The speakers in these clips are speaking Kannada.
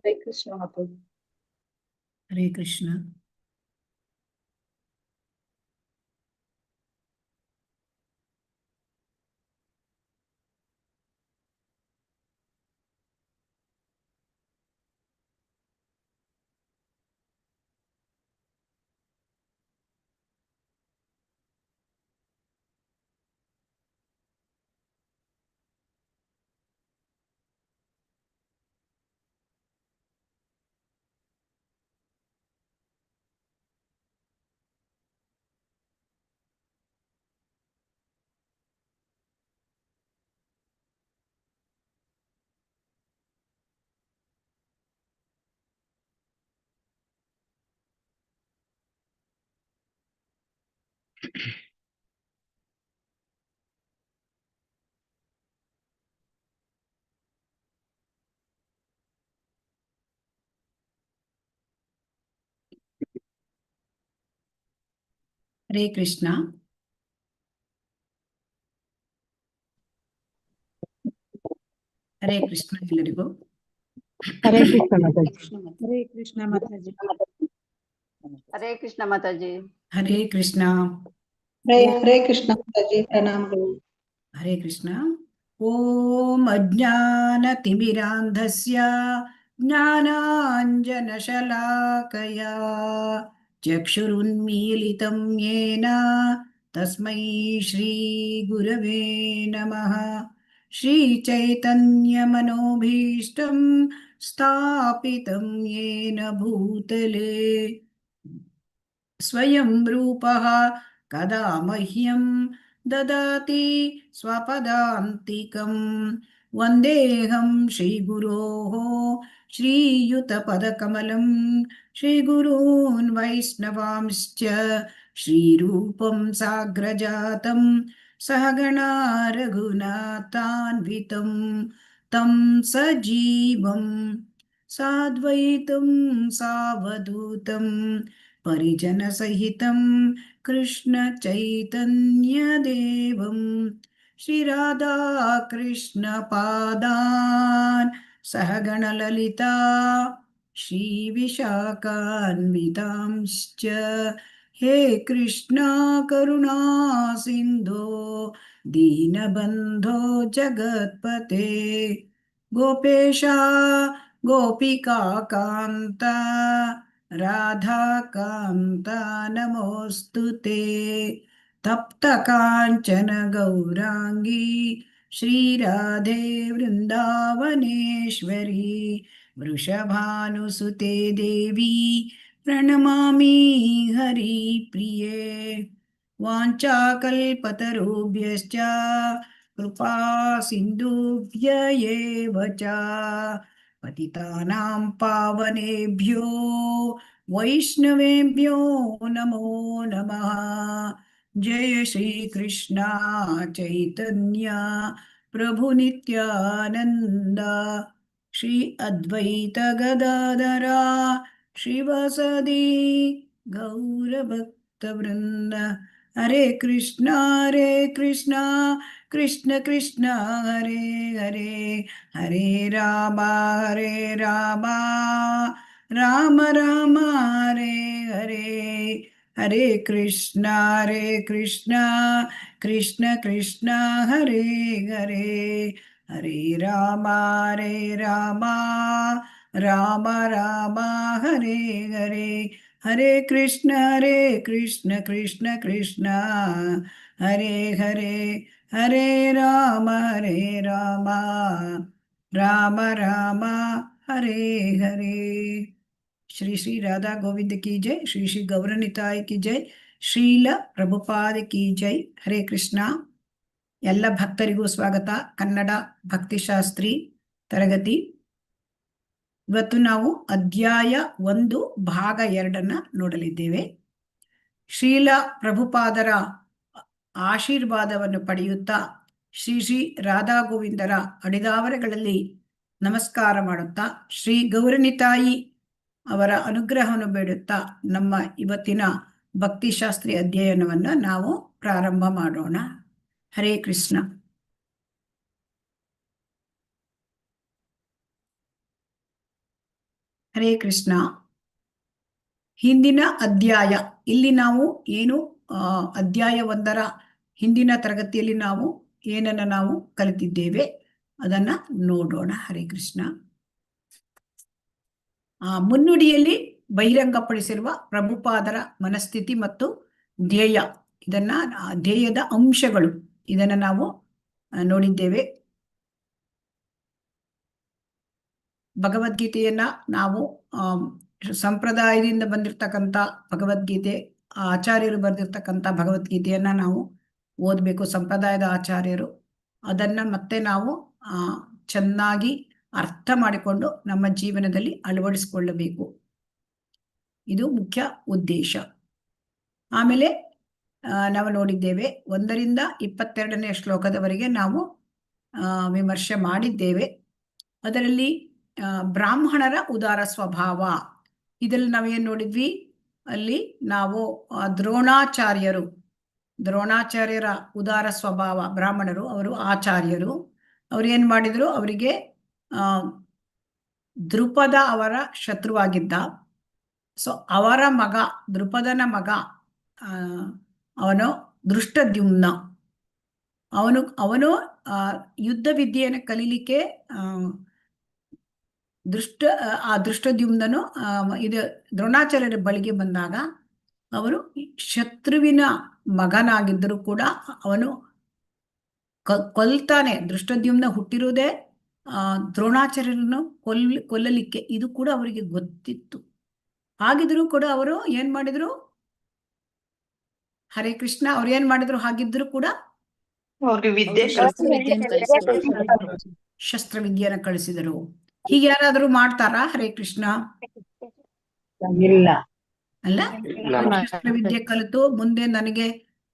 हरे कृष्ण माताजी। हरे कृष्ण। हरे कृष्ण। हरे कृष्ण ಎಲ್ಲರಿಗೂ। हरे कृष्ण माताजी। हरे कृष्ण माताजी। हरे कृष्ण माताजी। हरे कृष्ण। हरे कृष्ण माताजी। प्रणाम। हरे कृष्ण। ओम अज्ञानतिमिरान्धस्य ज्ञानाञ्जनशलाकया चक्षुरुन्मीलितं येन तस्मै श्रीगुरवे नमः। श्रीचैतन्यमनोभीष्टं स्थापितं येन भूतले स्वयं रूपः कदा मह्यं ददाति स्वपदान्तिकं। वन्देऽहं श्रीगुरोः श्रीयुतपदकमलं श्रीगुरून् वैष्णवांश्च श्रीरूपं साग्रजातं सहगणा रघुनाथान्वितं तं सजीवं साद्वैतं सावधूतं परिजनसहितं कृष्ण चैतन्यदेवं श्रीराधा कृष्ण पादान् सहगणललिता श्रीविशाखान्वितांश्च। हे कृष्णा करुणा सिन्धो दीनबन्धो जगत्पते गोपेशा गोपिका कान्ता राधाकान्ता नमोऽस्तुते। तप्तकाञ्चन गौराङ्गी श्रीराधे वृन्दावनेश्वरी वृषभानुसुते देवी प्रणमामि हरिप्रिये। वाञ्छाकल्पतरुभ्यश्च कृपा सिन्धुभ्य एव च पतितानां पावनेभ्यो वैष्णवेभ्यो नमो नमः। जय श्री कृष्ण चैतन्य प्रभु नित्यानंद श्री अद्वैत गदाधरा श्रीवासदि गौरभक्तवृंद। हरे कृष्णा कृष्ण कृष्ण हरे हरे हरे राम राम राम हरे हरे। हरे कृष्णा कृष्ण कृष्ण हरे हरे हरे राम राम राम हरे हरे। हरे कृष्ण कृष्ण कृष्ण हरे हरे हरे राम राम राम हरे हरे। श्री श्री राधा गोविंद की जय। श्री श्री गौरनिताय की जय। ಶ್ರೀಲ ಪ್ರಭುಪಾದ ಕಿ ಜೈ. ಹರೇ ಕೃಷ್ಣ. ಎಲ್ಲ ಭಕ್ತರಿಗೂ ಸ್ವಾಗತ. ಕನ್ನಡ ಭಕ್ತಿಶಾಸ್ತ್ರಿ ತರಗತಿ. ಇವತ್ತು ನಾವು ಅಧ್ಯಾಯ 1 ಭಾಗ 2 ನೋಡಲಿದ್ದೇವೆ. ಶ್ರೀಲ ಪ್ರಭುಪಾದರ ಆಶೀರ್ವಾದವನ್ನು ಪಡೆಯುತ್ತಾ ಶ್ರೀ ಶ್ರೀ ರಾಧಾ ಗೋವಿಂದರ ಅಡಿದಾವರೆಗಳಲ್ಲಿ ನಮಸ್ಕಾರ ಮಾಡುತ್ತಾ ಶ್ರೀ ಗೌರನಿತಾಯಿ ಅವರ ಅನುಗ್ರಹವನ್ನು ಬೇಡುತ್ತಾ ನಮ್ಮ ಇವತ್ತಿನ ಭಕ್ತಿಶಾಸ್ತ್ರಿ ಅಧ್ಯಯನವನ್ನು ನಾವು ಪ್ರಾರಂಭ ಮಾಡೋಣ. ಹರೇ ಕೃಷ್ಣ. ಹರೇ ಕೃಷ್ಣ. ಹಿಂದಿನ ಅಧ್ಯಾಯ, ಇಲ್ಲಿ ನಾವು ಏನು ಅಧ್ಯಾಯ 1ರ ಹಿಂದಿನ ತರಗತಿಯಲ್ಲಿ ನಾವು ಏನನ್ನ ನಾವು ಕಲಿತಿದ್ದೇವೆ ಅದನ್ನ ನೋಡೋಣ. ಹರೇ ಕೃಷ್ಣ. ಮುನ್ನುಡಿಯಲ್ಲಿ ಬಹಿರಂಗಪಡಿಸಿರುವ ಪ್ರಭುಪಾದರ ಮನಸ್ಥಿತಿ ಮತ್ತು ಧ್ಯೇಯ, ಇದನ್ನ ಧ್ಯೇಯದ ಅಂಶಗಳು, ಇದನ್ನ ನಾವು ನೋಡಿದ್ದೇವೆ. ಭಗವದ್ಗೀತೆಯನ್ನ ನಾವು ಸಂಪ್ರದಾಯದಿಂದ ಬಂದಿರತಕ್ಕಂಥ ಭಗವದ್ಗೀತೆ, ಆಚಾರ್ಯರು ಬರೆದಿರ್ತಕ್ಕಂಥ ಭಗವದ್ಗೀತೆಯನ್ನ ನಾವು ಓದಬೇಕು. ಸಂಪ್ರದಾಯದ ಆಚಾರ್ಯರು ಅದನ್ನ ಮತ್ತೆ ನಾವು ಚೆನ್ನಾಗಿ ಅರ್ಥ ಮಾಡಿಕೊಂಡು ನಮ್ಮ ಜೀವನದಲ್ಲಿ ಅಳವಡಿಸಿಕೊಳ್ಳಬೇಕು. ಇದು ಮುಖ್ಯ ಉದ್ದೇಶ. ಆಮೇಲೆ ನಾವು ನೋಡಿದ್ದೇವೆ 1ರಿಂದ 22ನೇ ಶ್ಲೋಕದವರೆಗೆ ನಾವು ವಿಮರ್ಶೆ ಮಾಡಿದ್ದೇವೆ. ಅದರಲ್ಲಿ ಬ್ರಾಹ್ಮಣರ ಉದಾರ ಸ್ವಭಾವ, ಇದರಲ್ಲಿ ನಾವೇನು ನೋಡಿದ್ವಿ, ಅಲ್ಲಿ ನಾವು ದ್ರೋಣಾಚಾರ್ಯರ ಉದಾರ ಸ್ವಭಾವ, ಬ್ರಾಹ್ಮಣರು, ಅವರು ಆಚಾರ್ಯರು, ಅವ್ರು ಏನ್ ಮಾಡಿದ್ರು, ಅವರಿಗೆ ದೃಪದ ಅವರ ಶತ್ರುವಾಗಿದ್ದ. ಸೊ ಅವರ ಮಗ, ದೃಪದನ ಮಗ ಅವನು ದೃಷ್ಟದ್ಯುಮ್ನ, ಅವನು ಯುದ್ಧ ವಿದ್ಯೆಯನ್ನು ಕಲೀಲಿಕ್ಕೆ ದೃಷ್ಟದ್ಯುಮ್ನನು ಇದು ದ್ರೋಣಾಚಾರ್ಯರ ಬಳಿಗೆ ಬಂದಾಗ ಅವರು ಶತ್ರುವಿನ ಮಗನಾಗಿದ್ದರೂ ಕೂಡ ಅವನು ಕೊಲ್ತಾನೆ. ದೃಷ್ಟದ್ಯುಮ್ನ ಹುಟ್ಟಿರುವುದೇ ದ್ರೋಣಾಚಾರ್ಯರನ್ನು ಕೊಲ್ಲಲಿಕ್ಕೆ. ಇದು ಕೂಡ ಅವರಿಗೆ ಗೊತ್ತಿತ್ತು. ಹಾಗಿದ್ರು ಕೂಡ ಅವರು ಏನ್ ಮಾಡಿದ್ರು, ಹರೇ ಕೃಷ್ಣ, ಅವ್ರು ಏನ್ ಮಾಡಿದ್ರು, ಹಾಗಿದ್ರು ಕೂಡ ಶಸ್ತ್ರವಿದ್ಯೆಯನ್ನು ಕಳಿಸಿದರು. ಹೀಗೆ ಯಾರಾದ್ರೂ ಮಾಡ್ತಾರಾ? ಹರೇ ಕೃಷ್ಣ. ಇಲ್ಲ ಅಲ್ಲ, ಶಸ್ತ್ರವಿದ್ಯೆ ಕಲಿತು ಮುಂದೆ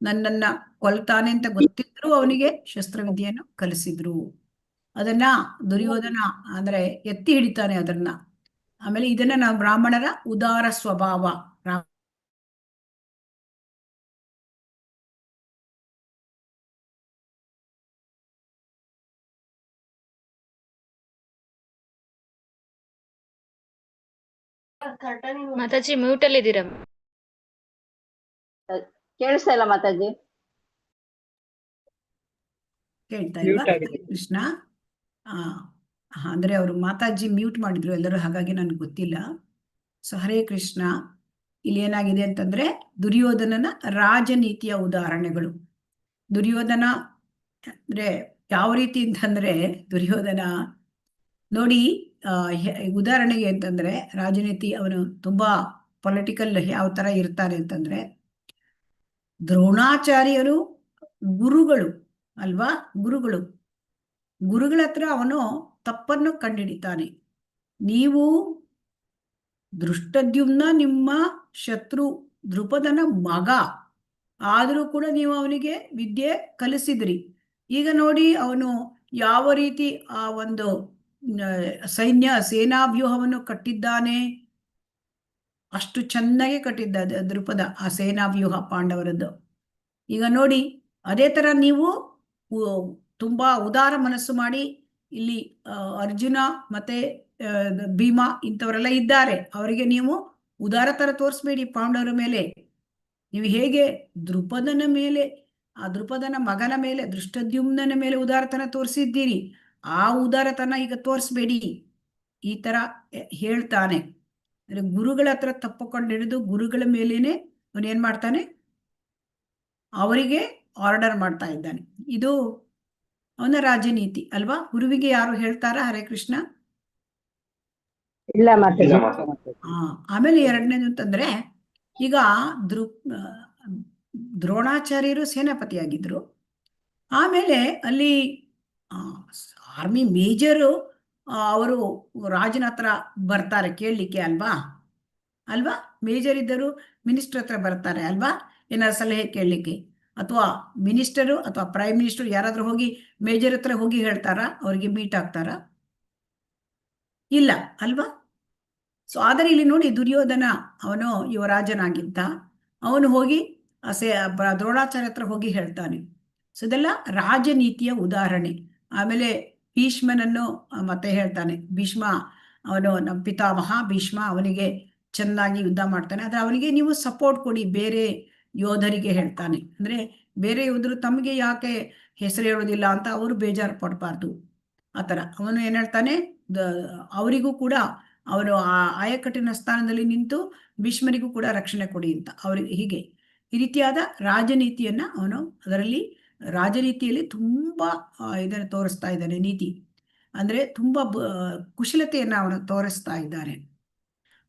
ನನ್ನನ್ನ ಕೊಲ್ತಾನೆ ಅಂತ ಗೊತ್ತಿದ್ರು ಅವನಿಗೆ ಶಸ್ತ್ರವಿದ್ಯೆಯನ್ನು ಕಲಿಸಿದ್ರು. ಅದನ್ನ ದುರ್ಯೋಧನ ಅಂದ್ರೆ ಎತ್ತಿ ಹಿಡಿತಾನೆ ಅದನ್ನ. ಆಮೇಲೆ ಇದನ್ನ ನಾವು ಬ್ರಾಹ್ಮಣರ ಉದಾರ ಸ್ವಭಾವ, ಮಾತಾಜಿ ಮ್ಯೂಟ್ ಅಲ್ಲಿ ಇದ್ದೀರಾ? ಕೇಳಿಸ್ತಾ ಇಲ್ಲ ಮಾತಾಜಿ. ಕೇಳ್ತಾ ಇಲ್ವಾ? ಕೃಷ್ಣ. ಅಂದ್ರೆ ಅವರು ಮಾತಾಜಿ ಮ್ಯೂಟ್ ಮಾಡಿದ್ರು ಎಲ್ಲರೂ, ಹಾಗಾಗಿ ನನ್ಗೆ ಗೊತ್ತಿಲ್ಲ. ಸೊ ಹರೇ ಕೃಷ್ಣ. ಇಲ್ಲಿ ಏನಾಗಿದೆ ಅಂತಂದ್ರೆ, ದುರ್ಯೋಧನನ ರಾಜನೀತಿಯ ಉದಾಹರಣೆಗಳು. ದುರ್ಯೋಧನ ಅಂದ್ರೆ ಯಾವ ರೀತಿ ಅಂತಂದ್ರೆ, ದುರ್ಯೋಧನ ನೋಡಿ, ಉದಾಹರಣೆಗೆ ಅಂತಂದ್ರೆ ರಾಜನೀತಿ, ಅವನು ತುಂಬಾ ಪೊಲಿಟಿಕಲ್ ಯಾವ ತರ ಇರ್ತಾರೆ ಅಂತಂದ್ರೆ, ದ್ರೋಣಾಚಾರ್ಯರು ಗುರುಗಳು ಅಲ್ವಾ, ಗುರುಗಳ ಹತ್ರ ಅವನು ತಪ್ಪನ್ನು ಕಂಡುಹಿಡಿತಾನೆ. ನೀವು ದೃಷ್ಟದ್ಯುಮ್ನ ನಿಮ್ಮ ಶತ್ರು, ದೃಪದನ ಮಗ, ಆದರೂ ಕೂಡ ನೀವು ಅವನಿಗೆ ವಿದ್ಯೆ ಕಲಿಸಿದ್ರಿ. ಈಗ ನೋಡಿ ಅವನು ಯಾವ ರೀತಿ ಆ ಒಂದು ಸೇನಾವ್ಯೂಹವನ್ನು ಕಟ್ಟಿದ್ದಾನೆ, ಅಷ್ಟು ಚೆನ್ನಾಗಿ ಕಟ್ಟಿದ್ದ ದೃಪದ ಆ ಸೇನಾವ್ಯೂಹ ಪಾಂಡವರದ್ದು. ಈಗ ನೋಡಿ, ಅದೇ ತರ ನೀವು ತುಂಬಾ ಉದಾರ ಮನಸ್ಸು ಮಾಡಿ, ಇಲ್ಲಿ ಅರ್ಜುನ ಮತ್ತೆ ಭೀಮ ಇಂಥವರೆಲ್ಲ ಇದ್ದಾರೆ, ಅವರಿಗೆ ನೀವು ಉದಾರ ತರ ತೋರಿಸ್ಬೇಡಿ. ಪಾಂಡವರ ಮೇಲೆ ನೀವು ಹೇಗೆ ದೃಪದನ ಮೇಲೆ, ಆ ದೃಪದನ ಮಗನ ಮೇಲೆ, ದೃಷ್ಟದ್ಯುಮ್ನ ಮೇಲೆ ಉದಾರತನ ತೋರಿಸಿದ್ದೀರಿ, ಆ ಉದಾರತನ ಈಗ ತೋರಿಸ್ಬೇಡಿ, ಈ ತರ ಹೇಳ್ತಾನೆ. ಗುರುಗಳ ಹತ್ರ ತಪ್ಪುಕೊಂಡು ಹಿಡಿದು ಗುರುಗಳ ಮೇಲೇನೆ ಅವನು ಏನ್ ಮಾಡ್ತಾನೆ, ಅವರಿಗೆ ಆರ್ಡರ್ ಮಾಡ್ತಾ ಇದ್ದಾನೆ. ಇದು ಅವನ ರಾಜನೀತಿ ಅಲ್ವಾ? ಗುರುವಿಗೆ ಯಾರು ಹೇಳ್ತಾರ? ಹರೇ ಕೃಷ್ಣ. ಇಲ್ಲ ಮಾತಾಜಿ. ಆಮೇಲೆ ಎರಡನೇದು ಅಂತಂದ್ರೆ, ಈಗ ದ್ರೋಣಾಚಾರ್ಯರು ಸೇನಾಪತಿಯಾಗಿದ್ರು. ಆಮೇಲೆ ಅಲ್ಲಿ ಆರ್ಮಿ ಮೇಜರು ಅವರು ರಾಜನ ಹತ್ರ ಬರ್ತಾರೆ ಕೇಳಲಿಕ್ಕೆ ಅಲ್ವಾ. ಮೇಜರ್ ಇದ್ದರು ಮಿನಿಸ್ಟರ್ ಹತ್ರ ಬರ್ತಾರೆ ಅಲ್ವಾ, ಏನಾದ್ರು ಸಲಹೆ ಕೇಳಲಿಕ್ಕೆ. ಅಥವಾ ಮಿನಿಸ್ಟರು ಅಥವಾ ಪ್ರೈಮ್ ಮಿನಿಸ್ಟರ್ ಯಾರಾದ್ರೂ ಹೋಗಿ ಮೇಜರ್ ಹತ್ರ ಹೋಗಿ ಹೇಳ್ತಾರಾ, ಅವ್ರಿಗೆ ಮೀಟ್ ಆಗ್ತಾರ? ಇಲ್ಲ ಅಲ್ವಾ. ಸೊ ಆದರೆ ಇಲ್ಲಿ ನೋಡಿ, ದುರ್ಯೋಧನ ಅವನು ಯುವರಾಜನಾಗಿದ್ದ, ಅವನು ಹೋಗಿ ದ್ರೋಣಾಚಾರ್ಯ ಹತ್ರ ಹೋಗಿ ಹೇಳ್ತಾನೆ. ಸೊ ಇದೆಲ್ಲ ರಾಜನೀತಿಯ ಉದಾಹರಣೆ. ಆಮೇಲೆ ಭೀಷ್ಮನನ್ನು ಮತ್ತೆ ಹೇಳ್ತಾನೆ, ಭೀಷ್ಮ ಅವನು ನಮ್ಮ ಪಿತಾಮಹ ಭೀಷ್ಮ ಅವನಿಗೆ ಚೆನ್ನಾಗಿ ಯುದ್ಧ ಮಾಡ್ತಾನೆ. ಆದ್ರೆ ಅವನಿಗೆ ನೀವು ಸಪೋರ್ಟ್ ಕೊಡಿ, ಬೇರೆ ಯೋಧರಿಗೆ ಹೇಳ್ತಾನೆ. ಅಂದ್ರೆ ಬೇರೆ ಯೋಧರು ತಮಗೆ ಯಾಕೆ ಹೆಸರು ಹೇಳೋದಿಲ್ಲ ಅಂತ ಅವರು ಬೇಜಾರು ಪಡಬಾರ್ದು. ಆ ಥರ ಅವನು ಏನ್ ಹೇಳ್ತಾನೆ, ಅವರಿಗೂ ಕೂಡ ಅವನು ಆ ಆಯಕಟ್ಟಿನ ಸ್ಥಾನದಲ್ಲಿ ನಿಂತು ಭೀಷ್ಮರಿಗೂ ಕೂಡ ರಕ್ಷಣೆ ಕೊಡಿ ಅಂತ ಅವರಿಗೆ. ಹೀಗೆ ಈ ರೀತಿಯಾದ ರಾಜನೀತಿಯನ್ನ ಅವನು, ಅದರಲ್ಲಿ ರಾಜನೀತಿಯಲ್ಲಿ ತುಂಬಾ ಇದನ್ನು ತೋರಿಸ್ತಾ ಇದ್ದಾನೆ. ನೀತಿ ಅಂದ್ರೆ ತುಂಬಾ ಕುಶಲತೆಯನ್ನ ಅವನು ತೋರಿಸ್ತಾ ಇದ್ದಾನೆ.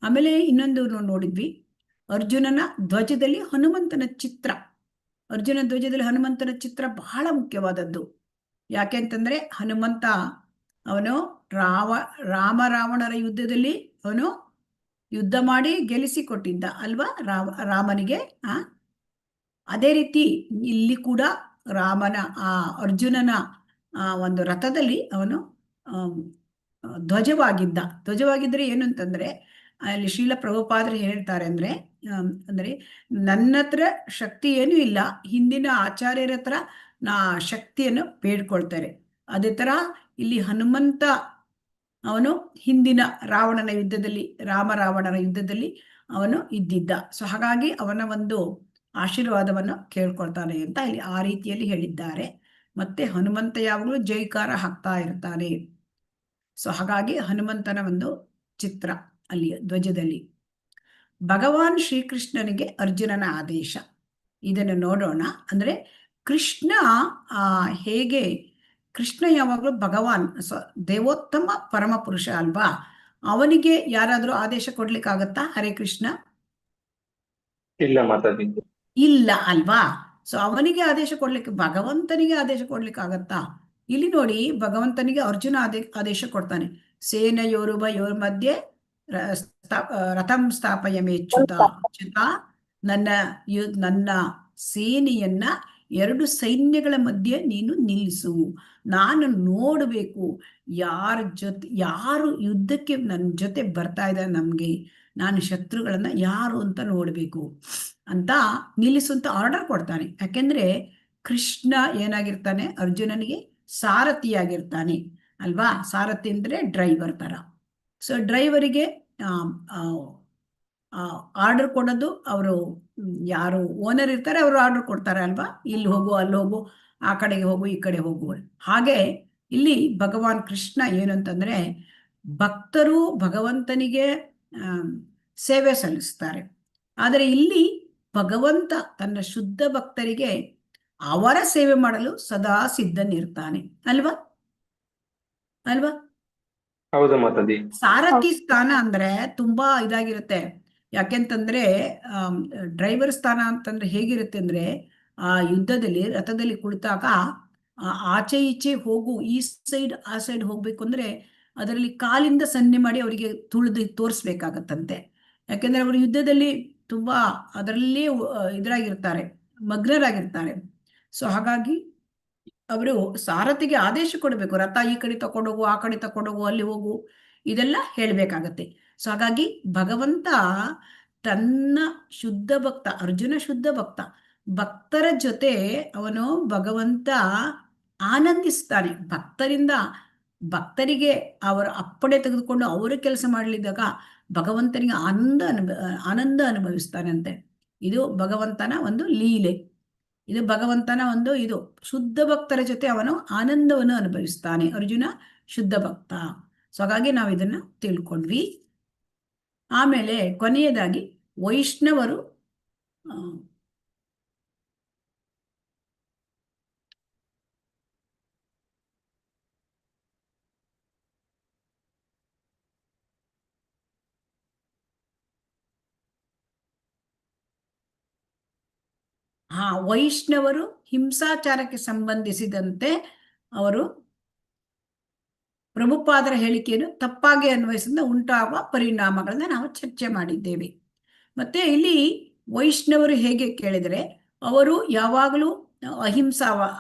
ಆಮೇಲೆ ಇನ್ನೊಂದು ನೋಡಿದ್ವಿ, ಅರ್ಜುನನ ಧ್ವಜದಲ್ಲಿ ಹನುಮಂತನ ಚಿತ್ರ. ಅರ್ಜುನ ಧ್ವಜದಲ್ಲಿ ಹನುಮಂತನ ಚಿತ್ರ ಬಹಳ ಮುಖ್ಯವಾದದ್ದು. ಯಾಕೆಂತಂದ್ರೆ ಹನುಮಂತ ಅವನು ರಾವಣರ ಯುದ್ಧದಲ್ಲಿ ಅವನು ಯುದ್ಧ ಮಾಡಿ ಗೆಲ್ಲಿಸಿಕೊಟ್ಟಿದ್ದ ಅಲ್ವಾ ರಾಮನಿಗೆ. ಅದೇ ರೀತಿ ಇಲ್ಲಿ ಕೂಡ ಅರ್ಜುನನ ಒಂದು ರಥದಲ್ಲಿ ಅವನು ಧ್ವಜವಾಗಿದ್ರೆ ಏನು ಅಂತಂದ್ರೆ, ಅಲ್ಲಿ ಶ್ರೀಲ ಪ್ರಭುಪಾದರು ಹೇಳ್ತಾರೆ ಅಂದ್ರೆ ನನ್ನ ಹತ್ರ ಶಕ್ತಿ ಏನೂ ಇಲ್ಲ, ಹಿಂದಿನ ಆಚಾರ್ಯರ ಹತ್ರ ಶಕ್ತಿಯನ್ನು ಬೇಡ್ಕೊಳ್ತಾರೆ. ಅದೇ ತರ ಇಲ್ಲಿ ಹನುಮಂತ ಅವನು ಹಿಂದಿನ ರಾವಣನ ಯುದ್ಧದಲ್ಲಿ, ರಾವಣರ ಯುದ್ಧದಲ್ಲಿ ಅವನು ಇದ್ದಿದ್ದ. ಸೊ ಹಾಗಾಗಿ ಅವನ ಒಂದು ಆಶೀರ್ವಾದವನ್ನು ಕೇಳ್ಕೊಳ್ತಾನೆ ಅಂತ ಇಲ್ಲಿ ಆ ರೀತಿಯಲ್ಲಿ ಹೇಳಿದ್ದಾರೆ. ಮತ್ತೆ ಹನುಮಂತ ಯಾವಾಗಲೂ ಜೈಕಾರ ಹಾಕ್ತಾ ಇರ್ತಾನೆ. ಸೊ ಹಾಗಾಗಿ ಹನುಮಂತನ ಒಂದು ಚಿತ್ರ ಅಲ್ಲಿ ಧ್ವಜದಲ್ಲಿ. ಭಗವಾನ್ ಶ್ರೀಕೃಷ್ಣನಿಗೆ ಅರ್ಜುನನ ಆದೇಶ, ಇದನ್ನು ನೋಡೋಣ. ಅಂದ್ರೆ ಕೃಷ್ಣ ಹೇಗೆ, ಕೃಷ್ಣ ಯಾವಾಗಲೂ ಭಗವಾನ್ ದೇವೋತ್ತಮ ಪರಮ ಪುರುಷ ಅಲ್ವಾ, ಅವನಿಗೆ ಯಾರಾದ್ರೂ ಆದೇಶ ಕೊಡ್ಲಿಕ್ಕಾಗತ್ತಾ? ಹರೇ ಕೃಷ್ಣ. ಇಲ್ಲ ಮಾತಾಡಿ, ಇಲ್ಲ ಅಲ್ವಾ. ಸೊ ಅವನಿಗೆ ಆದೇಶ ಕೊಡ್ಲಿಕ್ಕೆ, ಭಗವಂತನಿಗೆ ಆದೇಶ ಕೊಡ್ಲಿಕ್ಕಾಗತ್ತಾ? ಇಲ್ಲಿ ನೋಡಿ, ಭಗವಂತನಿಗೆ ಅರ್ಜುನ ಆದೇಶ ಕೊಡ್ತಾನೆ. ಸೇನೆಯೋರುಭಯೋರ್ ಮಧ್ಯೆ ರಥಂ ಸ್ಥಾಪಯಮೇಚ್ಯುತ. ಅಚ್ಯುತ, ನನ್ನ ಸೇನೆಯನ್ನ ಎರಡು ಸೈನ್ಯಗಳ ಮಧ್ಯೆ ನೀನು ನಿಲ್ಲಿಸು. ನಾನು ನೋಡಬೇಕು ಯಾರು ಯುದ್ಧಕ್ಕೆ ನನ್ನ ಜೊತೆ ಬರ್ತಾ ಇದ್ದಾರೆ, ನಮ್ಗೆ ನಾನು ಶತ್ರುಗಳನ್ನ ಯಾರು ಅಂತ ನೋಡ್ಬೇಕು ಅಂತ ನಿಲ್ಲಿಸು ಅಂತ ಆರ್ಡರ್ ಕೊಡ್ತಾನೆ. ಯಾಕೆಂದ್ರೆ ಕೃಷ್ಣ ಏನಾಗಿರ್ತಾನೆ, ಅರ್ಜುನನಿಗೆ ಸಾರಥಿಯಾಗಿರ್ತಾನೆ ಅಲ್ವಾ. ಸಾರಥಿ ಅಂದ್ರೆ ಡ್ರೈವರ್ ತರ. ಸೊ ಡ್ರೈವರಿಗೆ ಆರ್ಡರ್ ಕೊಡೋದು ಅವರು, ಯಾರು ಓನರ್ ಇರ್ತಾರೆ ಅವರು ಆರ್ಡರ್ ಕೊಡ್ತಾರೆ ಅಲ್ವಾ. ಇಲ್ಲಿ ಹೋಗು, ಅಲ್ಲಿ ಹೋಗು, ಆ ಕಡೆಗೆ ಹೋಗು, ಈ ಕಡೆ ಹೋಗು. ಹಾಗೆ ಇಲ್ಲಿ ಭಗವಾನ್ ಕೃಷ್ಣ ಏನು ಅಂತಂದ್ರೆ, ಭಕ್ತರು ಭಗವಂತನಿಗೆ ಸೇವೆ ಸಲ್ಲಿಸ್ತಾರೆ. ಆದರೆ ಇಲ್ಲಿ ಭಗವಂತ ತನ್ನ ಶುದ್ಧ ಭಕ್ತರಿಗೆ ಅವರ ಸೇವೆ ಮಾಡಲು ಸದಾ ಸಿದ್ಧನಿರ್ತಾನೆ ಅಲ್ವಾ. ಹೌದು ಮಾತಾಡಿ. ಸಾರಥಿ ಸ್ಥಾನ ಅಂದ್ರೆ ತುಂಬಾ ಇದಾಗಿರುತ್ತೆ. ಯಾಕೆಂತಂದ್ರೆ ಡ್ರೈವರ್ ಸ್ಥಾನ ಅಂತಂದ್ರೆ ಹೇಗಿರುತ್ತೆ ಅಂದ್ರೆ, ಆ ಯುದ್ಧದಲ್ಲಿ ರಥದಲ್ಲಿ ಕುಳಿತಾಗ ಆಚೆ ಈಚೆ ಹೋಗು, ಈ ಸೈಡ್ ಆ ಸೈಡ್ ಹೋಗ್ಬೇಕು ಅಂದ್ರೆ ಅದರಲ್ಲಿ ಕಾಲಿಂದ ಸನ್ನೆ ಮಾಡಿ ಅವರಿಗೆ ತುಳಿದು ತೋರಿಸ್ಬೇಕಾಗತ್ತಂತೆ. ಯಾಕೆಂದ್ರೆ ಅವರು ಯುದ್ಧದಲ್ಲಿ ತುಂಬಾ ಅದರಲ್ಲೇ ಇದ್ರಾಗಿರ್ತಾರೆ, ಮಗ್ನರಾಗಿರ್ತಾರೆ. ಸೊ ಹಾಗಾಗಿ ಅವರು ಸಾರಥಿಗೆ ಆದೇಶ ಕೊಡಬೇಕು, ರಥ ಈ ಕಡೆ ತಕೊಂಡೋಗು, ಆ ಕಡೆ ತಕೊಂಡೋಗು, ಅಲ್ಲಿ ಹೋಗು, ಇದೆಲ್ಲ ಹೇಳ್ಬೇಕಾಗತ್ತೆ. ಸೊ ಹಾಗಾಗಿ ಭಗವಂತ ತನ್ನ ಶುದ್ಧ ಭಕ್ತ, ಅರ್ಜುನ ಶುದ್ಧ ಭಕ್ತರ ಜೊತೆ ಅವನು ಭಗವಂತ ಆನಂದಿಸ್ತಾನೆ. ಭಕ್ತರಿಗೆ ಅವರ ಅಪ್ಪಣೆ ತೆಗೆದುಕೊಂಡು ಅವರ ಕೆಲಸ ಮಾಡಲಿದ್ದಾಗ ಭಗವಂತನಿಗೆ ಆನಂದ ಅನುಭವಿಸ್ತಾನಂತೆ. ಇದು ಭಗವಂತನ ಒಂದು ಲೀಲೆ, ಇದು ಭಗವಂತನ ಒಂದು ಇದು. ಶುದ್ಧ ಭಕ್ತರ ಜೊತೆ ಅವನು ಆನಂದವನ್ನು ಅನುಭವಿಸ್ತಾನೆ, ಅರ್ಜುನ ಶುದ್ಧ ಭಕ್ತ. ಸೊ ಹಾಗಾಗಿ ನಾವು ಇದನ್ನ ತಿಳ್ಕೊಂಡ್ವಿ. ಆಮೇಲೆ ಕೊನೆಯದಾಗಿ ವೈಷ್ಣವರು ವೈಷ್ಣವರು ಹಿಂಸಾಚಾರಕ್ಕೆ ಸಂಬಂಧಿಸಿದಂತೆ ಅವರು ಪ್ರಭುಪಾದರ ಹೇಳಿಕೆಯನ್ನು ತಪ್ಪಾಗಿ ಅನ್ವಯಿಸಿದ ಉಂಟಾಗುವ ಪರಿಣಾಮಗಳನ್ನ ನಾವು ಚರ್ಚೆ ಮಾಡಿದ್ದೇವೆ. ಮತ್ತೆ ಇಲ್ಲಿ ವೈಷ್ಣವರು ಹೇಗೆ ಕೇಳಿದರೆ, ಅವರು ಯಾವಾಗಲೂ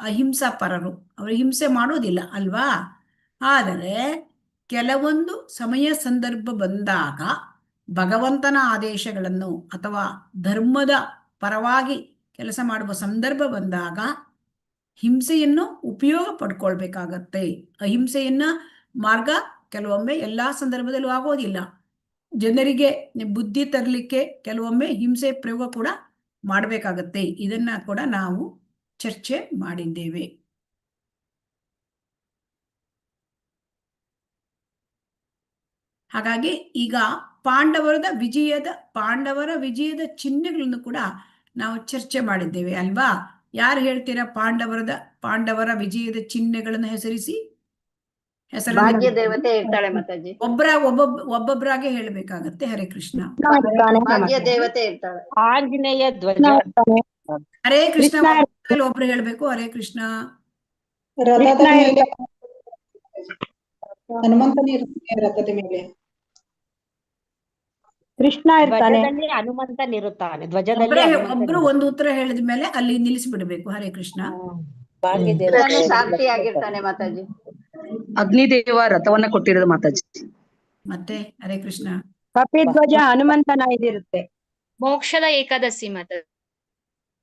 ಅಹಿಂಸಾ ಪರರು, ಅವರು ಹಿಂಸೆ ಮಾಡೋದಿಲ್ಲ ಅಲ್ವಾ. ಆದರೆ ಕೆಲವೊಂದು ಸಮಯ ಸಂದರ್ಭ ಬಂದಾಗ ಭಗವಂತನ ಆದೇಶಗಳನ್ನು ಅಥವಾ ಧರ್ಮದ ಪರವಾಗಿ ಕೆಲಸ ಮಾಡುವ ಸಂದರ್ಭ ಬಂದಾಗ ಹಿಂಸೆಯನ್ನು ಉಪಯೋಗ ಪಡ್ಕೊಳ್ಬೇಕಾಗತ್ತೆ. ಅಹಿಂಸೆಯನ್ನ ಮಾರ್ಗ ಕೆಲವೊಮ್ಮೆ ಎಲ್ಲಾ ಸಂದರ್ಭದಲ್ಲೂ ಆಗೋದಿಲ್ಲ. ಜನರಿಗೆ ಬುದ್ಧಿ ತರಲಿಕ್ಕೆ ಕೆಲವೊಮ್ಮೆ ಹಿಂಸೆ ಪ್ರಯೋಗ ಕೂಡ ಮಾಡಬೇಕಾಗತ್ತೆ. ಇದನ್ನ ಕೂಡ ನಾವು ಚರ್ಚೆ ಮಾಡಿದ್ದೇವೆ. ಹಾಗಾಗಿ ಈಗ ಪಾಂಡವರ ವಿಜಯದ ಚಿಹ್ನೆಗಳನ್ನು ಕೂಡ ನಾವು ಚರ್ಚೆ ಮಾಡಿದ್ದೇವೆ ಅಲ್ವಾ? ಯಾರು ಹೇಳ್ತೀರಾ ಪಾಂಡವರ ವಿಜಯದ ಚಿಹ್ನೆಗಳನ್ನು ಹೆಸರಿಸಿ? ಭಾಗ್ಯ ದೇವತೆ ಇರ್ತಾಳೆ ಮಾತಾಜಿ. ಒಬ್ಬೊಬ್ಬರಾಗೆ ಹೇಳ್ಬೇಕಾಗತ್ತೆ. ಹರೇ ಕೃಷ್ಣ. ಭಾಗ್ಯ ದೇವತೆ ಇರ್ತಾಳೆ. ಆಂಜನೇಯ ಧ್ವಜ. ಹರೇ ಕೃಷ್ಣ. ಒಬ್ರು ಹೇಳ್ಬೇಕು. ಹರೇ ಕೃಷ್ಣ. ರಥದ ಮೇಲೆ ಹನುಮಂತನೇ ಇರ್ತಾನೆ. ರಥದ ಮೇಲೆ ಕೃಷ್ಣ ಇರ್ತಾನೆ. ಹನುಮಂತನಿರುತ್ತಾನೆ. ಧ್ವಜದಲ್ಲಿ ಒಬ್ರು ಒಂದು ಉತ್ತರ ಹೇಳಿದ ಮೇಲೆ ಅಲ್ಲಿ ನಿಲ್ಲಿಸ್ಬಿಡ್ಬೇಕು. ಹರೇ ಕೃಷ್ಣ. ಕೃಷ್ಣನು ಸಾರಥಿ ಆಗಿರ್ತಾನೆ ಮಾತಾಜಿ. ಅಗ್ನಿದೇವ ರಥವನ್ನ ಕೊಟ್ಟಿರೋದು ಮಾತಾಜಿ. ಮತ್ತೆ ಹರೇ ಕೃಷ್ಣ. ಕಪಿಧ್ವಜ ಹನುಮಂತನಾಗಿರುತ್ತೆ. ಮೋಕ್ಷದ ಏಕಾದಶಿ ಮಾತಾಜಿ.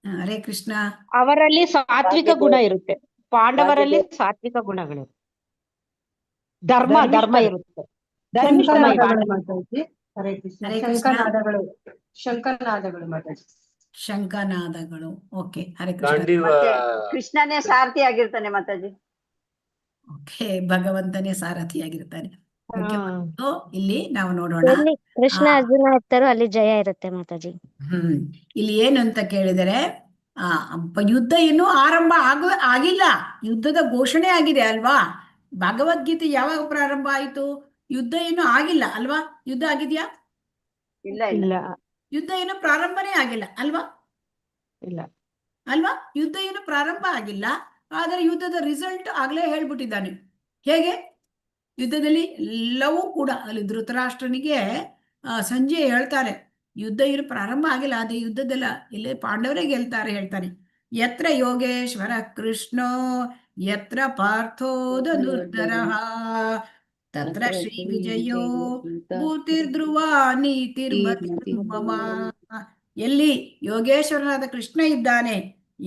ಹರೇ ಕೃಷ್ಣ. ಅವರಲ್ಲಿ ಸಾತ್ವಿಕ ಗುಣ ಇರುತ್ತೆ. ಪಾಂಡವರಲ್ಲಿ ಸಾತ್ವಿಕ ಗುಣಗಳಿರುತ್ತೆ. ಧರ್ಮ ಇರುತ್ತೆ. ಹರೇ ಕೃಷ್ಣ. ಶಂಖನಾದಗಳು ಮಾತಾಜಿ. ಶಂಖನಾದಗಳು. ಓಕೆ. ಹರೇ ಕೃಷ್ಣ. ಮತ್ತೆ ಕೃಷ್ಣನೇ ಸಾರಥಿ ಆಗಿರ್ತಾನೆ ಮಾತಾಜಿ. ಓಕೆ. ಭಗವಂತನೇ ಸಾರಥಿಯಾಗಿರ್ತಾನೆ. ಇಲ್ಲಿ ನಾವು ನೋಡೋಣ. ಕೃಷ್ಣ ಅರ್ಜುನ ಇರ್ತಾರೋ ಅಲ್ಲಿ ಜಯ ಇರುತ್ತೆ ಮಾತಾಜಿ. ಇಲ್ಲಿ ಏನು ಅಂತ ಕೇಳಿದರೆ, ಯುದ್ಧ ಇನ್ನೂ ಆರಂಭ ಆಗಿಲ್ಲ. ಯುದ್ಧದ ಘೋಷಣೆ ಆಗಿದೆ ಅಲ್ವಾ? ಭಗವದ್ಗೀತೆ ಯಾವಾಗ ಪ್ರಾರಂಭ ಆಯಿತು? ಯುದ್ಧ ಇನ್ನೂ ಆಗಿಲ್ಲ ಅಲ್ವಾ? ಯುದ್ಧ ಆಗಿದ್ಯಾ? ಇಲ್ಲ. ಯುದ್ಧ ಏನು ಪ್ರಾರಂಭನೇ ಆಗಿಲ್ಲ ಅಲ್ವಾ? ಅಲ್ವಾ? ಯುದ್ಧ ಏನು ಪ್ರಾರಂಭ ಆಗಿಲ್ಲ. ಆದರೆ ಯುದ್ಧದ ರಿಸಲ್ಟ್ ಆಗ್ಲೇ ಹೇಳ್ಬಿಟ್ಟಿದ್ದಾನೆ. ಹೇಗೆ? ಯುದ್ಧದಲ್ಲಿ ಎಲ್ಲವೂ ಕೂಡ ಅಲ್ಲಿ ಧೃತರಾಷ್ಟ್ರನಿಗೆ ಸಂಜೆ ಹೇಳ್ತಾರೆ, ಯುದ್ಧ ಏನು ಪ್ರಾರಂಭ ಆಗಿಲ್ಲ, ಅದೇ ಯುದ್ಧದಲ್ಲ, ಇಲ್ಲಿ ಪಾಂಡವರೇ ಗೆಲ್ತಾರೆ ಹೇಳ್ತಾನೆ. ಯತ್ರ ಯೋಗೇಶ್ವರ ಕೃಷ್ಣೋ ಯತ್ರ ಪಾರ್ಥೋ ಧನುರ್ಧರಃ ತತ್ರ ಶ್ರೀ ವಿಜಯೋ ಭೂತಿರ್ಧ್ರುವ ನೀತಿರ್ಮಮ. ಎಲ್ಲಿ ಯೋಗೇಶ್ವರನಾದ ಕೃಷ್ಣ ಇದ್ದಾನೆ,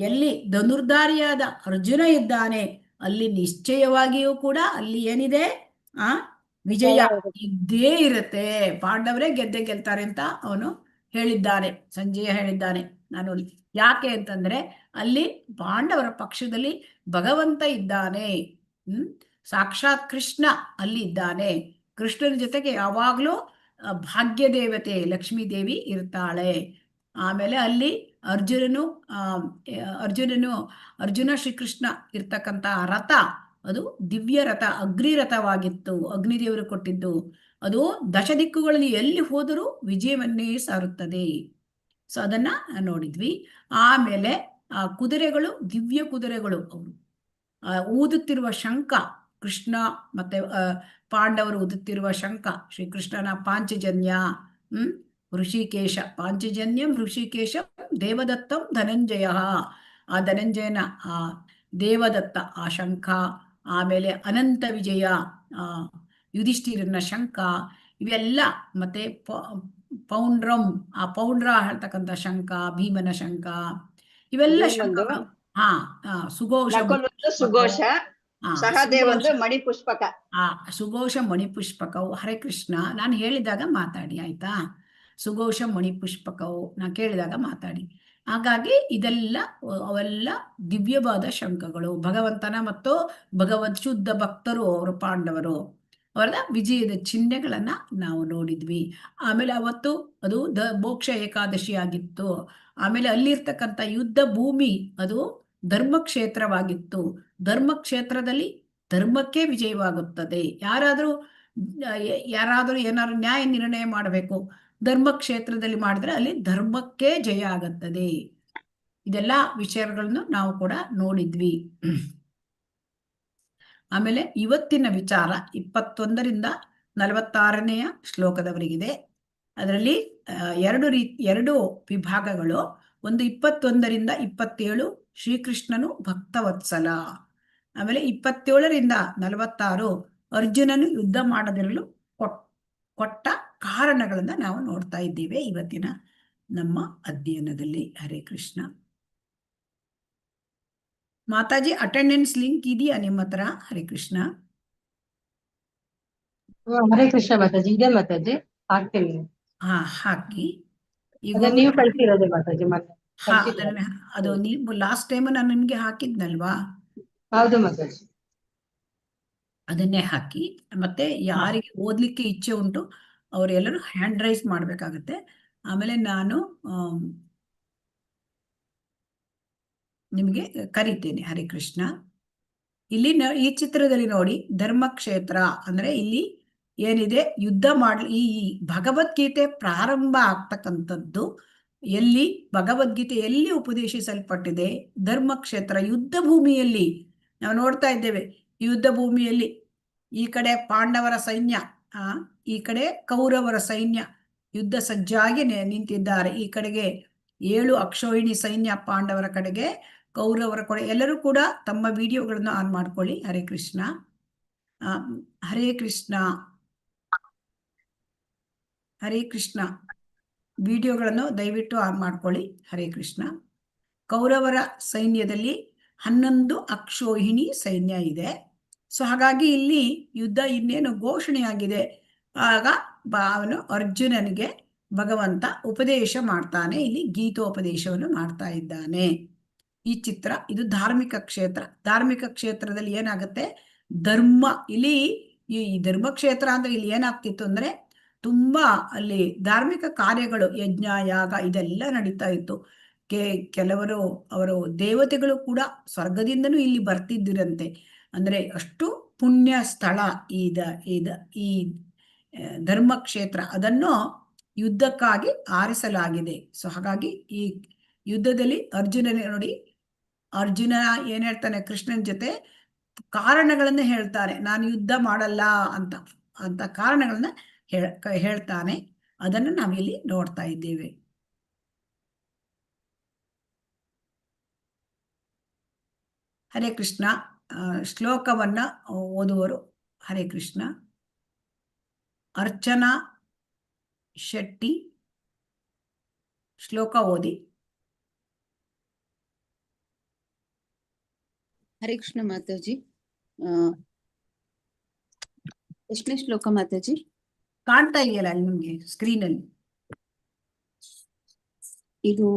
ಎಲ್ಲಿ ಧನುರ್ಧಾರಿಯಾದ ಅರ್ಜುನ ಇದ್ದಾನೆ, ಅಲ್ಲಿ ನಿಶ್ಚಯವಾಗಿಯೂ ಕೂಡ ಅಲ್ಲಿ ಏನಿದೆ? ವಿಜಯ ಇದ್ದೇ ಇರುತ್ತೆ. ಪಾಂಡವರೇ ಗೆಲ್ತಾರೆ ಅಂತ ಅವನು ಹೇಳಿದ್ದಾನೆ, ಸಂಜಯ ಹೇಳಿದ್ದಾನೆ. ನಾನು ಯಾಕೆ ಅಂತಂದ್ರೆ ಅಲ್ಲಿ ಪಾಂಡವರ ಪಕ್ಷದಲ್ಲಿ ಭಗವಂತ ಇದ್ದಾನೆ. ಸಾಕ್ಷಾತ್ ಕೃಷ್ಣ ಅಲ್ಲಿ ಇದ್ದಾನೆ. ಕೃಷ್ಣನ ಜೊತೆಗೆ ಯಾವಾಗ್ಲೂ ಭಾಗ್ಯ ದೇವತೆ ಲಕ್ಷ್ಮೀ ದೇವಿ ಇರ್ತಾಳೆ. ಆಮೇಲೆ ಅಲ್ಲಿ ಅರ್ಜುನ ಶ್ರೀಕೃಷ್ಣ ಇರ್ತಕ್ಕಂಥ ರಥ ಅದು ದಿವ್ಯ ರಥ, ಅಗ್ನಿ ರಥವಾಗಿತ್ತು. ಅಗ್ನಿದೇವರು ಕೊಟ್ಟಿದ್ದು ಅದು ದಶ ದಿಕ್ಕುಗಳಲ್ಲಿ ಎಲ್ಲಿ ಹೋದರೂ ವಿಜಯವನ್ನೇ ಸಾರುತ್ತದೆ. ಸೊ ಅದನ್ನ ನೋಡಿದ್ವಿ. ಆಮೇಲೆ ಆ ಕುದುರೆಗಳು ದಿವ್ಯ ಕುದುರೆಗಳು, ಅವರು ಊದುತ್ತಿರುವ ಶಂಖ, ಕೃಷ್ಣ ಮತ್ತೆ ಪಾಂಡವರು ಊದುತ್ತಿರುವ ಶಂಖ, ಶ್ರೀಕೃಷ್ಣನ ಪಾಂಚಜನ್ಯ, ಋಷಿಕೇಶ, ಪಾಂಚಜನ್ಯಂ ಋಷಿಕೇಶಂ ದೇವದತ್ತಂ ಧನಂಜಯ. ಆ ಧನಂಜಯನ ಆ ದೇವದತ್ತ ಆ ಶಂಖ, ಆಮೇಲೆ ಅನಂತ ವಿಜಯ ಯುಧಿಷ್ಠಿರನ ಶಂಖ, ಇವೆಲ್ಲ, ಮತ್ತೆ ಪೌಂಡ್ರಂ ಆ ಪೌಂಡ್ರ ಹೇಳ್ತಕ್ಕಂಥ ಶಂಖ, ಭೀಮನ ಶಂಖ, ಇವೆಲ್ಲ ಶಂಖಗಳು. ಸುಘೋಷ, ಸಹದೇವಂದು ಮಣಿಪುಷ್ಪಕ. ಸುಘೋಷ ಮಣಿಪುಷ್ಪಕವು. ಹರೇ ಕೃಷ್ಣ. ನಾನು ಹೇಳಿದಾಗ ಮಾತಾಡಿ ಆಯ್ತಾ? ಸುಘೋಷ ಮಣಿಪುಷ್ಪಕವು ನಾನು ಕೇಳಿದಾಗ ಮಾತಾಡಿ. ಹಾಗಾಗಿ ಅವೆಲ್ಲ ದಿವ್ಯವಾದ ಶಂಖಗಳು. ಭಗವಂತನ ಮತ್ತು ಭಗವದ್ ಶುದ್ಧ ಭಕ್ತರು ಅವರು ಪಾಂಡವರು, ಅವರ ವಿಜಯದ ಚಿಹ್ನೆಗಳನ್ನ ನಾವು ನೋಡಿದ್ವಿ. ಆಮೇಲೆ ಅವತ್ತು ಅದು ಮೋಕ್ಷ ಏಕಾದಶಿ ಆಗಿತ್ತು. ಆಮೇಲೆ ಅಲ್ಲಿರ್ತಕ್ಕಂಥ ಯುದ್ಧ ಭೂಮಿ ಅದು ಧರ್ಮಕ್ಷೇತ್ರವಾಗಿತ್ತು. ಧರ್ಮಕ್ಷೇತ್ರದಲ್ಲಿ ಧರ್ಮಕ್ಕೆ ವಿಜಯವಾಗುತ್ತದೆ. ಯಾರಾದ್ರೂ ಏನಾದ್ರು ನ್ಯಾಯ ನಿರ್ಣಯ ಮಾಡಬೇಕು, ಧರ್ಮಕ್ಷೇತ್ರದಲ್ಲಿ ಮಾಡಿದ್ರೆ ಅಲ್ಲಿ ಧರ್ಮಕ್ಕೆ ಜಯ ಆಗುತ್ತದೆ. ಇದೆಲ್ಲ ವಿಷಯಗಳನ್ನು ನಾವು ಕೂಡ ನೋಡಿದ್ವಿ. ಆಮೇಲೆ ಇವತ್ತಿನ ವಿಚಾರ 21ರಿಂದ 46ನೇ ಶ್ಲೋಕದವರೆಗಿದೆ. ಅದರಲ್ಲಿ ಎರಡು ವಿಭಾಗಗಳು. ಒಂದು 21ರಿಂದ 27 ಶ್ರೀಕೃಷ್ಣನು ಭಕ್ತವತ್ಸಲ, ಆಮೇಲೆ 27ರಿಂದ 46 ಅರ್ಜುನನು ಯುದ್ಧ ಮಾಡದಿರಲು ಕೊಟ್ಟ ಕಾರಣಗಳನ್ನ ನಾವು ನೋಡ್ತಾ ಇದ್ದೇವೆ ಇವತ್ತಿನ ನಮ್ಮ ಅಧ್ಯಯನದಲ್ಲಿ. ಹರೇ ಕೃಷ್ಣ. ಮಾತಾಜಿ ಅಟೆಂಡೆನ್ಸ್ ಲಿಂಕ್ ಇದೆಯಾ ನಿಮ್ಮ ಹತ್ರ? ಹರೇ ಕೃಷ್ಣ. ಹರೇ ಕೃಷ್ಣ ಮಾತಾಜಿ, ಇದೆ ಮಾತಾಜಿ, ಹಾಕ್ತೀನಿ. ಹಾ, ಹಾಕಿ. ಈಗ ಅದೇ ನೀವು ಕಳ್ಸಿರೋದು ಮಾತಾಜಿ, ಮತ್ತೆ ಹಾ, ಕಳ್ಸಿದ್ದಾರೆ. ಅದು ನೀವು ಲಾಸ್ಟ್ ಟೈಮ್ ನಾನು ನಿಮ್ಗೆ ಹಾಕಿದ್ನಲ್ವಾ, ಹೌದು ಮಾತಾಜಿ. ಅದನ್ನೇ ಹಾಕಿ. ಮತ್ತೆ ಯಾರಿಗೆ ಓದ್ಲಿಕ್ಕೆ ಇಚ್ಛೆ ಉಂಟು ಅವರೆಲ್ಲರೂ ಹ್ಯಾಂಡ್ ರೈಸ್ ಮಾಡ್ಬೇಕಾಗತ್ತೆ. ಆಮೇಲೆ ನಾನು ನಿಮಗೆ ಕರಿತೇನೆ. ಹರೇ ಕೃಷ್ಣ. ಇಲ್ಲಿ ಈ ಚಿತ್ರದಲ್ಲಿ ನೋಡಿ, ಧರ್ಮಕ್ಷೇತ್ರ ಅಂದ್ರೆ ಇಲ್ಲಿ ಏನಿದೆ, ಯುದ್ಧ ಮಾಡ್ಲಿ. ಈ ಭಗವದ್ಗೀತೆ ಪ್ರಾರಂಭ ಆಗ್ತಕ್ಕಂಥದ್ದು ಎಲ್ಲಿ, ಭಗವದ್ಗೀತೆ ಎಲ್ಲಿ ಉಪದೇಶಿಸಲ್ಪಟ್ಟಿದೆ? ಧರ್ಮಕ್ಷೇತ್ರ, ಯುದ್ಧ ಭೂಮಿಯಲ್ಲಿ ನಾವು ನೋಡ್ತಾ ಇದ್ದೇವೆ. ಯುದ್ಧ ಭೂಮಿಯಲ್ಲಿ ಈ ಕಡೆ ಪಾಂಡವರ ಸೈನ್ಯ, ಈ ಕಡೆ ಕೌರವರ ಸೈನ್ಯ ಯುದ್ಧ ಸಜ್ಜಾಗಿ ನಿಂತಿದ್ದಾರೆ. ಈ ಕಡೆಗೆ 7 ಅಕ್ಷೋಹಿಣಿ ಸೈನ್ಯ ಪಾಂಡವರ ಕಡೆಗೆ, ಕೌರವರ ಕಡೆ. ಎಲ್ಲರೂ ಕೂಡ ತಮ್ಮ ವಿಡಿಯೋಗಳನ್ನು ಆನ್ ಮಾಡ್ಕೊಳ್ಳಿ. ಹರೇ ಕೃಷ್ಣ. ಹರೇ ಕೃಷ್ಣ. ಹರೇ ಕೃಷ್ಣ. ವಿಡಿಯೋಗಳನ್ನು ದಯವಿಟ್ಟು ಆನ್ ಮಾಡ್ಕೊಳ್ಳಿ. ಹರೇ ಕೃಷ್ಣ. ಕೌರವರ ಸೈನ್ಯದಲ್ಲಿ 11 ಅಕ್ಷೋಹಿಣಿ ಸೈನ್ಯ ಇದೆ. ಸೊ ಹಾಗಾಗಿ ಇಲ್ಲಿ ಯುದ್ಧ ಇನ್ನೇನು ಘೋಷಣೆಯಾಗಿದೆ. ಆಗ ಅವನು ಅರ್ಜುನನಿಗೆ ಭಗವಂತ ಉಪದೇಶ ಮಾಡ್ತಾನೆ. ಇಲ್ಲಿ ಗೀತೋಪದೇಶವನ್ನು ಮಾಡ್ತಾ ಇದ್ದಾನೆ. ಈ ಚಿತ್ರ ಇದು ಧಾರ್ಮಿಕ ಕ್ಷೇತ್ರ. ಧಾರ್ಮಿಕ ಕ್ಷೇತ್ರದಲ್ಲಿ ಏನಾಗುತ್ತೆ, ಧರ್ಮ. ಇಲ್ಲಿ ಈ ಧರ್ಮಕ್ಷೇತ್ರ ಅಂದ್ರೆ ಇಲ್ಲಿ ಏನಾಗ್ತಿತ್ತು ಅಂದ್ರೆ ತುಂಬಾ ಅಲ್ಲಿ ಧಾರ್ಮಿಕ ಕಾರ್ಯಗಳು, ಯಜ್ಞ ಯಾಗ ಇದೆಲ್ಲ ನಡೀತಾ ಇತ್ತು. ಕೆಲವರು ಅವರು ದೇವತೆಗಳು ಕೂಡ ಸ್ವರ್ಗದಿಂದನೂ ಇಲ್ಲಿ ಬರ್ತಿದ್ದಿರಂತೆ. ಅಂದ್ರೆ ಅಷ್ಟು ಪುಣ್ಯ ಸ್ಥಳ ಈ ಧರ್ಮಕ್ಷೇತ್ರ. ಅದನ್ನು ಯುದ್ಧಕ್ಕಾಗಿ ಆರಿಸಲಾಗಿದೆ. ಸೊ ಹಾಗಾಗಿ ಈ ಯುದ್ಧದಲ್ಲಿ ಅರ್ಜುನನೇ ನೋಡಿ, ಅರ್ಜುನ ಏನ್ ಹೇಳ್ತಾನೆ, ಕೃಷ್ಣನ ಜೊತೆ ಕಾರಣಗಳನ್ನ ಹೇಳ್ತಾನೆ. ನಾನು ಯುದ್ಧ ಮಾಡಲ್ಲ ಅಂತ ಕಾರಣಗಳನ್ನ ಹೇಳ್ತಾನೆ. ಅದನ್ನು ನಾವಿಲ್ಲಿ ನೋಡ್ತಾ ಇದ್ದೇವೆ. ಹರೇ ಕೃಷ್ಣ. ಶ್ಲೋಕವನ್ನ ಓದುವರು. ಹರೇ ಕೃಷ್ಣ. ಅರ್ಚನಾ ಶೆಟ್ಟಿ ಶ್ಲೋಕ ಓದಿ. ಹರೇ ಕೃಷ್ಣ ಮಾತಾಜಿ. ಎಷ್ಟನೇ ಶ್ಲೋಕ ಮಾತಾಜಿ? ಕಾಣ್ತಾ ಇದೆಯಲ್ಲ ನಿಮ್ಗೆ ಸ್ಕ್ರೀನಲ್ಲಿ? ಇದು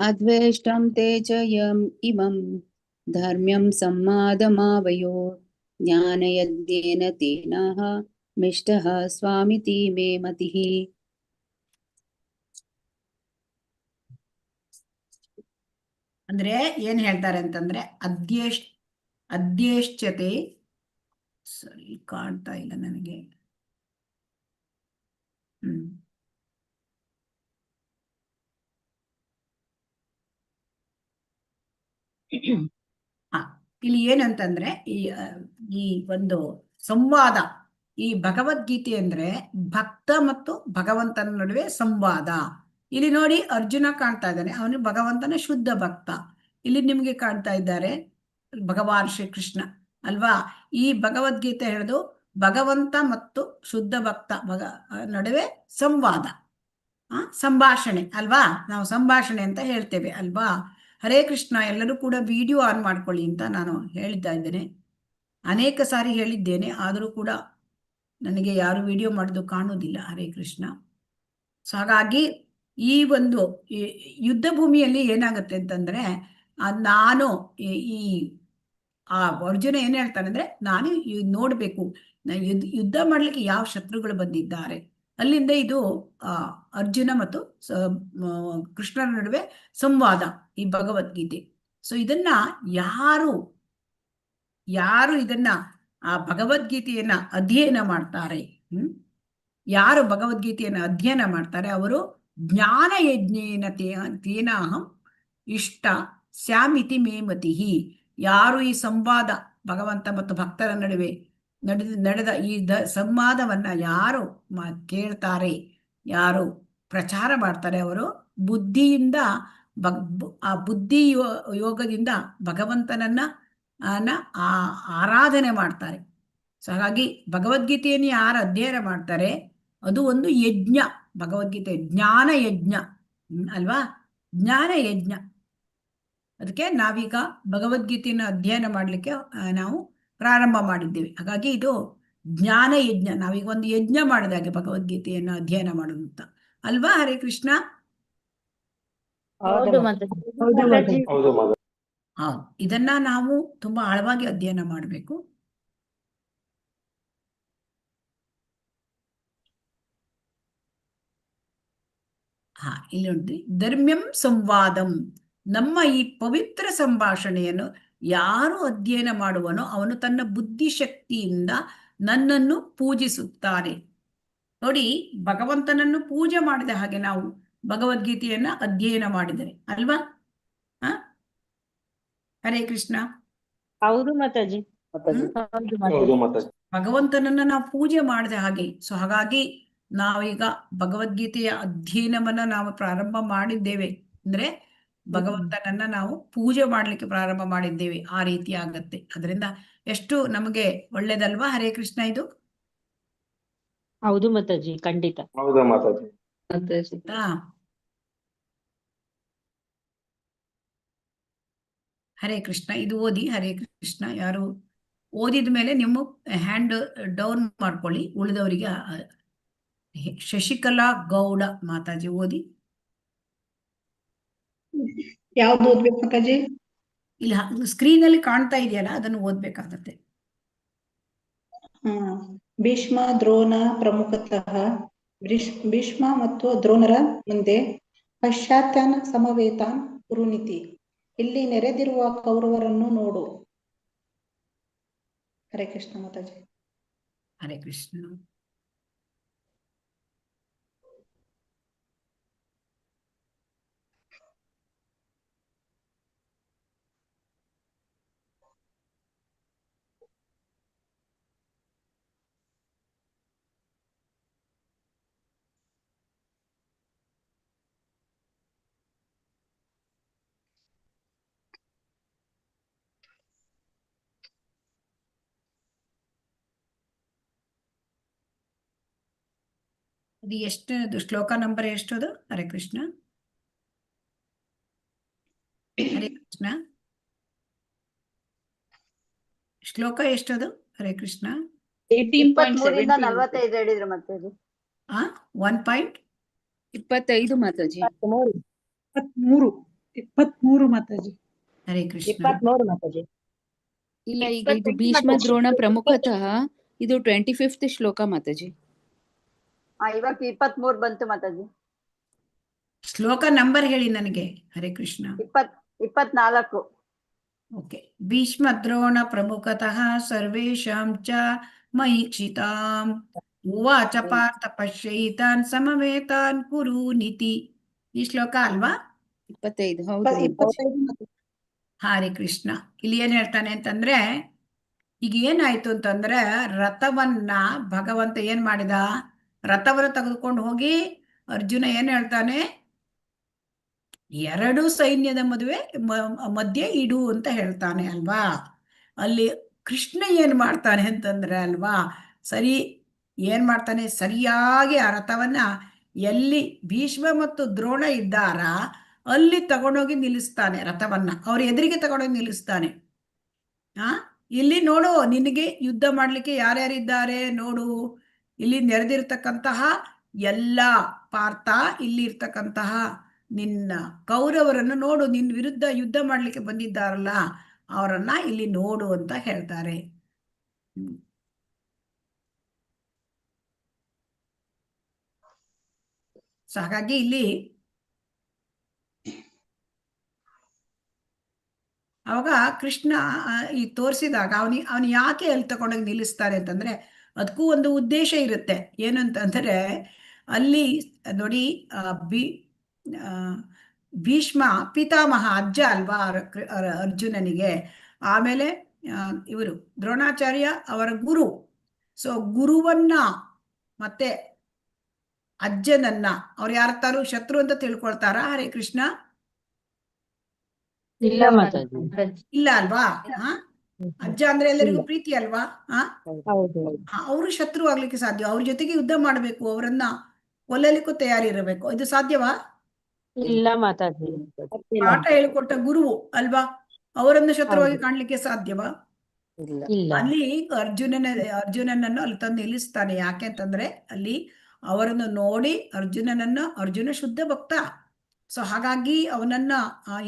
ಅದ್ವೇಷ್ಟಂ ತೇಜಯಂ ಇಮಂ ಧರ್ಮ್ಯಂ ಸಂಮಾದಮಾವಯೋ ಜ್ಞಾನಯಜ್ಞೇನ ತೇನಃ ಮಿಷ್ಟಃ ಸ್ವಾಮಿತಿ ಮೇ ಮತಿಃ. ಅಂದ್ರೆ ಏನ್ ಹೇಳ್ತಾರೆ ಅಂತಂದ್ರೆ, ಅಧ್ಯೇಶ್ಚತೆ, ಸರಿ ಕಾಣ್ತಾ ಇಲ್ಲ ನನಗೆ. ಇಲ್ಲಿ ಏನಂತಂದ್ರೆ ಈ ಒಂದು ಸಂವಾದ, ಈ ಭಗವದ್ಗೀತೆ ಅಂದ್ರೆ ಭಕ್ತ ಮತ್ತು ಭಗವಂತನ ನಡುವೆ ಸಂವಾದ. ಇಲ್ಲಿ ನೋಡಿ, ಅರ್ಜುನ ಕಾಣ್ತಾ ಇದ್ದಾನೆ, ಅವನು ಭಗವಂತನ ಶುದ್ಧ ಭಕ್ತ. ಇಲ್ಲಿ ನಿಮ್ಗೆ ಕಾಣ್ತಾ ಇದ್ದಾರೆ ಭಗವಾನ್ ಶ್ರೀಕೃಷ್ಣ ಅಲ್ವಾ. ಈ ಭಗವದ್ಗೀತೆ ಹೇಳೋದು ಭಗವಂತ ಮತ್ತು ಶುದ್ಧ ಭಕ್ತ ನಡುವೆ ಸಂವಾದ, ಸಂಭಾಷಣೆ ಅಲ್ವಾ. ನಾವು ಸಂಭಾಷಣೆ ಅಂತ ಹೇಳ್ತೇವೆ ಅಲ್ವಾ. ಹರೇ ಕೃಷ್ಣ. ಎಲ್ಲರೂ ಕೂಡ ವಿಡಿಯೋ ಆನ್ ಮಾಡ್ಕೊಳ್ಳಿ ಅಂತ ನಾನು ಹೇಳಿದ್ದ ಇದ್ದೇನೆ. ಅನೇಕ ಸಾರಿ ಹೇಳಿದ್ದೇನೆ, ಆದರೂ ಕೂಡ ನನಗೆ ಯಾರು ವಿಡಿಯೋ ಮಾಡೋದು ಕಾಣುವುದಿಲ್ಲ. ಹರೇ ಕೃಷ್ಣ. ಸೊ ಹಾಗಾಗಿ ಈ ಒಂದು ಯುದ್ಧ ಭೂಮಿಯಲ್ಲಿ ಏನಾಗುತ್ತೆ ಅಂತಂದ್ರೆ, ನಾನು ಅರ್ಜುನ ಏನ್ ಹೇಳ್ತಾನೆ ಅಂದ್ರೆ, ನಾನು ನೋಡ್ಬೇಕು ಯುದ್ಧ ಮಾಡ್ಲಿಕ್ಕೆ ಯಾವ ಶತ್ರುಗಳು ಬಂದಿದ್ದಾರೆ. ಅಲ್ಲಿಂದ ಇದು ಅರ್ಜುನ ಮತ್ತು ಕೃಷ್ಣನ ನಡುವೆ ಸಂವಾದ ಈ ಭಗವದ್ಗೀತೆ. ಸೊ ಇದನ್ನ ಯಾರು ಇದನ್ನ ಆ ಭಗವದ್ಗೀತೆಯನ್ನ ಅಧ್ಯಯನ ಮಾಡ್ತಾರೆ, ಯಾರು ಭಗವದ್ಗೀತೆಯನ್ನು ಅಧ್ಯಯನ ಮಾಡ್ತಾರೆ ಅವರು ಜ್ಞಾನ ಯಜ್ಞೇನ ತೇನಾಹಂ ಇಷ್ಟ ಸ್ಯಾಮಿತಿ ಮೇಮತಿಃ. ಯಾರು ಈ ಸಂವಾದ ಭಗವಂತ ಮತ್ತು ಭಕ್ತರ ನಡುವೆ ನಡೆದ ಈ ಸಂವಾದವನ್ನ ಯಾರು ಕೇಳ್ತಾರೆ, ಯಾರು ಪ್ರಚಾರ ಮಾಡ್ತಾರೆ, ಅವರು ಬುದ್ಧಿಯಿಂದ ಆ ಬುದ್ಧಿ ಯೋಗದಿಂದ ಭಗವಂತನನ್ನ ಆರಾಧನೆ ಮಾಡ್ತಾರೆ. ಸೊ ಹಾಗಾಗಿ ಭಗವದ್ಗೀತೆಯನ್ನು ಯಾರು ಅಧ್ಯಯನ ಮಾಡ್ತಾರೆ ಅದು ಒಂದು ಯಜ್ಞ. ಭಗವದ್ಗೀತೆ ಜ್ಞಾನ ಯಜ್ಞ ಅಲ್ವಾ, ಜ್ಞಾನ ಯಜ್ಞ. ಅದಕ್ಕೆ ನಾವೀಗ ಭಗವದ್ಗೀತೆಯನ್ನು ಅಧ್ಯಯನ ಮಾಡಲಿಕ್ಕೆ ನಾವು ಪ್ರಾರಂಭ ಮಾಡಿದ್ದೇವೆ. ಹಾಗಾಗಿ ಇದು ಜ್ಞಾನ ಯಜ್ಞ, ನಾವೀಗ ಒಂದು ಯಜ್ಞ ಮಾಡಿದಾಗೆ ಭಗವದ್ಗೀತೆಯನ್ನು ಅಧ್ಯಯನ ಮಾಡೋದು ಅಂತ ಅಲ್ವಾ? ಹರೇ ಕೃಷ್ಣ. ಹೌದು ಮಾತಾಜಿ. ಹೌದು ಮಾತಾಜಿ. ಹೌದು ಮಾತಾಜಿ. ಹೌದು, ಇದನ್ನ ನಾವು ತುಂಬಾ ಆಳವಾಗಿ ಅಧ್ಯಯನ ಮಾಡಬೇಕು. ಇಲ್ಲಿ ನೋಡಿ, ಧರ್ಮ್ಯಂ ಸಂವಾದಂ, ನಮ್ಮ ಈ ಪವಿತ್ರ ಸಂಭಾಷಣೆಯನ್ನು ಯಾರು ಅಧ್ಯಯನ ಮಾಡುವನೋ ಅವನು ತನ್ನ ಬುದ್ಧಿಶಕ್ತಿಯಿಂದ ನನ್ನನ್ನು ಪೂಜಿಸುತ್ತಾನೆ. ನೋಡಿ, ಭಗವಂತನನ್ನು ಪೂಜೆ ಮಾಡಿದ ಹಾಗೆ ನಾವು ಭಗವದ್ಗೀತೆಯನ್ನ ಅಧ್ಯಯನ ಮಾಡಿದರೆ ಅಲ್ವಾ? ಹರೇ ಕೃಷ್ಣ. ಹೌದು ಮಾತಾಜಿ. ಹೌದು ಮಾತಾಜಿ. ಭಗವಂತನನ್ನ ನಾವು ಪೂಜೆ ಮಾಡಿದ ಹಾಗೆ. ಸೊ ಹಾಗಾಗಿ ನಾವೀಗ ಭಗವದ್ಗೀತೆಯ ಅಧ್ಯಯನವನ್ನ ನಾವು ಪ್ರಾರಂಭ ಮಾಡಿದ್ದೇವೆ ಅಂದ್ರೆ ಭಗವಂತನನ್ನ ನಾವು ಪೂಜೆ ಮಾಡ್ಲಿಕ್ಕೆ ಪ್ರಾರಂಭ ಮಾಡಿದ್ದೇವೆ. ಆ ರೀತಿ ಆಗತ್ತೆ. ಅದರಿಂದ ಎಷ್ಟು ನಮಗೆ ಒಳ್ಳೇದಲ್ವಾ? ಹರೇ ಕೃಷ್ಣ. ಇದು ಹೌದು ಮಾತಾಜಿ, ಖಂಡಿತ. ಹೌದಾ ಮಾತಾಜಿ. ಆಯ್ತಾ? ಹರೇ ಕೃಷ್ಣ. ಇದು ಓದಿ. ಹರೇ ಕೃಷ್ಣ. ಯಾರು ಓದಿದ ಮೇಲೆ ನಿಮ್ಮ ಹ್ಯಾಂಡ್ ಡೌನ್ ಮಾಡ್ಕೊಳ್ಳಿ. ಉಳಿದವರಿಗೆ ಶಶಿಕಲಾ ಗೌಡ ಮಾತಾಜಿ ಓದಿ. ಯಾವ್ದು ಓದ್ಬೇಕು ಮಾತಾಜಿ? ಇಲ್ಲ, ಸ್ಕ್ರೀನ್ ಅಲ್ಲಿ ಕಾಣ್ತಾ ಇದೆಯಲ್ಲ, ಅದನ್ನು ಓದ್ಬೇಕಾಗತ್ತೆ. ಭೀಷ್ಮ ದ್ರೋಣ ಪ್ರಮುಖತಃ. ಭೀಷ್ಮ ಮತ್ತು ದ್ರೋಣರ ಮುಂದೆ ಪಶ್ಚಾತ್ತಾನ್ ಸಮವೇತಾನ್ ಕುರುನಿತಿ. ಇಲ್ಲಿ ನೆರೆದಿರುವ ಕೌರವರನ್ನು ನೋಡು. ಹರೇ ಕೃಷ್ಣ ಮಾತಾಜಿ. ಹರೇ ಕೃಷ್ಣ. ಇದು ಎಷ್ಟು ಶ್ಲೋಕ ನಂಬರ್ ಎಷ್ಟದು? ಹರೇ ಕೃಷ್ಣ. ಹರೇ ಕೃಷ್ಣ. ಶ್ಲೋಕ ಎಷ್ಟದು? ಹರೇ ಕೃಷ್ಣ. 23ರಿಂದ 45 ಹೇಳಿದ್ರು ಮಾತಾಜಿ. 25 ಮಾತಾಜಿ. 23 ಮಾತಾಜಿ. ಹರೇ ಕೃಷ್ಣ. 23 ಮಾತಾಜಿ. ಇಲ್ಲ, ಈಗ ಇದು ಭೀಷ್ಮ ದ್ರೋಣ ಪ್ರಮುಖತಃ ಇದು 25th ಶ್ಲೋಕ ಮಾತಾಜಿ. ಇವಾಗ 23 ಬಂತು ಮಾತಾಜಿ. ಶ್ಲೋಕ ನಂಬರ್ ಹೇಳಿ ನನಗೆ. ಹರೇ ಕೃಷ್ಣ. 24. ಓಕೆ. ಭೀಷ್ಮ ದ್ರೋಣ ಪ್ರಮುಖತಃ ಸರ್ವೇಷಾಂ ಚ ಮಹೀಕ್ಷಿತಾಂ ಉವಾಚ ಪಾರ್ಥ ಪಶ್ಯೈತಾನ್ ಸಮವೇತಾನ್ ಕುರು ನೀತಿ. ಈ ಶ್ಲೋಕ ಅಲ್ವಾ? 25. ಹೌದು. 25 ಹರೇ ಕೃಷ್ಣ. ಇಲ್ಲಿ ಏನ್ ಹೇಳ್ತಾನೆ ಅಂತಂದ್ರೆ, ಈಗ ಏನಾಯ್ತು ಅಂತಂದ್ರೆ ರಥವನ್ನ ಭಗವಂತ ಏನ್ ಮಾಡಿದ? ರಥವನ್ನು ತೆಗೆದುಕೊಂಡು ಹೋಗಿ ಅರ್ಜುನ ಏನ್ ಹೇಳ್ತಾನೆ? ಎರಡು ಸೈನ್ಯದ ಮಧ್ಯೆ ಇಡು ಅಂತ ಹೇಳ್ತಾನೆ ಅಲ್ವಾ? ಅಲ್ಲಿ ಕೃಷ್ಣ ಏನ್ ಮಾಡ್ತಾನೆ ಅಂತಂದ್ರೆ ಅಲ್ವಾ, ಏನ್ ಮಾಡ್ತಾನೆ? ಸರಿಯಾಗಿ ಆ ರಥವನ್ನ ಎಲ್ಲಿ ಭೀಷ್ಮ ಮತ್ತು ದ್ರೋಣ ಇದ್ದಾರ ಅಲ್ಲಿ ತಗೊಂಡೋಗಿ ನಿಲ್ಲಿಸ್ತಾನೆ. ರಥವನ್ನ ಅವ್ರ ಎದುರಿಗೆ ತಗೊಂಡೋಗಿ ನಿಲ್ಲಿಸ್ತಾನೆ. ಇಲ್ಲಿ ನೋಡು, ನಿನಗೆ ಯುದ್ಧ ಮಾಡ್ಲಿಕ್ಕೆ ಯಾರ್ಯಾರಿದ್ದಾರೆ ನೋಡು. ಇಲ್ಲಿ ನೆರೆದಿರ್ತಕ್ಕಂತಹ ಎಲ್ಲ ಪಾರ್ಥ, ಇಲ್ಲಿ ಇರ್ತಕ್ಕಂತಹ ನಿನ್ನ ಕೌರವರನ್ನು ನೋಡು, ನಿನ್ನ ವಿರುದ್ಧ ಯುದ್ಧ ಮಾಡ್ಲಿಕ್ಕೆ ಬಂದಿದ್ದಾರಲ್ಲ ಅವರನ್ನ ಇಲ್ಲಿ ನೋಡು ಅಂತ ಹೇಳ್ತಾರೆ. ಸೊ ಹಾಗಾಗಿ ಇಲ್ಲಿ ಅವಾಗ ಕೃಷ್ಣ ಈ ತೋರಿಸಿದಾಗ ಅವನು ಯಾಕೆ ಅಲ್ಲಿ ತಗೊಂಡೋಗಿ ನಿಲ್ಲಿಸ್ತಾರೆ ಅಂತಂದ್ರೆ ಅದಕ್ಕೂ ಒಂದು ಉದ್ದೇಶ ಇರುತ್ತೆ. ಏನು ಅಂತಂದ್ರೆ ಅಲ್ಲಿ ನೋಡಿ, ಭೀಷ್ಮ ಪಿತಾಮಹ, ಅಜ್ಜ ಅಲ್ವಾ ಅರ್ಜುನನಿಗೆ. ಆಮೇಲೆ ಇವರು ದ್ರೋಣಾಚಾರ್ಯ ಅವರ ಗುರು. ಸೊ ಗುರುವನ್ನ ಮತ್ತೆ ಅಜ್ಜನನ್ನ ಅವ್ರು ಯಾರ್ತಾರು ಶತ್ರು ಅಂತ ತಿಳ್ಕೊಳ್ತಾರ? ಹರೇ ಕೃಷ್ಣ. ಇಲ್ಲ ಮಾತಾಜಿ. ಇಲ್ಲ ಅಲ್ವಾ? ಅಜ್ಜ ಅಂದ್ರೆ ಎಲ್ಲರಿಗೂ ಪ್ರೀತಿ ಅಲ್ವಾ? ಅವರು ಶತ್ರು ಆಗ್ಲಿಕ್ಕೆ ಸಾಧ್ಯ? ಅವ್ರ ಜೊತೆಗೆ ಯುದ್ಧ ಮಾಡ್ಬೇಕು, ಅವರನ್ನ ಕೊಲ್ಲಲಿಕ್ಕೂ ತಯಾರಿರಬೇಕು. ಇದು ಸಾಧ್ಯವಾ? ಇಲ್ಲ ಮಾತಾಜಿ. ಪಾಠ ಹೇಳಿಕೊಟ್ಟ ಗುರು ಅಲ್ವಾ, ಅವರನ್ನು ಶತ್ರುವಾಗಿ ಕಾಣ್ಲಿಕ್ಕೆ ಸಾಧ್ಯವಾ? ಇಲ್ಲ. ಅಲ್ಲಿ ಅರ್ಜುನನನ್ನು ಅಲ್ಲಿ ತಂದು ನಿಲ್ಲಿಸ್ತಾನೆ. ಯಾಕೆ ಅಂತಂದ್ರೆ ಅಲ್ಲಿ ಅವರನ್ನು ನೋಡಿ ಅರ್ಜುನ ಶುದ್ಧ ಭಕ್ತ. ಸೊ ಹಾಗಾಗಿ ಅವನನ್ನ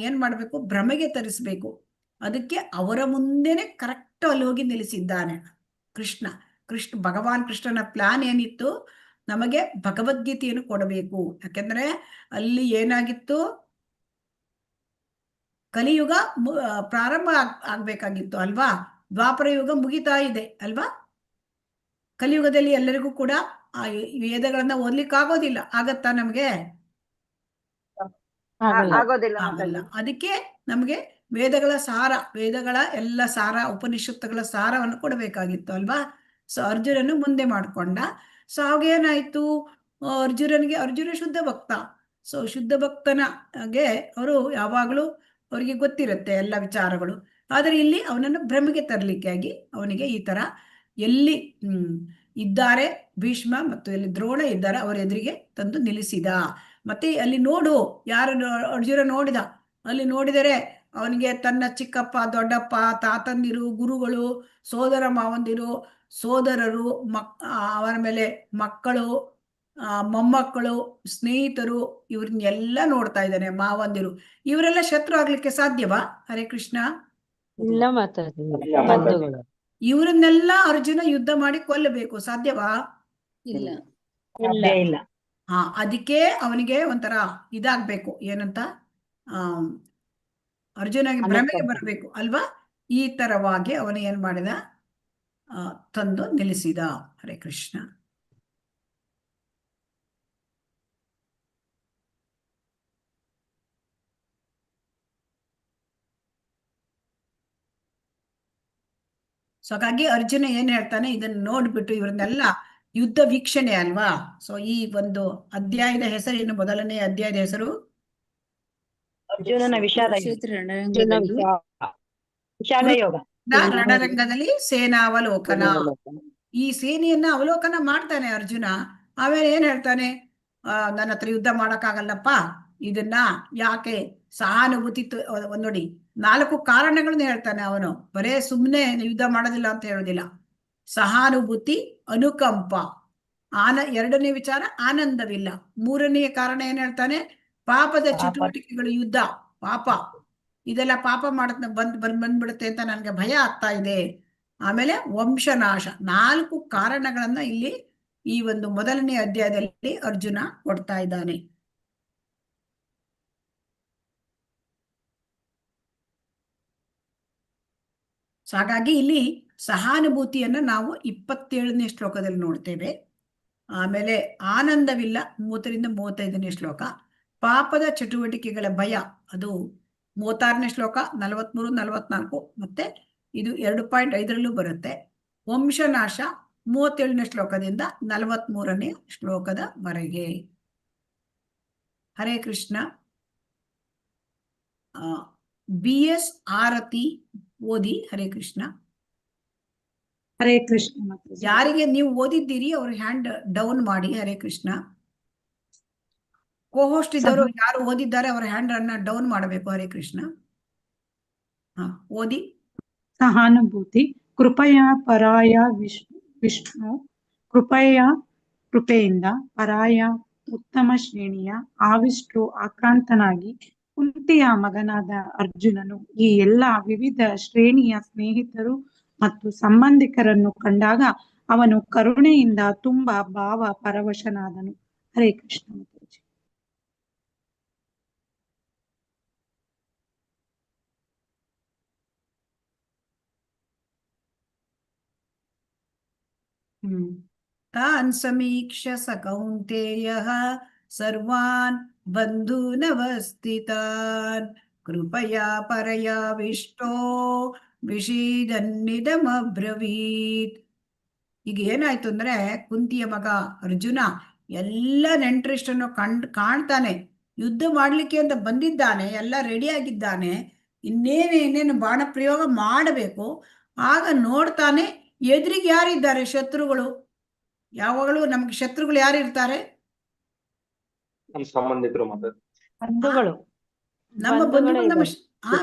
ಏನ್ ಮಾಡ್ಬೇಕು, ಭ್ರಮೆಗೆ ತರಿಸ್ಬೇಕು. ಅದಕ್ಕೆ ಅವರ ಮುಂದೆನೆ ಕರೆಕ್ಟ್ ಅಲ್ಲಿ ಹೋಗಿ ನಿಲ್ಲಿಸಿದ್ದಾನೆ ಕೃಷ್ಣ. ಭಗವಾನ್ ಕೃಷ್ಣನ ಪ್ಲಾನ್ ಏನಿತ್ತು, ನಮಗೆ ಭಗವದ್ಗೀತೆಯನ್ನು ಕೊಡಬೇಕು. ಯಾಕೆಂದ್ರೆ ಅಲ್ಲಿ ಏನಾಗಿತ್ತು, ಕಲಿಯುಗ ಪ್ರಾರಂಭ ಆಗ್ಬೇಕಾಗಿತ್ತು ಅಲ್ವಾ, ದ್ವಾಪರ ಯುಗ ಮುಗಿತಾ ಇದೆ ಅಲ್ವಾ. ಕಲಿಯುಗದಲ್ಲಿ ಎಲ್ಲರಿಗೂ ಕೂಡ ಆ ವೇದಗಳನ್ನ ಓದ್ಲಿಕ್ಕೆ ಆಗೋದಿಲ್ಲ. ಆಗತ್ತಾ ನಮ್ಗೆ? ಆಗೋದಿಲ್ಲ ಆಗಲ್ಲ. ಮಾತಾಜಿ. ಅದಕ್ಕೆ ನಮ್ಗೆ ವೇದಗಳ ಎಲ್ಲ ಸಾರ, ಉಪನಿಷತ್ತುಗಳ ಸಾರವನ್ನು ಕೊಡಬೇಕಾಗಿತ್ತು ಅಲ್ವಾ. ಸೊ ಅರ್ಜುನನು ಮುಂದೆ ಮಾಡ್ಕೊಂಡ. ಸೊ ಅವಾಗೇನಾಯ್ತು, ಅರ್ಜುನ ಶುದ್ಧ ಭಕ್ತ. ಸೊ ಶುದ್ಧ ಭಕ್ತನಿಗೆ ಅವರು ಯಾವಾಗಲೂ ಅವರಿಗೆ ಗೊತ್ತಿರುತ್ತೆ ಎಲ್ಲ ವಿಚಾರಗಳು. ಆದರೆ ಇಲ್ಲಿ ಅವನನ್ನು ಭ್ರಮೆಗೆ ತರಲಿಕ್ಕಾಗಿ ಅವನಿಗೆ ಈ ತರ ಎಲ್ಲಿ ಇದ್ದಾರೆ ಭೀಷ್ಮ ಮತ್ತು ಎಲ್ಲಿ ದ್ರೋಣ ಇದ್ದಾರೆ ಅವರ ಎದುರಿಗೆ ತಂದು ನಿಲ್ಲಿಸಿದ. ಮತ್ತೆ ಅಲ್ಲಿ ನೋಡು, ಯಾರು ಅರ್ಜುನ ನೋಡಿದ, ಅಲ್ಲಿ ನೋಡಿದರೆ ಅವನಿಗೆ ತನ್ನ ಚಿಕ್ಕಪ್ಪ, ದೊಡ್ಡಪ್ಪ, ತಾತಂದಿರು, ಗುರುಗಳು, ಸೋದರ ಮಾವಂದಿರು, ಸೋದರರು, ಅವನ ಮೇಲೆ ಮಕ್ಕಳು, ಮೊಮ್ಮಕ್ಕಳು, ಸ್ನೇಹಿತರು, ಇವ್ರನ್ನೆಲ್ಲ ನೋಡ್ತಾ ಇದ್ದಾನೆ. ಮಾವಂದಿರು, ಇವರೆಲ್ಲ ಶತ್ರು ಆಗ್ಲಿಕ್ಕೆ ಸಾಧ್ಯವಾ? ಹರೇ ಕೃಷ್ಣ. ಇಲ್ಲ ಮಾತಾಜಿ, ಬಂಧುಗಳು. ಇವರನ್ನೆಲ್ಲ ಅರ್ಜುನ ಯುದ್ಧ ಮಾಡಿ ಕೊಲ್ಲಬೇಕು, ಸಾಧ್ಯವಾ? ಇಲ್ಲ. ಇಲ್ಲ. ಅದಕ್ಕೆ ಅವನಿಗೆ ಒಂಥರ ಇದಾಗ್ಬೇಕು, ಏನಂತ, ಅರ್ಜುನಿಗೆ ಭ್ರಮೆಗೆ ಬರಬೇಕು ಅಲ್ವಾ. ಈ ತರವಾಗಿ ಅವನು ಏನ್ ಮಾಡಿದ, ತಂದು ನಿಲ್ಲಿಸಿದ. ಹರೇ ಕೃಷ್ಣ. ಸೊ ಹಾಗಾಗಿ ಅರ್ಜುನ ಏನ್ ಹೇಳ್ತಾನೆ, ಇದನ್ನ ನೋಡ್ಬಿಟ್ಟು ಇವ್ರನ್ನೆಲ್ಲ ಯುದ್ಧ ವೀಕ್ಷಣೆ ಅಲ್ವಾ. ಸೊ ಈ ಒಂದು ಅಧ್ಯಾಯದ ಹೆಸರೇನು, ಮೊದಲನೇ ಅಧ್ಯಾಯದ ಹೆಸರು ಅರ್ಜುನನ ಕುರುಕ್ಷೇತ್ರ ರಣರಂಗದಲ್ಲಿ ರಣರಂಗದಲ್ಲಿ ಸೇನಾವಲೋಕನ. ಈ ಸೇನೆಯನ್ನ ಅವಲೋಕನ ಮಾಡ್ತಾನೆ ಅರ್ಜುನ. ಆಮೇಲೆ ಏನ್ ಹೇಳ್ತಾನೆ, ನನ್ನ ಹತ್ರ ಯುದ್ಧ ಮಾಡಕ್ಕಾಗಲ್ಲಪ್ಪ, ಇದನ್ನ ಯಾಕೆ ಸಹಾನುಭೂತಿ ನೋಡಿ 4 ಕಾರಣಗಳನ್ನ ಹೇಳ್ತಾನೆ ಅವನು. ಬರೇ ಸುಮ್ಮನೆ ಯುದ್ಧ ಮಾಡೋದಿಲ್ಲ ಅಂತ ಹೇಳೋದಿಲ್ಲ. ಸಹಾನುಭೂತಿ, ಅನುಕಂಪ, ಎರಡನೇ ವಿಚಾರ ಆನಂದವಿಲ್ಲ. ಮೂರನೆಯ ಕಾರಣ ಏನ್ ಹೇಳ್ತಾನೆ, ಪಾಪದ ಚಟುವಟಿಕೆಗಳು, ಯುದ್ಧ ಪಾಪ, ಇದೆಲ್ಲ ಪಾಪ ಬಂದ್ಬಿಡುತ್ತೆ ಅಂತ ನನ್ಗೆ ಭಯ ಆಗ್ತಾ ಇದೆ. ಆಮೇಲೆ ವಂಶನಾಶ. 4 ಕಾರಣಗಳನ್ನ ಇಲ್ಲಿ ಈ ಒಂದು ಮೊದಲನೇ ಅಧ್ಯಾಯದಲ್ಲಿ ಅರ್ಜುನ ಕೊಡ್ತಾ ಇದ್ದಾನೆ. ಹಾಗಾಗಿ ಇಲ್ಲಿ ಸಹಾನುಭೂತಿಯನ್ನ ನಾವು 27ನೇ ಶ್ಲೋಕದಲ್ಲಿ ನೋಡ್ತೇವೆ. ಆಮೇಲೆ ಆನಂದವಿಲ್ಲ 30ರಿಂದ 35ನೇ ಶ್ಲೋಕ. ಪಾಪದ ಚಟುವಟಿಕೆಗಳ ಭಯ, ಅದು 36ನೇ ಶ್ಲೋಕ, 43, 44, ಮತ್ತೆ ಇದು 2.5ರಲ್ಲೂ ಬರುತ್ತೆ. ವಂಶನಾಶ 37ನೇ ಶ್ಲೋಕದಿಂದ 43ನೇ ಶ್ಲೋಕದವರೆಗೆ. ಹರೇ ಕೃಷ್ಣ. BS ಆರತಿ ಓದಿ. ಹರೇ ಕೃಷ್ಣ. ಹರೇ ಕೃಷ್ಣ ಮಾತಾಜಿ. ಯಾರಿಗೆ ನೀವು ಓದಿದ್ದೀರಿ ಅವ್ರ ಹ್ಯಾಂಡ್ ಡೌನ್ ಮಾಡಿ. ಹರೇ ಕೃಷ್ಣ. ಕೋಹೋಸ್ಟ್ ಇದ್ದವರು ಯಾರು ಓದಿದ್ದಾರೆ ಅವರ ಹ್ಯಾಂಡ್ ಅನ್ನ ಡೌನ್ ಮಾಡಬೇಕು. ಹರೇ ಕೃಷ್ಣ. ಓದಿ. ಸಹಾನುಭೂತಿ. ಕೃಪೆಯ ಪರಾಯ ವಿಷ್ಣು ಕೃಪೆಯಿಂದ ಪರಾಯ ಉತ್ತಮ ಶ್ರೇಣಿಯ ಆವಿಷ್ಟು ಆಕ್ರಾಂತನಾಗಿ ಕುಂತಿಯ ಮಗನಾದ ಅರ್ಜುನನು ಈ ಎಲ್ಲ ವಿವಿಧ ಶ್ರೇಣಿಯ ಸ್ನೇಹಿತರು ಮತ್ತು ಸಂಬಂಧಿಕರನ್ನು ಕಂಡಾಗ ಅವನು ಕರುಣೆಯಿಂದ ತುಂಬಾ ಭಾವ ಪರವಶನಾದನು. ಹರೇ ಕೃಷ್ಣ ಮಾತಾಜಿ. ತಾನ್ ಸಮೀಕ್ಷ್ಯ ಸ ಕೌಂತೇಯಃ ಸರ್ವಾನ್ ಬಂಧೂನವಸ್ಥಿತಾನ್ ಕೃಪಯಾ ಪರಯಾ ವಿಷ್ಟೋ ವಿಷೀದನ್ನಿದಮಬ್ರವೀತ್. ಈಗ ಏನಾಯ್ತು ಅಂದ್ರೆ, ಕುಂತಿಯ ಮಗ ಅರ್ಜುನ ಎಲ್ಲ ನೆಂಟರಿಷ್ಟನ್ನು ಕಾಣ್ತಾನೆ. ಯುದ್ಧ ಮಾಡ್ಲಿಕ್ಕೆ ಅಂತ ಬಂದಿದ್ದಾನೆ, ಎಲ್ಲ ರೆಡಿ ಆಗಿದ್ದಾನೆ. ಇನ್ನೇನು ಬಾಣ ಪ್ರಯೋಗ ಮಾಡಬೇಕು. ಆಗ ನೋಡ್ತಾನೆ, ಎದುರಿಗೆ ಯಾರಿದ್ದಾರೆ? ಶತ್ರುಗಳು. ಯಾವಾಗಲೂ ನಮ್ಗೆ ಶತ್ರುಗಳು ಯಾರು ಇರ್ತಾರೆ? ನಮ್ಮ ಸಂಬಂಧಿಕರು ಮಾತಾಡಿ. ಬಂಧುಗಳು. ನಮ್ಮ ಬಂಧುಗಳು.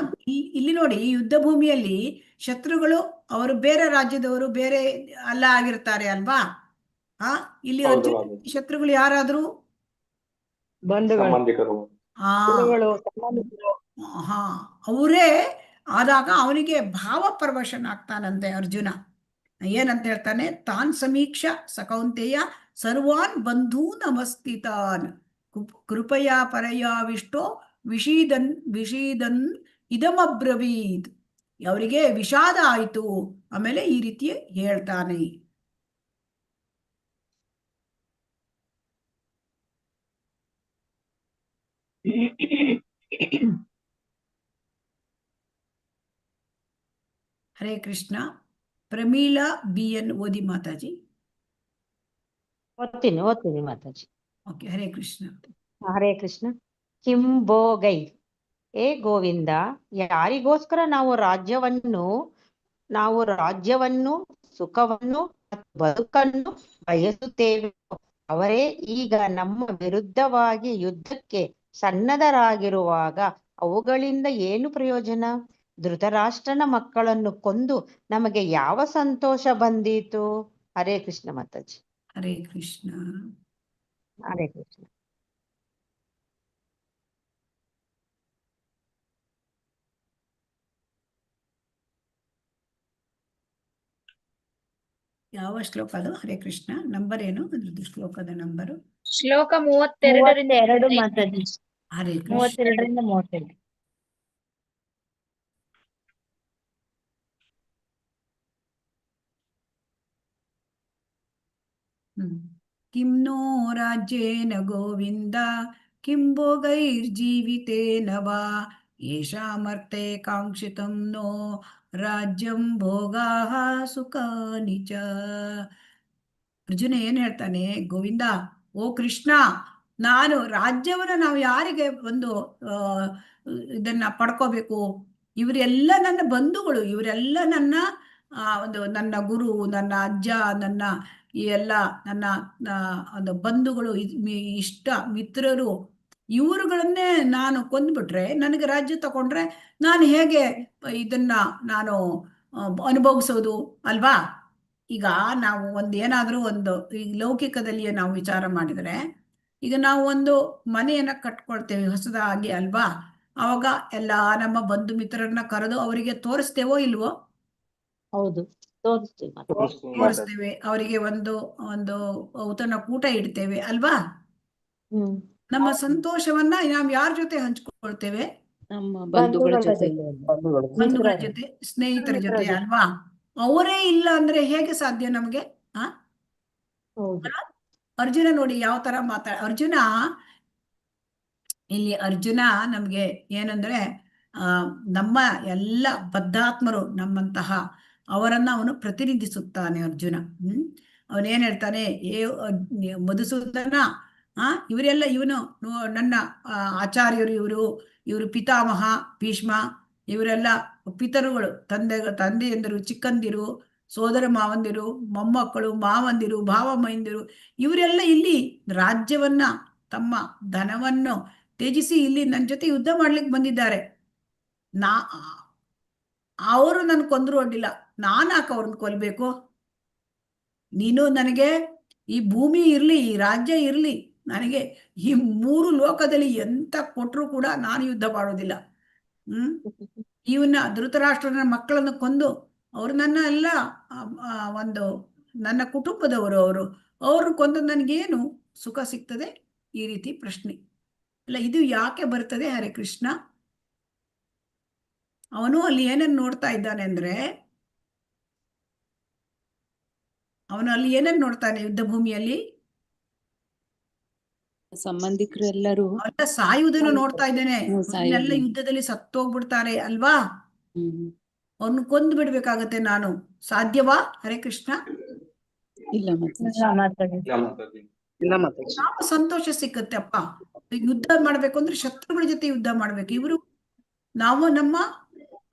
ಇಲ್ಲಿ ನೋಡಿ, ಈ ಯುದ್ಧ ಭೂಮಿಯಲ್ಲಿ ಶತ್ರುಗಳು ಅವರು ಬೇರೆ ರಾಜ್ಯದವರು, ಬೇರೆ ಅಲ್ಲ ಆಗಿರ್ತಾರೆ ಅಲ್ವಾ? ಇಲ್ಲಿ ಹೌದು ಅರ್ಜುನ ಮಾತಾಜಿ. ಶತ್ರುಗಳು ಯಾರಾದ್ರು? ಬಂಧುಗಳು, ಸಂಬಂಧಿಕರು. ಆ ಕುಲಗಳು, ಸಂಬಂಧಿಕರು. ಹಾ ಅವರೇ ಆದಾಗ ಅವನಿಗೆ ಭಾವಪರವಶನಾಗ್ತಾನಂತೆ ಅರ್ಜುನ. ಏನಂತ ಹೇಳ್ತಾನೆ? ತಾನ್ ಸಮೀಕ್ಷ ಸಕೌಂತೆಯ ಸರ್ವಾನ್ ಬಂಧೂ ನಮಸ್ತಿತಾನ್ ಕೃಪಯಾ ಪರಯಾವಿಷ್ಟೋ ವಿಷೀದನ್ ಇದಮಬ್ರವೀದ್. ಅವರಿಗೆ ವಿಷಾದ ಆಯಿತು. ಆಮೇಲೆ ಈ ರೀತಿ ಹೇಳ್ತಾನೆ. ಹರೇ ಕೃಷ್ಣ. ಪ್ರಮೀಳಾ BN ಓದಿ ಮಾತಾಜಿ. ಓದ್ತೀನಿ ಮಾತಾಜಿ. ಓಕೆ, ಹರೇ ಕೃಷ್ಣ. ಹರೇ ಕೃಷ್ಣ. ಕಿಂಬೋಗೈ ಏ ಗೋವಿಂದ, ಯಾರಿಗೋಸ್ಕರ ನಾವು ರಾಜ್ಯವನ್ನು ಸುಖವನ್ನು ಮತ್ತು ಬದುಕನ್ನು ಬಯಸುತ್ತೇವೆ, ಅವರೇ ಈಗ ನಮ್ಮ ವಿರುದ್ಧವಾಗಿ ಯುದ್ಧಕ್ಕೆ ಸನ್ನದ್ಧರಾಗಿರುವಾಗ ಅವುಗಳಿಂದ ಏನು ಪ್ರಯೋಜನ? ಧೃತರಾಷ್ಟ್ರನ ಮಕ್ಕಳನ್ನು ಕೊಂದು ನಮಗೆ ಯಾವ ಸಂತೋಷ ಬಂದೀತು? ಹರೇ ಕೃಷ್ಣ ಮಾತಾಜಿ. ಹರೇ ಕೃಷ್ಣ. ಹರೇ ಕೃಷ್ಣ. ಯಾವ ಶ್ಲೋಕ ಅದು? ಹರೇ ಕೃಷ್ಣ. ನಂಬರ್ ಏನು ಅದ್ರದ್ದು? ಶ್ಲೋಕದ ನಂಬರು ಶ್ಲೋಕ 32 ಮಾತಾಜಿ. ಹರೇ ಕೃಷ್ಣ. 32ರಿಂದ 38. ಕಿಂ ನೋ ರಾಜ್ಯೇನ ಗೋವಿಂದ ಕಿಂ ಭೋಗೈರ್ಜೀವಿತೇನ ವಾ ಯೇಷಾಮರ್ಥೆ ಕಾಂಕ್ಷಿತಂ ನೋ ರಾಜ್ಯಂ ಭೋಗಾಃ ಸುಖಾನಿ ಚ. ಅರ್ಜುನ ಏನ್ ಹೇಳ್ತಾನೆ? ಗೋವಿಂದ, ಓ ಕೃಷ್ಣ, ನಾವು ಯಾರಿಗೆ ಒಂದು ಇದನ್ನ ಪಡ್ಕೋಬೇಕು? ಇವರೆಲ್ಲ ನನ್ನ ಬಂಧುಗಳು, ಇವರೆಲ್ಲ ನನ್ನ ಗುರು, ನನ್ನ ಅಜ್ಜ, ನನ್ನ ಈ ಎಲ್ಲ ನನ್ನ ಒಂದು ಬಂಧುಗಳು, ಇಷ್ಟ ಮಿತ್ರರು, ಇವರುಗಳನ್ನೇ ನಾನು ಕೊಂದ್ಬಿಟ್ರೆ, ನನಗೆ ರಾಜ್ಯ ತಗೊಂಡ್ರೆ ನಾನು ಹೇಗೆ ಇದನ್ನ ನಾನು ಅನುಭವಿಸೋದು ಅಲ್ವಾ? ಈಗ ನಾವು ಏನಾದ್ರೂ ಈ ಲೌಕಿಕದಲ್ಲಿಯೇ ನಾವು ವಿಚಾರ ಮಾಡಿದರೆ, ಈಗ ನಾವು ಒಂದು ಮನೆಯನ್ನ ಕಟ್ಕೊಳ್ತೇವೆ ಹೊಸದಾಗಿ ಅಲ್ವಾ? ಅವಾಗ ಎಲ್ಲಾ ನಮ್ಮ ಬಂಧು ಮಿತ್ರರನ್ನ ಕರೆದು ಅವರಿಗೆ ತೋರಿಸ್ತೇವೋ ಇಲ್ವೋ? ಹೌದು, ತೋರಿಸ್ತೇವೆ. ಅವರಿಗೆ ಒಂದು ಔತಣ ಕೂಟ ಇಡ್ತೇವೆ ಅಲ್ವಾ? ನಮ್ಮ ಸಂತೋಷವನ್ನ ನಾವು ಯಾರ ಜೊತೆ ಹಂಚ್ಕೊಳ್ತೇವೆ? ನಮ್ಮ ಬಂಧುಗಳ ಜೊತೆ, ಬಂಧುಗಳ ಜೊತೆ, ಸ್ನೇಹಿತರ ಜೊತೆ ಅಲ್ವಾ? ಅವರೇ ಇಲ್ಲ ಅಂದ್ರೆ ಹೇಗೆ ಸಾಧ್ಯ ನಮ್ಗೆ? ಅರ್ಜುನ ನೋಡಿ ಯಾವ ತರ ಅರ್ಜುನ ನಮ್ಗೆ ಏನಂದ್ರೆ ನಮ್ಮ ಎಲ್ಲ ಬದ್ಧಾತ್ಮರು ನಮ್ಮಂತಹ ಅವರನ್ನ ಅವನು ಪ್ರತಿನಿಧಿಸುತ್ತಾನೆ ಅರ್ಜುನ. ಅವನೇನ್ ಹೇಳ್ತಾನೆ? ಮಧುಸೂದನ, ಇವರೆಲ್ಲ ನನ್ನ ಆಚಾರ್ಯರು, ಇವರು ಪಿತಾಮಹ ಭೀಷ್ಮ, ಇವರೆಲ್ಲ ಪಿತರುಗಳು, ತಂದೆಯಂದಿರು, ಚಿಕ್ಕಂದಿರು, ಸೋದರ ಮಾವಂದಿರು, ಮೊಮ್ಮಕ್ಕಳು, ಮಾವಂದಿರು, ಭಾವಮೈಂದಿರು, ಇವರೆಲ್ಲ ಇಲ್ಲಿ ರಾಜ್ಯವನ್ನ, ತಮ್ಮ ಧನವನ್ನು ತ್ಯಜಿಸಿ ಇಲ್ಲಿ ನನ್ನ ಜೊತೆ ಯುದ್ಧ ಮಾಡ್ಲಿಕ್ಕೆ ಬಂದಿದ್ದಾರೆ. ಅವರು ನನ್ ಕೊಂದ್ರು ಅಡ್ಡಿಲ್ಲ, ನಾನಾಕ ಅವ್ರನ್ನ ಕೊಲ್ಬೇಕು? ನೀನು ನನಗೆ ಈ ಭೂಮಿ ಇರ್ಲಿ, ಈ ರಾಜ್ಯ ಇರ್ಲಿ, ನನಗೆ ಈ 3 ಲೋಕದಲ್ಲಿ ಎಂತ ಕೊಟ್ರು ಕೂಡ ನಾನು ಯುದ್ಧ ಮಾಡೋದಿಲ್ಲ. ಇವನ್ನ ಧೃತರಾಷ್ಟ್ರನ ಮಕ್ಕಳನ್ನು ಕೊಂದು ಅವರು ನನ್ನ ಕುಟುಂಬದವರು, ಅವ್ರನ್ನ ಕೊಂದು ನನಗೇನು ಸುಖ ಸಿಗ್ತದೆ? ಈ ರೀತಿ ಪ್ರಶ್ನೆ ಅಲ್ಲ, ಇದು ಯಾಕೆ ಬರ್ತದೆ? ಹರೇ ಕೃಷ್ಣ. ಅವನು ಅಲ್ಲಿ ಏನನ್ನು ನೋಡ್ತಾ ಇದ್ದಾನೆ ಅಂದ್ರೆ, ಅವನು ಅಲ್ಲಿ ಏನನ್ನು ನೋಡ್ತಾನೆ? ಯುದ್ಧ ಭೂಮಿಯಲ್ಲಿ ಸಂಬಂಧಿಕರೆಲ್ಲರೂ ಸಾಯುವುದನ್ನು ನೋಡ್ತಾ ಇದ್ದೇನೆ. ಎಲ್ಲ ಯುದ್ಧದಲ್ಲಿ ಸತ್ತೋಗ್ಬಿಡ್ತಾರೆ ಅಲ್ವಾ? ಅವ್ರನ್ನ ಕೊಂದು ಬಿಡ್ಬೇಕಾಗತ್ತೆ. ನಾನು ಸಾಧ್ಯವಾ? ಹರೇ ಕೃಷ್ಣ. ಇಲ್ಲ ಯಾವ ಸಂತೋಷ ಸಿಕ್ಕತ್ತೆ ಅಪ್ಪ? ಯುದ್ಧ ಮಾಡ್ಬೇಕು ಅಂದ್ರೆ ಶತ್ರುಗಳ ಜೊತೆ ಯುದ್ಧ ಮಾಡ್ಬೇಕು. ನಾವು ನಮ್ಮ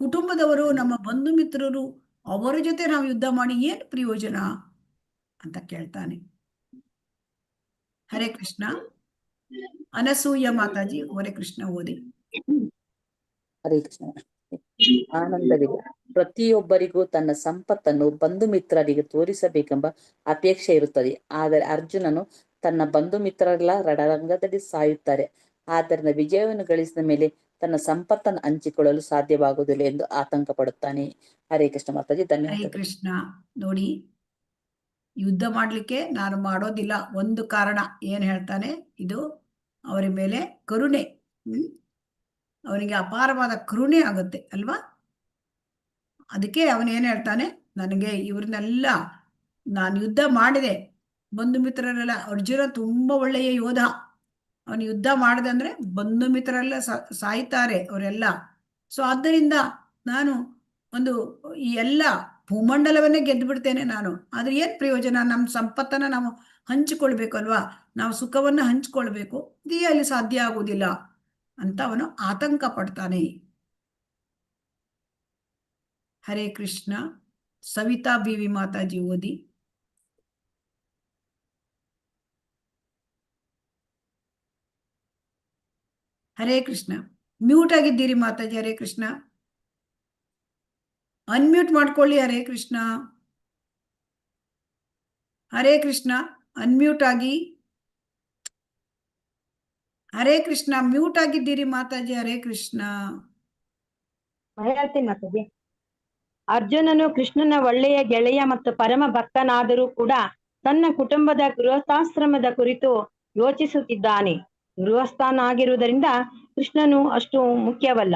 ಕುಟುಂಬದವರು, ನಮ್ಮ ಬಂಧು ಮಿತ್ರರು, ಅವರ ಜೊತೆ ನಾವು ಯುದ್ಧ ಮಾಡಿ ಏನು ಪ್ರಯೋಜನ ಅಂತ ಕೇಳ್ತಾನೆ. ಹರೇ ಕೃಷ್ಣ. ಅನಸೂಯ ಮಾತಾಜಿ ಹರೇ ಕೃಷ್ಣ ಓದಿ. ಹರೇ ಕೃಷ್ಣ. ಆನಂದವಿಲ್ಲ. ಪ್ರತಿಯೊಬ್ಬರಿಗೂ ತನ್ನ ಸಂಪತ್ತನ್ನು ಬಂಧು ಮಿತ್ರರಿಗೆ ತೋರಿಸಬೇಕೆಂಬ ಅಪೇಕ್ಷೆ ಇರುತ್ತದೆ. ಆದರೆ ಅರ್ಜುನನು ತನ್ನ ಬಂಧು ಮಿತ್ರರೆಲ್ಲ ರಣರಂಗದಲ್ಲಿ ಸಾಯುತ್ತಾರೆ, ಆದ್ದರಿಂದ ವಿಜಯವನ್ನು ಗಳಿಸಿದ ಮೇಲೆ ತನ್ನ ಸಂಪತ್ತನ್ನು ಹಂಚಿಕೊಳ್ಳಲು ಸಾಧ್ಯವಾಗುವುದಿಲ್ಲ ಎಂದು ಆತಂಕ ಪಡುತ್ತಾನೆ. ಹರೇ ಕೃಷ್ಣ ಮಾತಾಜಿ, ಹರೇ ಧನ್ಯವಾದಗಳು. ಕೃಷ್ಣ. ನೋಡಿ, ಯುದ್ಧ ಮಾಡ್ಲಿಕ್ಕೆ ನಾನು ಮಾಡೋದಿಲ್ಲ, ಒಂದು ಕಾರಣ ಏನ್ ಹೇಳ್ತಾನೆ, ಇದು ಅವರ ಮೇಲೆ ಕರುಣೆ. ಅವನಿಗೆ ಅಪಾರವಾದ ಕರುಣೆ ಆಗುತ್ತೆ ಅಲ್ವಾ. ಅದಕ್ಕೆ ಅವನು ಏನ್ ಹೇಳ್ತಾನೆ, ನನಗೆ ಇವ್ರನ್ನೆಲ್ಲ ನಾನು ಯುದ್ಧ ಮಾಡಿದೆ, ಬಂಧು ಮಿತ್ರರೆಲ್ಲ, ಅರ್ಜುನ ತುಂಬಾ ಒಳ್ಳೆಯ ಯೋಧ, ಅವನು ಯುದ್ಧ ಮಾಡಿದೆ ಅಂದ್ರೆ ಬಂಧು ಮಿತ್ರರೆಲ್ಲ ಸಾಯ್ತಾರೆ ಅವರೆಲ್ಲ. ಸೊ ಆದ್ದರಿಂದ ನಾನು ಒಂದು ಈ ಎಲ್ಲ ಭೂಮಂಡಲವನ್ನೇ ಗೆದ್ದು ಬಿಡ್ತೇನೆ ನಾನು, ಆದ್ರೆ ಏನ್ ಪ್ರಯೋಜನ, ನಮ್ಮ ಸಂಪತ್ತನ್ನ ನಾವು ಹಂಚಿಕೊಳ್ಬೇಕು ಅಲ್ವಾ, ನಾವು ಸುಖವನ್ನ ಹಂಚಿಕೊಳ್ಬೇಕು, ಇದೇ ಅಲ್ಲಿ ಸಾಧ್ಯ ಆಗುವುದಿಲ್ಲ ಅಂತ ಅವನು ಆತಂಕ ಪಡ್ತಾನೆ. ಹರೇ ಕೃಷ್ಣ. ಸವಿತಾ ಬಿವಿ ಮಾತಾಜಿ ಓದಿ. ಹರೇ ಕೃಷ್ಣ. ಮ್ಯೂಟ್ ಆಗಿದ್ದೀರಿ ಮಾತಾಜಿ. ಹರೇ ಕೃಷ್ಣ, ಅನ್ಮ್ಯೂಟ್ ಮಾಡ್ಕೊಳ್ಳಿ. ಹರೇ ಕೃಷ್ಣ. ಹರೇ ಕೃಷ್ಣ, ಅನ್ಮ್ಯೂಟ್ ಆಗಿ. ಹರೇ ಕೃಷ್ಣ, ಮ್ಯೂಟ್ ಆಗಿದ್ದೀರಿ ಮಾತಾಜಿ. ಹರೇ ಕೃಷ್ಣ. ಹೇಳ್ತೀನಿ ಮಾತಾಜಿ. ಅರ್ಜುನನು ಕೃಷ್ಣನ ಒಳ್ಳೆಯ ಗೆಳೆಯ ಮತ್ತು ಪರಮ ಭಕ್ತನಾದರೂ ಕೂಡ ತನ್ನ ಕುಟುಂಬದ ಗೃಹಸ್ಥಾಶ್ರಮದ ಕುರಿತು ಯೋಚಿಸುತ್ತಿದ್ದಾನೆ. ಗೃಹಸ್ಥನಾಗಿರುವುದರಿಂದ ಕೃಷ್ಣನು ಅಷ್ಟು ಮುಖ್ಯವಲ್ಲ,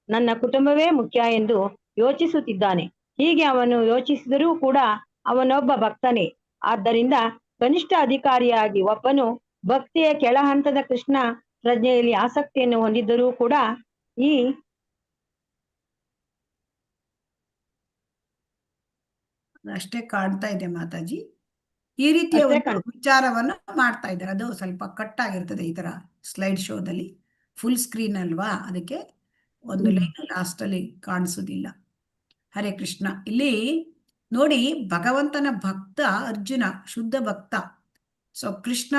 ನನ್ನ ಕುಟುಂಬವೇ ಮುಖ್ಯ ಎಂದು ಯೋಚಿಸುತ್ತಿದ್ದಾನೆ. ಹೀಗೆ ಅವನು ಯೋಚಿಸಿದರೂ ಕೂಡ ಅವನೊಬ್ಬ ಭಕ್ತನೇ. ಆದ್ದರಿಂದ ಕನಿಷ್ಠ ಅಧಿಕಾರಿಯಾಗಿ ಒಬ್ಬನು ಭಕ್ತಿಯ ಕೆಳ ಹಂತದ ಕೃಷ್ಣ ಪ್ರಜ್ಞೆಯಲ್ಲಿ ಆಸಕ್ತಿಯನ್ನು ಹೊಂದಿದ್ದರೂ ಕೂಡ ಈ ಅಷ್ಟೇ ಕಾಣ್ತಾ ಇದೆ ಮಾತಾಜಿ. ಈ ರೀತಿಯ ಒಂದು ವಿಚಾರವನ್ನು ಮಾಡ್ತಾ ಇದ್ದಾರೆ. ಅದು ಸ್ವಲ್ಪ ಕಟ್ ಆಗಿರ್ತದೆ ಈ ತರ ಸ್ಲೈಡ್ ಶೋದಲ್ಲಿ, ಫುಲ್ ಸ್ಕ್ರೀನ್ ಅಲ್ವಾ, ಅದಕ್ಕೆ ಒಂದು ಲೈನ್ ಲಾಸ್ಟ್ ಅಲ್ಲಿ ಕಾಣಿಸುವುದಿಲ್ಲ. ಹರೇ ಕೃಷ್ಣ. ಇಲ್ಲಿ ನೋಡಿ, ಭಗವಂತನ ಭಕ್ತ ಅರ್ಜುನ, ಶುದ್ಧ ಭಕ್ತ. ಸೊ ಕೃಷ್ಣ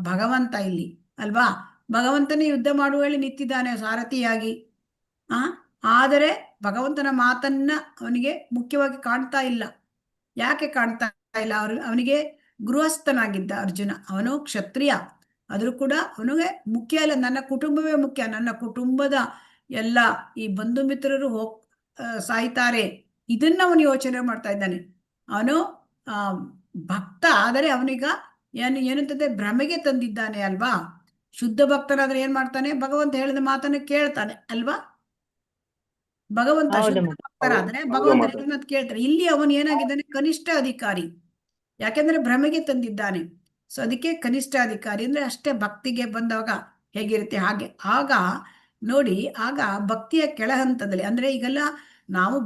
ಭಗವಂತ ಇಲ್ಲಿ ಅಲ್ವಾ, ಭಗವಂತನೇ ಯುದ್ಧ ಮಾಡುವಲ್ಲಿ ನಿಂತಿದ್ದಾನೆ ಸಾರಥಿಯಾಗಿ. ಆದರೆ ಭಗವಂತನ ಮಾತನ್ನ ಅವನಿಗೆ ಮುಖ್ಯವಾಗಿ ಕಾಣ್ತಾ ಇಲ್ಲ. ಯಾಕೆ ಕಾಣ್ತಾ ಇಲ್ಲ? ಅವನಿಗೆ ಗೃಹಸ್ಥನಾಗಿದ್ದ ಅರ್ಜುನ, ಅವನು ಕ್ಷತ್ರಿಯ, ಆದ್ರೂ ಕೂಡ ಅವನಿಗೆ ಮುಖ್ಯ ಇಲ್ಲ, ನನ್ನ ಕುಟುಂಬವೇ ಮುಖ್ಯ, ನನ್ನ ಕುಟುಂಬದ ಎಲ್ಲ ಈ ಬಂಧು ಮಿತ್ರರು ಸಾಯ್ತಾರೆ, ಇದನ್ನ ಅವನು ಯೋಚನೆ ಮಾಡ್ತಾ ಇದ್ದಾನೆ. ಅವನು ಭಕ್ತ, ಆದರೆ ಅವನೀಗ ಏನಂತಂದ್ರೆ ಭ್ರಮೆಗೆ ತಂದಿದ್ದಾನೆ ಅಲ್ವಾ. ಶುದ್ಧ ಭಕ್ತನಾದ್ರೆ ಏನ್ ಮಾಡ್ತಾನೆ, ಭಗವಂತ ಹೇಳಿದ ಮಾತನ್ನ ಕೇಳ್ತಾನೆ ಅಲ್ವಾ. ಭಗವಂತ ಶುದ್ಧ ಭಕ್ತರಾದ್ರೆ ಭಗವಂತ ಹೇಳಿದ ಕೇಳ್ತಾರೆ. ಇಲ್ಲಿ ಅವನು ಏನಾಗಿದ್ದಾನೆ, ಕನಿಷ್ಠ ಅಧಿಕಾರಿ, ಯಾಕೆಂದ್ರೆ ಭ್ರಮೆಗೆ ತಂದಿದ್ದಾನೆ. ಸೊ ಅದಕ್ಕೆ ಕನಿಷ್ಠ ಅಧಿಕಾರಿ ಅಂದ್ರೆ ಅಷ್ಟೇ. ಭಕ್ತಿಗೆ ಬಂದಾಗ ಹೇಗಿರುತ್ತೆ ಹಾಗೆ. ಆಗ ನೋಡಿ, ಆಗ ಭಕ್ತಿಯ ಕೆಳ ಹಂತದಲ್ಲಿ, ಅಂದ್ರೆ ಈಗೆಲ್ಲ ನಾವು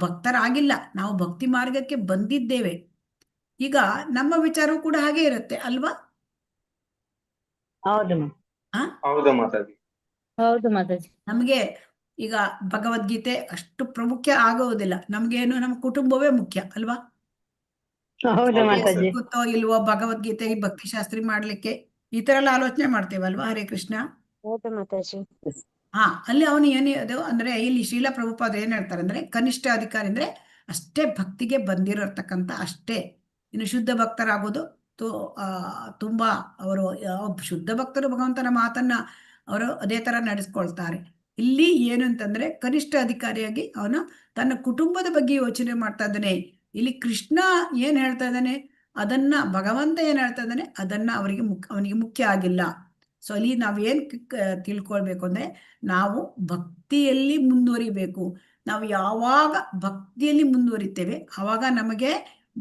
ಭಕ್ತರಾಗಿಲ್ಲ, ನಾವು ಭಕ್ತಿ ಮಾರ್ಗಕ್ಕೆ ಬಂದಿದ್ದೇವೆ. ಈಗ ನಮ್ಮ ವಿಚಾರವೂ ಕೂಡ ಹಾಗೆ ಇರುತ್ತೆ ಅಲ್ವಾ. ಹೌದು ಮಾತಾಜಿ. ಹೌದು ಮಾತಾಜಿ. ನಮ್ಗೆ ಈಗ ಭಗವದ್ಗೀತೆ ಅಷ್ಟು ಪ್ರಮುಖ ಆಗುವುದಿಲ್ಲ, ನಮ್ಗೇನು ನಮ್ಮ ಕುಟುಂಬವೇ ಮುಖ್ಯ ಅಲ್ವಾ. ಗೊತ್ತೋ ಇಲ್ವೋ ಭಗವದ್ಗೀತೆ ಭಕ್ತಿ ಶಾಸ್ತ್ರಿ ಮಾಡ್ಲಿಕ್ಕೆ ಈ ತರ ಎಲ್ಲ ಆಲೋಚನೆ ಮಾಡ್ತೇವಲ್ವಾ. ಹರೇ ಕೃಷ್ಣ. ಹೌದು ಮಾತಾಜಿ. ಅಲ್ಲಿ ಅವನು ಏನಿದೆ ಅಂದ್ರೆ, ಇಲ್ಲಿ ಶ್ರೀಲ ಪ್ರಭುಪಾದ ಏನ್ ಹೇಳ್ತಾರೆ ಅಂದ್ರೆ, ಕನಿಷ್ಠ ಅಧಿಕಾರಿ ಅಂದ್ರೆ ಅಷ್ಟೇ ಭಕ್ತಿಗೆ ಬಂದಿರತಕ್ಕಂತ ಅಷ್ಟೇ. ಇನ್ನು ಶುದ್ಧ ಭಕ್ತರಾಗೋದು ತುಂಬಾ ಅವರು ಶುದ್ಧ ಭಕ್ತರು ಭಗವಂತನ ಮಾತನ್ನ ಅವರು ಅದೇ ತರ ನಡೆಸ್ಕೊಳ್ತಾರೆ. ಇಲ್ಲಿ ಏನು ಅಂತಂದ್ರೆ, ಕನಿಷ್ಠ ಅಧಿಕಾರಿಯಾಗಿ ಅವನು ತನ್ನ ಕುಟುಂಬದ ಬಗ್ಗೆ ಯೋಚನೆ ಮಾಡ್ತಾ ಇದ್ದಾನೆ. ಇಲ್ಲಿ ಕೃಷ್ಣ ಏನ್ ಹೇಳ್ತಾ ಇದ್ದಾನೆ ಅದನ್ನ, ಭಗವಂತ ಏನ್ ಹೇಳ್ತಾ ಇದ್ದಾನೆ ಅದನ್ನ ಅವನಿಗೆ ಮುಖ್ಯ ಆಗಿಲ್ಲ. ಸೊ ಅಲ್ಲಿ ನಾವೇನ್ ತಿಳ್ಕೊಳ್ಬೇಕು ಅಂದ್ರೆ, ನಾವು ಭಕ್ತಿಯಲ್ಲಿ ಮುಂದುವರಿಬೇಕು. ನಾವು ಯಾವಾಗ ಭಕ್ತಿಯಲ್ಲಿ ಮುಂದುವರಿತೇವೆ ಆವಾಗ ನಮಗೆ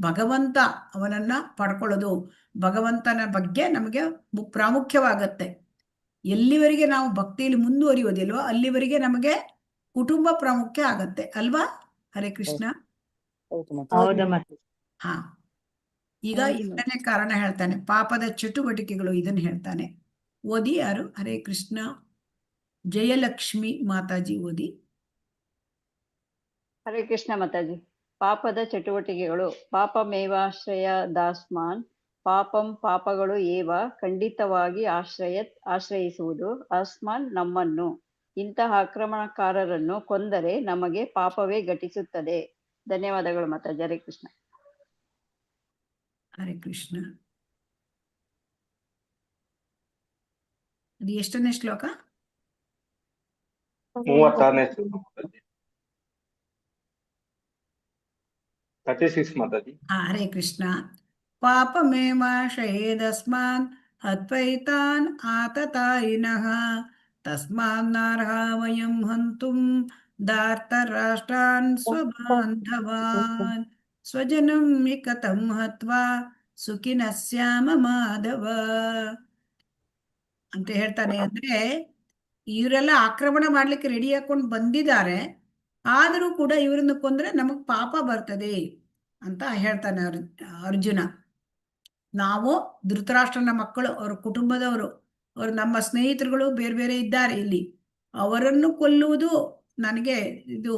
ಭಗವಂತ ಅವನನ್ನ ಪಡ್ಕೊಳ್ಳೋದು, ಭಗವಂತನ ಬಗ್ಗೆ ನಮಗೆ ಪ್ರಾಮುಖ್ಯವಾಗತ್ತೆ. ಎಲ್ಲಿವರೆಗೆ ನಾವು ಭಕ್ತಿಯಲ್ಲಿ ಮುಂದುವರಿಯೋದಿಲ್ವೋ ಅಲ್ಲಿವರೆಗೆ ನಮಗೆ ಕುಟುಂಬ ಪ್ರಾಮುಖ್ಯ ಆಗತ್ತೆ ಅಲ್ವಾ. ಹರೇ ಕೃಷ್ಣ. ಹಾ, ಈಗ ಎರಡನೇ ಕಾರಣ ಹೇಳ್ತಾನೆ, ಪಾಪದ ಚಟುವಟಿಕೆಗಳು, ಇದನ್ನ ಹೇಳ್ತಾನೆ. ಓದಿ ಯಾರು? ಹರೇ ಕೃಷ್ಣ. ಜಯಲಕ್ಷ್ಮಿ ಮಾತಾಜಿ ಓದಿ. ಹರೇ ಕೃಷ್ಣ ಮಾತಾಜಿ. ಪಾಪದ ಚಟುವಟಿಕೆಗಳು. ಪಾಪಮೇವಾಶ್ರಯ ದಾಸ್ಮಾನ್ ಪಾಪಂ, ಪಾಪಗಳು ಏವ ಖಂಡಿತವಾಗಿ ಆಶ್ರಯಿಸುವುದು, ಅಸ್ಮಾನ್ ನಮ್ಮನ್ನು. ಇಂತಹ ಆಕ್ರಮಣಕಾರರನ್ನು ಕೊಂದರೆ ನಮಗೆ ಪಾಪವೇ ಘಟಿಸುತ್ತದೆ. ಧನ್ಯವಾದಗಳು ಮಾತಾಜಿ. ಹರೇ ಕೃಷ್ಣ. ಹರೇ ಕೃಷ್ಣ. ಅದು ಎಷ್ಟನೇ ಶ್ಲೋಕ? 36ನೇ ಶ್ಲೋಕ ಮಾತಾಜಿ. 36 ಮಾತಾಜಿ. ಹರೇ ಕೃಷ್ಣ. ಪಾಪಮೇವಾಶ್ರಯೇದಸ್ಮಾನ್ ಹತ್ವೈತಾನ್ ಆತತಾಯಿನಃ ತಸ್ಮಾನ್ನರ್ಹ ವಯಂ ಹಂತುಂ ಧಾರ್ತರಾಷ್ಟ್ರಾನ್ ಸ್ವಬಾಂಧವಾನ್ ಸ್ವಜನಂ ವಿಕತಂ ಹತ್ವಾ ಸುಖಿನಃ ಸ್ಯಾಮ ಮಾಧವ ಅಂತ ಹೇಳ್ತಾನೆ. ಅಂದ್ರೆ ಇವರೆಲ್ಲ ಆಕ್ರಮಣ ಮಾಡ್ಲಿಕ್ಕೆ ರೆಡಿ ಹಾಕೊಂಡು ಬಂದಿದ್ದಾರೆ, ಆದರೂ ಕೂಡ ಇವರನ್ನು ಕೊಂದ್ರೆ ನಮಗ್ ಪಾಪ ಬರ್ತದೆ ಅಂತ ಹೇಳ್ತಾನೆ ಅರ್ಜುನ. ನಾವು ಧೃತರಾಷ್ಟ್ರನ ಮಕ್ಕಳು, ಅವ್ರ ಕುಟುಂಬದವರು, ಅವರು ನಮ್ಮ ಸ್ನೇಹಿತರುಗಳು ಬೇರೆ ಬೇರೆ ಇದ್ದಾರೆ ಇಲ್ಲಿ. ಅವರನ್ನು ಕೊಲ್ಲುವುದು ನನಗೆ ಇದು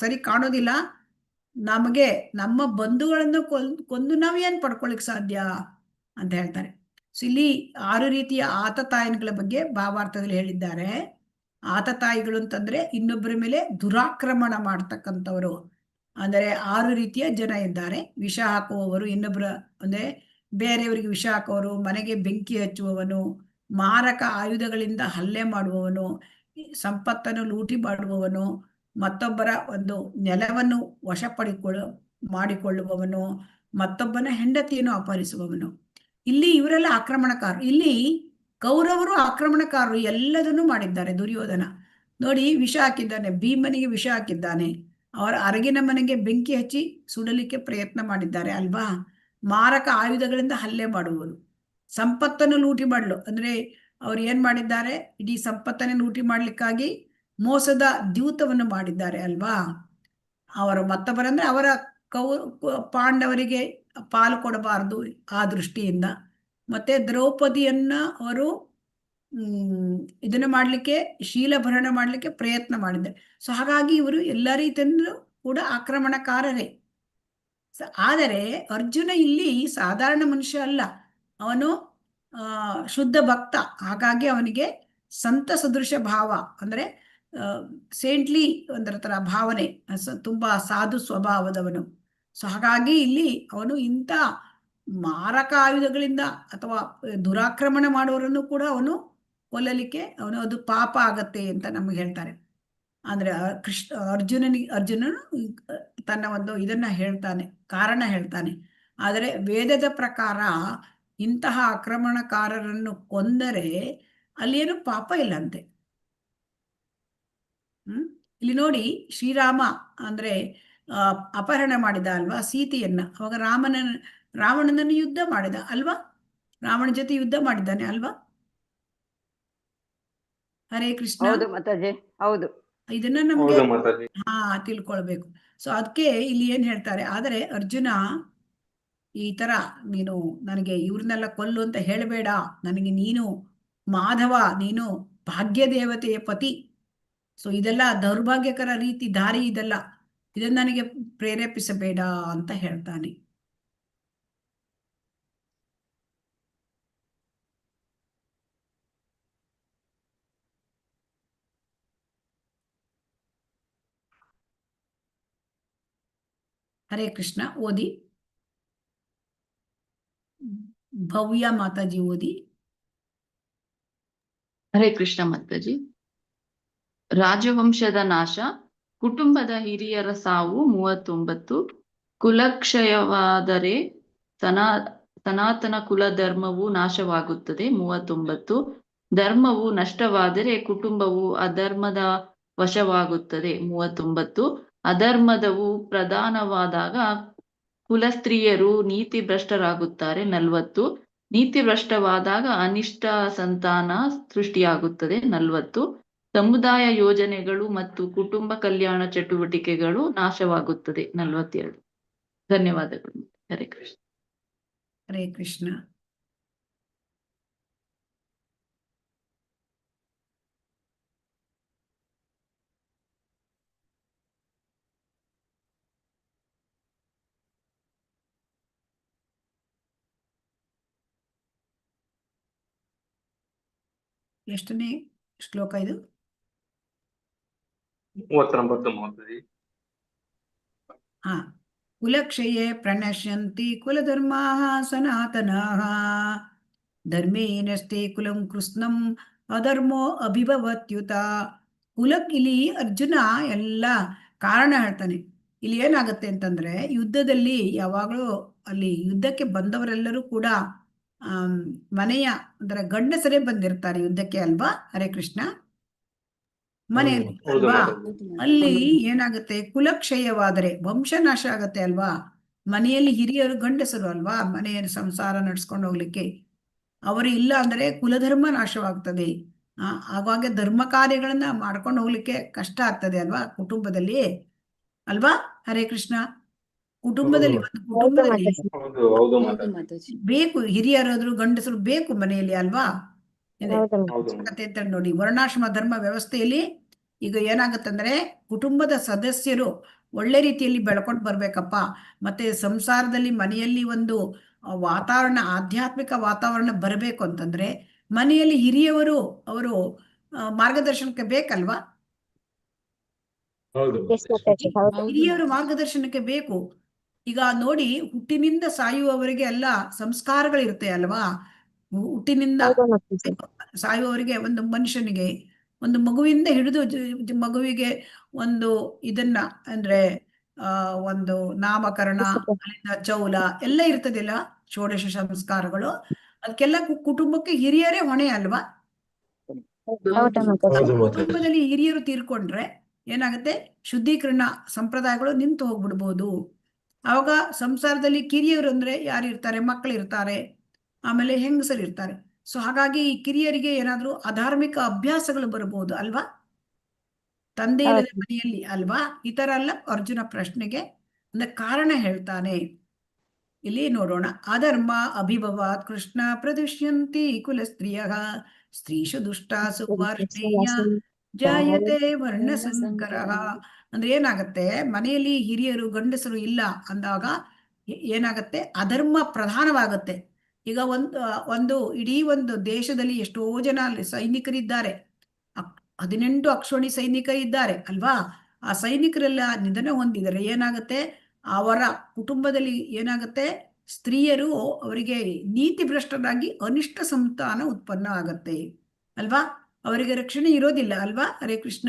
ಸರಿ ಕಾಣೋದಿಲ್ಲ. ನಮಗೆ ನಮ್ಮ ಬಂಧುಗಳನ್ನು ಕೊಂದು ನಾವೇನ್ ಪಡ್ಕೊಳಿಕ್ ಸಾಧ್ಯ ಅಂತ ಹೇಳ್ತಾರೆ. ಸೊ ಇಲ್ಲಿ 6 ರೀತಿಯ ಆತತಾಯನಗಳ ಬಗ್ಗೆ ಭಾವಾರ್ಥದಲ್ಲಿ ಹೇಳಿದ್ದಾರೆ. ಆತತಾಯಿಗಳು ಅಂತಂದ್ರೆ ಇನ್ನೊಬ್ಬರ ಮೇಲೆ ದುರಾಕ್ರಮಣ ಮಾಡ್ತಕ್ಕಂಥವರು. ಅಂದರೆ 6 ರೀತಿಯ ಜನ ಇದ್ದಾರೆ. ವಿಷ ಹಾಕುವವರು, ಇನ್ನೊಬ್ಬರ ಅಂದ್ರೆ ಬೇರೆಯವರಿಗೆ ವಿಷ ಹಾಕುವವರು, ಮನೆಗೆ ಬೆಂಕಿ ಹಚ್ಚುವವನು, ಮಾರಕ ಆಯುಧಗಳಿಂದ ಹಲ್ಲೆ ಮಾಡುವವನು, ಸಂಪತ್ತನ್ನು ಲೂಟಿ ಮಾಡುವವನು, ಮತ್ತೊಬ್ಬರ ಒಂದು ನೆಲವನ್ನು ಮಾಡಿಕೊಳ್ಳುವವನು, ಮತ್ತೊಬ್ಬನ ಹೆಂಡತಿಯನ್ನು ಅಪಹರಿಸುವವನು. ಇಲ್ಲಿ ಇವರೆಲ್ಲ ಆಕ್ರಮಣಕಾರರು. ಇಲ್ಲಿ ಕೌರವರು ಆಕ್ರಮಣಕಾರರು, ಎಲ್ಲದನ್ನು ಮಾಡಿದ್ದಾರೆ. ದುರ್ಯೋಧನ ನೋಡಿ, ವಿಷ ಹಾಕಿದ್ದಾನೆ, ಭೀಮನಿಗೆ ವಿಷ ಹಾಕಿದ್ದಾನೆ, ಅವರ ಅರಗಿನ ಮನೆಗೆ ಬೆಂಕಿ ಹಚ್ಚಿ ಸುಡಲಿಕ್ಕೆ ಪ್ರಯತ್ನ ಮಾಡಿದ್ದಾರೆ ಅಲ್ವಾ. ಮಾರಕ ಆಯುಧಗಳಿಂದ ಹಲ್ಲೆ ಮಾಡುವರು, ಸಂಪತ್ತನ್ನು ಲೂಟಿ ಮಾಡಲು ಅಂದ್ರೆ ಅವ್ರು ಏನ್ ಮಾಡಿದ್ದಾರೆ, ಇಡೀ ಸಂಪತ್ತನ್ನು ಲೂಟಿ ಮಾಡ್ಲಿಕ್ಕಾಗಿ ಮೋಸದ ದ್ಯೂತವನ್ನು ಮಾಡಿದ್ದಾರೆ ಅಲ್ವಾ. ಮತ್ತೊಬ್ಬರಂದ್ರೆ ಅವರ ಪಾಂಡವರಿಗೆ ಪಾಲು ಕೊಡಬಾರದು ಆ ದೃಷ್ಟಿಯಿಂದ. ಮತ್ತೆ ದ್ರೌಪದಿಯನ್ನ ಅವರು ಇದನ್ನು ಮಾಡ್ಲಿಕ್ಕೆ, ಶೀಲಭರಣ ಮಾಡ್ಲಿಕ್ಕೆ ಪ್ರಯತ್ನ ಮಾಡಿದ್ದಾರೆ. ಸೊ ಹಾಗಾಗಿ ಇವರು ಎಲ್ಲ ರೀತಿಯಲ್ಲೂ ಕೂಡ ಆಕ್ರಮಣಕಾರರೇ. ಆದರೆ ಅರ್ಜುನ ಇಲ್ಲಿ ಸಾಧಾರಣ ಮನುಷ್ಯ ಅಲ್ಲ, ಅವನು ಶುದ್ಧ ಭಕ್ತ. ಹಾಗಾಗಿ ಅವನಿಗೆ ಸಂತ ಸದೃಶ ಭಾವ, ಅಂದ್ರೆ ಸೇಂಟ್ಲಿ ಒಂದರ ತರ ಭಾವನೆ, ತುಂಬಾ ಸಾಧು ಸ್ವಭಾವದವನು. ಸೊ ಹಾಗಾಗಿ ಇಲ್ಲಿ ಅವನು ಇಂಥ ಮಾರಕ ಆಯುಧಗಳಿಂದ ಅಥವಾ ದುರಾಕ್ರಮಣ ಮಾಡುವವರನ್ನು ಕೂಡ ಅವನು ಕೊಲ್ಲಲಿಕ್ಕೆ ಅದು ಪಾಪ ಆಗತ್ತೆ ಅಂತ ನಮಗೆ ಹೇಳ್ತಾರೆ. ಅಂದ್ರೆ ಅರ್ಜುನನು ತನ್ನ ಒಂದು ಇದನ್ನ ಹೇಳ್ತಾನೆ, ಕಾರಣ ಹೇಳ್ತಾನೆ. ಆದರೆ ವೇದದ ಪ್ರಕಾರ ಇಂತಹ ಆಕ್ರಮಣಕಾರರನ್ನು ಕೊಂದರೆ ಅಲ್ಲೇನು ಪಾಪ ಇಲ್ಲಂತೆ. ಇಲ್ಲಿ ನೋಡಿ, ಶ್ರೀರಾಮ ಅಂದ್ರೆ ಅಪಹರಣ ಮಾಡಿದ ಅಲ್ವಾ ಸೀತೆಯನ್ನ. ಅವಾಗ ರಾವಣನನ್ನು ಯುದ್ಧ ಮಾಡಿದ ಅಲ್ವಾ, ರಾವಣ ಜೊತೆ ಯುದ್ಧ ಮಾಡಿದ್ದಾನೆ ಅಲ್ವಾ. ಹರೇ ಕೃಷ್ಣ. ಹೌದು ಮಾತಾಜಿ, ಹೌದು. ಇದನ್ನ ನಮ್ಗೆ ತಿಳ್ಕೊಳ್ಬೇಕು. ಸೊ ಅದಕ್ಕೆ ಇಲ್ಲಿ ಏನ್ ಹೇಳ್ತಾರೆ, ಆದರೆ ಅರ್ಜುನ ಈ ತರ ನೀನು ನನಗೆ ಇವ್ರನ್ನೆಲ್ಲ ಕೊಲ್ಲು ಅಂತ ಹೇಳಬೇಡ, ನನಗೆ ನೀನು ಮಾಧವ, ನೀನು ಭಾಗ್ಯ ದೇವತೆಯ ಪತಿ. ಸೊ ಇದೆಲ್ಲ ದೌರ್ಭಾಗ್ಯಕರ ರೀತಿ ದಾರಿ, ಇದೆಲ್ಲ ಇದನ್ನ ನನಗೆ ಪ್ರೇರೇಪಿಸಬೇಡ ಅಂತ ಹೇಳ್ತಾನೆ. ಹರೇ ಕೃಷ್ಣ. ಓದಿ ಭವ್ಯ ಮಾತಾಜಿ, ಓದಿ. ಹರೇ ಕೃಷ್ಣ ಮಾತಾಜಿ. ರಾಜವಂಶದ ನಾಶ, ಕುಟುಂಬದ ಹಿರಿಯರ ಸಾವು 39. ಕುಲಕ್ಷಯವಾದರೆ ಸನಾತನ ಕುಲ ಧರ್ಮವು ನಾಶವಾಗುತ್ತದೆ 39. ಧರ್ಮವು ನಷ್ಟವಾದರೆ ಕುಟುಂಬವು ಅಧರ್ಮದ ವಶವಾಗುತ್ತದೆ 39. ಅಧರ್ಮದವು ಪ್ರಧಾನವಾದಾಗ ಕುಲಸ್ತ್ರೀಯರು ನೀತಿ ಭ್ರಷ್ಟರಾಗುತ್ತಾರೆ 40. ನೀತಿ ಭ್ರಷ್ಟವಾದಾಗ ಅನಿಷ್ಟ ಸಂತಾನ ಸೃಷ್ಟಿಯಾಗುತ್ತದೆ 40. ಸಮುದಾಯ ಯೋಜನೆಗಳು ಮತ್ತು ಕುಟುಂಬ ಕಲ್ಯಾಣ ಚಟುವಟಿಕೆಗಳು ನಾಶವಾಗುತ್ತದೆ 42. ಧನ್ಯವಾದಗಳು. ಹರೇ ಕೃಷ್ಣ. ಹರೇ ಕೃಷ್ಣ. ಎಷ್ಟನೇ ಶ್ಲೋಕ ಇದು? 39 ಮಾತಾಜಿ. ಹಾ. ಕುಲಕ್ಷಯೇ ಪ್ರಣಶ್ಯಂತಿ ಕುಲಧರ್ಮಾಃ ಸನಾತನಾಃ ಧರ್ಮೇನಸ್ತೆ ಕುಲಂ ಕೃಷ್ಣಂ ಅಧರ್ಮೋ ಅಭಿಭವತ್ಯುತ. ಇಲ್ಲಿ ಅರ್ಜುನ ಎಲ್ಲ ಕಾರಣ ಹೇಳ್ತಾನೆ. ಇಲ್ಲಿ ಏನಾಗುತ್ತೆ ಅಂತಂದ್ರೆ, ಯುದ್ಧದಲ್ಲಿ ಯಾವಾಗಲೂ ಅಲ್ಲಿ ಯುದ್ಧಕ್ಕೆ ಬಂದವರೆಲ್ಲರೂ ಕೂಡ ಮನೆಯ ಅಂದ್ರೆ ಗಂಡಸರೇ ಬಂದಿರ್ತಾರೆ ಯುದ್ಧಕ್ಕೆ ಅಲ್ವಾ? ಹರೇ ಕೃಷ್ಣ. ಮನೆಯಲ್ಲಿ ಅಲ್ವಾ? ಅಲ್ಲಿ ಏನಾಗುತ್ತೆ, ಕುಲಕ್ಷಯವಾದರೆ ವಂಶನಾಶ ಆಗತ್ತೆ ಅಲ್ವಾ? ಮನೆಯಲ್ಲಿ ಹಿರಿಯರು ಗಂಡಸರು ಅಲ್ವಾ, ಮನೆಯ ಸಂಸಾರ ನಡ್ಸ್ಕೊಂಡು ಹೋಗ್ಲಿಕ್ಕೆ. ಅವರು ಇಲ್ಲ ಅಂದ್ರೆ ಕುಲಧರ್ಮ ನಾಶವಾಗ್ತದೆ. ಆವಾಗ ಧರ್ಮ ಕಾರ್ಯಗಳನ್ನ ಮಾಡ್ಕೊಂಡು ಹೋಗ್ಲಿಕ್ಕೆ ಕಷ್ಟ ಆಗ್ತದೆ ಅಲ್ವಾ ಕುಟುಂಬದಲ್ಲಿ, ಅಲ್ವಾ? ಹರೇ ಕೃಷ್ಣ. ಕುಟುಂಬದಲ್ಲಿ ಒಂದು ಕುಟುಂಬದಲ್ಲಿ ಬೇಕು ಹಿರಿಯರಾದ್ರು ಗಂಡಸರು ಬೇಕು ಮನೆಯಲ್ಲಿ ಅಲ್ವಾ? ನೋಡಿ, ವರ್ಣಾಶ್ರಮ ಧರ್ಮ ವ್ಯವಸ್ಥೆಯಲ್ಲಿ ಈಗ ಏನಾಗತ್ತಂದ್ರೆ, ಕುಟುಂಬದ ಸದಸ್ಯರು ಒಳ್ಳೆ ರೀತಿಯಲ್ಲಿ ಬೆಳ್ಕೊಂಡು ಬರ್ಬೇಕಪ್ಪ. ಮತ್ತೆ ಸಂಸಾರದಲ್ಲಿ ಮನೆಯಲ್ಲಿ ಒಂದು ವಾತಾವರಣ, ಆಧ್ಯಾತ್ಮಿಕ ವಾತಾವರಣ ಬರಬೇಕು ಅಂತಂದ್ರೆ ಮನೆಯಲ್ಲಿ ಹಿರಿಯವರು ಅವರು ಮಾರ್ಗದರ್ಶನಕ್ಕೆ ಬೇಕಲ್ವಾ? ಹಿರಿಯವರು ಮಾರ್ಗದರ್ಶನಕ್ಕೆ ಬೇಕು. ಈಗ ನೋಡಿ, ಹುಟ್ಟಿನಿಂದ ಸಾಯುವವರೆಗೆ ಎಲ್ಲ ಸಂಸ್ಕಾರಗಳಿರುತ್ತೆ ಅಲ್ವಾ? ಹುಟ್ಟಿನಿಂದ ಸಾಯುವವರೆಗೆ ಒಂದು ಮನುಷ್ಯನಿಗೆ ಒಂದು ಮಗುವಿಂದ ಹಿಡಿದು ಮಗುವಿಗೆ ಒಂದು ಇದನ್ನ ಅಂದ್ರೆ ಒಂದು ನಾಮಕರಣ, ಅಲ್ಲಿಂದ ಚೌಲ ಎಲ್ಲ ಇರ್ತದಿಲ್ಲ, ಷೋಡಶ ಸಂಸ್ಕಾರಗಳು. ಅದಕ್ಕೆಲ್ಲ ಕುಟುಂಬಕ್ಕೆ ಹಿರಿಯರೇ ಹೊಣೆ ಅಲ್ವಾ? ಕುಟುಂಬದಲ್ಲಿ ಹಿರಿಯರು ತೀರ್ಕೊಂಡ್ರೆ ಏನಾಗುತ್ತೆ, ಶುದ್ಧೀಕರಣ ಸಂಪ್ರದಾಯಗಳು ನಿಂತು ಹೋಗ್ಬಿಡ್ಬೋದು. ಅವಾಗ ಸಂಸಾರದಲ್ಲಿ ಕಿರಿಯರು ಅಂದ್ರೆ ಯಾರು ಇರ್ತಾರೆ? ಮಕ್ಕಳು ಇರ್ತಾರೆ, ಆಮೇಲೆ ಹೆಂಗಸರು ಇರ್ತಾರೆ. ಸೊ ಹಾಗಾಗಿ ಕಿರಿಯರಿಗೆ ಏನಾದ್ರೂ ಅಧಾರ್ಮಿಕ ಅಭ್ಯಾಸಗಳು ಬರಬಹುದು ಅಲ್ವಾ? ತಂದೆ ಇಲ್ಲದ ಮನೆಯಲ್ಲಿ ಅಲ್ವಾ? ಈ ತರ ಎಲ್ಲ ಅರ್ಜುನ ಪ್ರಶ್ನೆಗೆ ಒಂದು ಕಾರಣ ಹೇಳ್ತಾನೆ. ಇಲ್ಲಿ ನೋಡೋಣ. ಅಧರ್ಮ ಅಭಿಭವಾತ್ ಕೃಷ್ಣ ಪ್ರದುಷ್ಯಂತಿ ಕುಲ ಸ್ತ್ರೀಯಃ ಸ್ತ್ರೀಷು ದುಷ್ಟಾಸು ವಾರ್ಷ್ಣೇಯ ಜಾಯತೆ ವರ್ಣ ಸಂಕರಃ. ಅಂದ್ರೆ ಏನಾಗತ್ತೆ, ಮನೆಯಲ್ಲಿ ಹಿರಿಯರು ಗಂಡಸರು ಇಲ್ಲ ಅಂದಾಗ ಏನಾಗತ್ತೆ, ಅಧರ್ಮ ಪ್ರಧಾನವಾಗತ್ತೆ. ಈಗ ಒಂದು ಇಡೀ ಒಂದು ದೇಶದಲ್ಲಿ ಎಷ್ಟೋ ಜನ ಸೈನಿಕರಿದ್ದಾರೆ, 18 ಅಕ್ಷೋಣಿ ಸೈನಿಕರಿದ್ದಾರೆ ಅಲ್ವಾ? ಆ ಸೈನಿಕರೆಲ್ಲ ನಿಧನ ಹೊಂದಿದರೆ ಏನಾಗತ್ತೆ, ಅವರ ಕುಟುಂಬದಲ್ಲಿ ಏನಾಗತ್ತೆ, ಸ್ತ್ರೀಯರು ಅವರಿಗೆ ನೀತಿ ಭ್ರಷ್ಟರಾಗಿ ಅನಿಷ್ಟ ಸಂತಾನ ಉತ್ಪನ್ನ ಆಗತ್ತೆ ಅಲ್ವಾ? ಅವರಿಗೆ ರಕ್ಷಣೆ ಇರೋದಿಲ್ಲ ಅಲ್ವಾ? ಹರೇ ಕೃಷ್ಣ.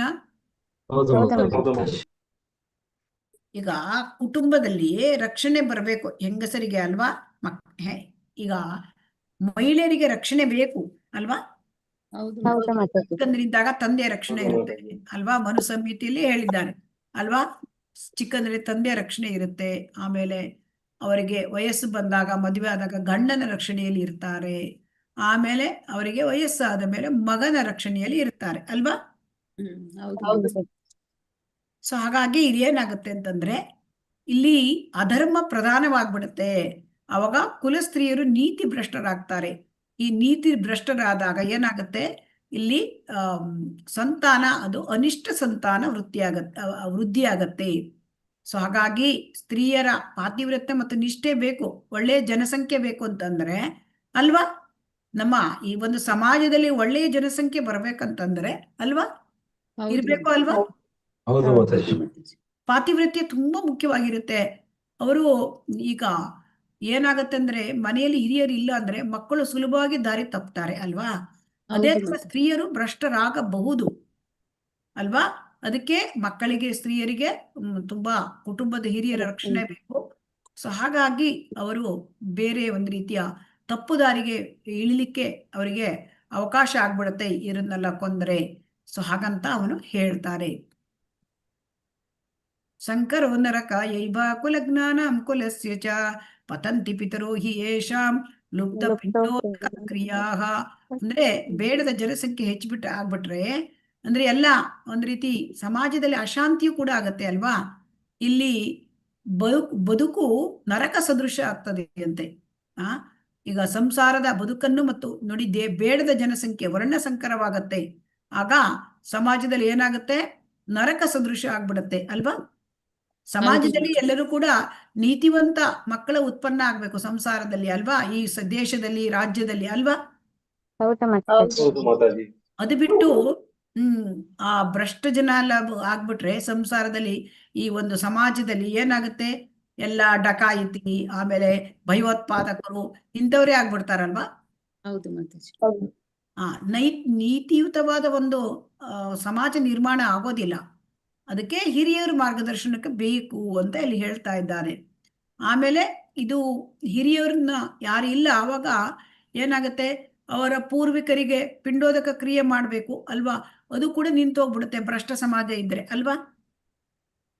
ಈಗ ಕುಟುಂಬದಲ್ಲಿ ರಕ್ಷಣೆ ಬರಬೇಕು ಹೆಂಗಸರಿಗೆ ಅಲ್ವಾ? ಈಗ ಮಹಿಳೆಯರಿಗೆ ರಕ್ಷಣೆ ಬೇಕು ಅಲ್ವಾ? ಚಿಕ್ಕಂದ್ರಿದ್ದಾಗ ತಂದೆಯ ರಕ್ಷಣೆ ಇರುತ್ತೆ ಅಲ್ವಾ? ಮನುಸಂಹಿತೆಯಲ್ಲಿ ಹೇಳಿದ್ದಾರೆ ಅಲ್ವಾ? ಚಿಕ್ಕಂದ್ರೆ ತಂದೆಯ ರಕ್ಷಣೆ ಇರುತ್ತೆ. ಆಮೇಲೆ ಅವರಿಗೆ ವಯಸ್ಸು ಬಂದಾಗ, ಮದುವೆ ಆದಾಗ ಗಂಡನ ರಕ್ಷಣೆಯಲ್ಲಿ ಇರ್ತಾರೆ. ಆಮೇಲೆ ಅವರಿಗೆ ವಯಸ್ಸಾದ ಮೇಲೆ ಮಗನ ರಕ್ಷಣೆಯಲ್ಲಿ ಇರ್ತಾರೆ ಅಲ್ವಾ? ಸೊ ಹಾಗಾಗಿ ಇದೇನಾಗುತ್ತೆ ಅಂತಂದ್ರೆ, ಇಲ್ಲಿ ಅಧರ್ಮ ಪ್ರಧಾನವಾಗ್ಬಿಡುತ್ತೆ. ಅವಾಗ ಕುಲಸ್ತ್ರೀಯರು ನೀತಿ ಭ್ರಷ್ಟರಾಗ್ತಾರೆ. ಈ ನೀತಿ ಭ್ರಷ್ಟರಾದಾಗ ಏನಾಗುತ್ತೆ, ಇಲ್ಲಿ ಸಂತಾನ ಅದು ಅನಿಷ್ಟ ಸಂತಾನ ವೃದ್ಧಿ ಆಗತ್ತೆ. ಸೊ ಹಾಗಾಗಿ ಸ್ತ್ರೀಯರ ಪಾತಿವ್ರತ್ಯ ಮತ್ತು ನಿಷ್ಠೆ ಬೇಕು, ಒಳ್ಳೆಯ ಜನಸಂಖ್ಯೆ ಬೇಕು ಅಂತಂದ್ರೆ ಅಲ್ವಾ? ನಮ್ಮ ಈ ಒಂದು ಸಮಾಜದಲ್ಲಿ ಒಳ್ಳೆಯ ಜನಸಂಖ್ಯೆ ಬರ್ಬೇಕಂತಂದ್ರೆ ಅಲ್ವಾ, ಇರ್ಬೇಕು ಅಲ್ವಾ? ಪಾತಿವ್ರತ್ಯ ತುಂಬಾ ಮುಖ್ಯವಾಗಿರುತ್ತೆ. ಅವರು ಈಗ ಏನಾಗತ್ತೆ ಅಂದ್ರೆ, ಮನೆಯಲ್ಲಿ ಹಿರಿಯರು ಇಲ್ಲ ಅಂದ್ರೆ ಮಕ್ಕಳು ಸುಲಭವಾಗಿ ದಾರಿ ತಪ್ತಾರೆ ಅಲ್ವಾ? ಅದೇ ತರ ಸ್ತ್ರೀಯರು ಭ್ರಷ್ಟರಾಗಬಹುದು ಅಲ್ವಾ? ಅದಕ್ಕೆ ಮಕ್ಕಳಿಗೆ, ಸ್ತ್ರೀಯರಿಗೆ ತುಂಬಾ ಕುಟುಂಬದ ಹಿರಿಯರ ರಕ್ಷಣೆ ಬೇಕು. ಸೊ ಹಾಗಾಗಿ ಅವರು ಬೇರೆ ಒಂದು ರೀತಿಯ ತಪ್ಪು ದಾರಿಗೆ ಇಳಿಲಿಕ್ಕೆ ಅವರಿಗೆ ಅವಕಾಶ ಆಗ್ಬಿಡುತ್ತೆ ಇವರನ್ನೆಲ್ಲ ಕೊಂದರೆ. ಸೊ ಹಾಗಂತ ಅವನು ಹೇಳ್ತಾರೆ. ಸಂಕರೋ ನರಕಾಯೈವ ಕುಲಜ್ಞಾನಂ ಕುಲಸ್ಯ ಚ ಪತಂತಿ ಪಿತರೋ ಹಿ ಯೇಷಾಂ ಲುಪ್ತ ಪಿಂಡೋದಕ ಕ್ರಿಯಾಃ. ಅಂದ್ರೆ ಬೇಡದ ಜನಸಂಖ್ಯೆ ಆಗ್ಬಿಟ್ರೆ ಅಂದ್ರೆ ಎಲ್ಲ ಒಂದ್ ರೀತಿ ಸಮಾಜದಲ್ಲಿ ಅಶಾಂತಿಯೂ ಕೂಡ ಆಗತ್ತೆ ಅಲ್ವಾ? ಇಲ್ಲಿ ಬದುಕು ನರಕ ಸದೃಶ ಆಗ್ತದೆ ಅಂತೆ. ಈಗ ಸಂಸಾರದ ಬದುಕನ್ನು ಮತ್ತು ನೋಡಿ, ಬೇಡದ ಜನಸಂಖ್ಯೆ ವರ್ಣ ಸಂಕರವಾಗತ್ತೆ. ಆಗ ಸಮಾಜದಲ್ಲಿ ಏನಾಗುತ್ತೆ, ನರಕ ಸದೃಶ ಆಗ್ಬಿಡತ್ತೆ ಅಲ್ವಾ? ಸಮಾಜದಲ್ಲಿ ಎಲ್ಲರೂ ಕೂಡ ನೀತಿವಂತ ಮಕ್ಕಳ ಉತ್ಪನ್ನ ಆಗ್ಬೇಕು ಸಂಸಾರದಲ್ಲಿ ಅಲ್ವಾ? ಈ ದೇಶದಲ್ಲಿ, ರಾಜ್ಯದಲ್ಲಿ ಅಲ್ವಾ? ಅದು ಬಿಟ್ಟು ಆ ಭ್ರಷ್ಟ ಜನ ಎಲ್ಲ ಆಗ್ಬಿಟ್ರೆ ಸಂಸಾರದಲ್ಲಿ, ಈ ಒಂದು ಸಮಾಜದಲ್ಲಿ ಏನಾಗುತ್ತೆ, ಎಲ್ಲ ಡಕಾಯಿತಿ, ಆಮೇಲೆ ಭಯೋತ್ಪಾದಕರು ಇಂಥವರೇ ಆಗ್ಬಿಡ್ತಾರಲ್ವಾ. ಹೌದು ಮಾತಾಜಿ. ನೀತಿಯುತವಾದ ಒಂದು ಸಮಾಜ ನಿರ್ಮಾಣ ಆಗೋದಿಲ್ಲ. ಅದಕ್ಕೆ ಹಿರಿಯರ ಮಾರ್ಗದರ್ಶನಕ್ಕೆ ಬೇಕು ಅಂತ ಇಲ್ಲಿ ಹೇಳ್ತಾ ಇದ್ದಾರೆ. ಆಮೇಲೆ ಇದು ಹಿರಿಯರನ್ನ ಯಾರು ಇಲ್ಲ ಆವಾಗ ಏನಾಗುತ್ತೆ, ಅವರ ಪೂರ್ವಿಕರಿಗೆ ಪಿಂಡೋದಕ ಕ್ರಿಯೆ ಮಾಡಬೇಕು ಅಲ್ವಾ, ಅದು ಕೂಡ ನಿಂತೋಗ್ಬಿಡುತ್ತೆ ಭ್ರಷ್ಟ ಸಮಾಜ ಇದ್ರೆ ಅಲ್ವಾ.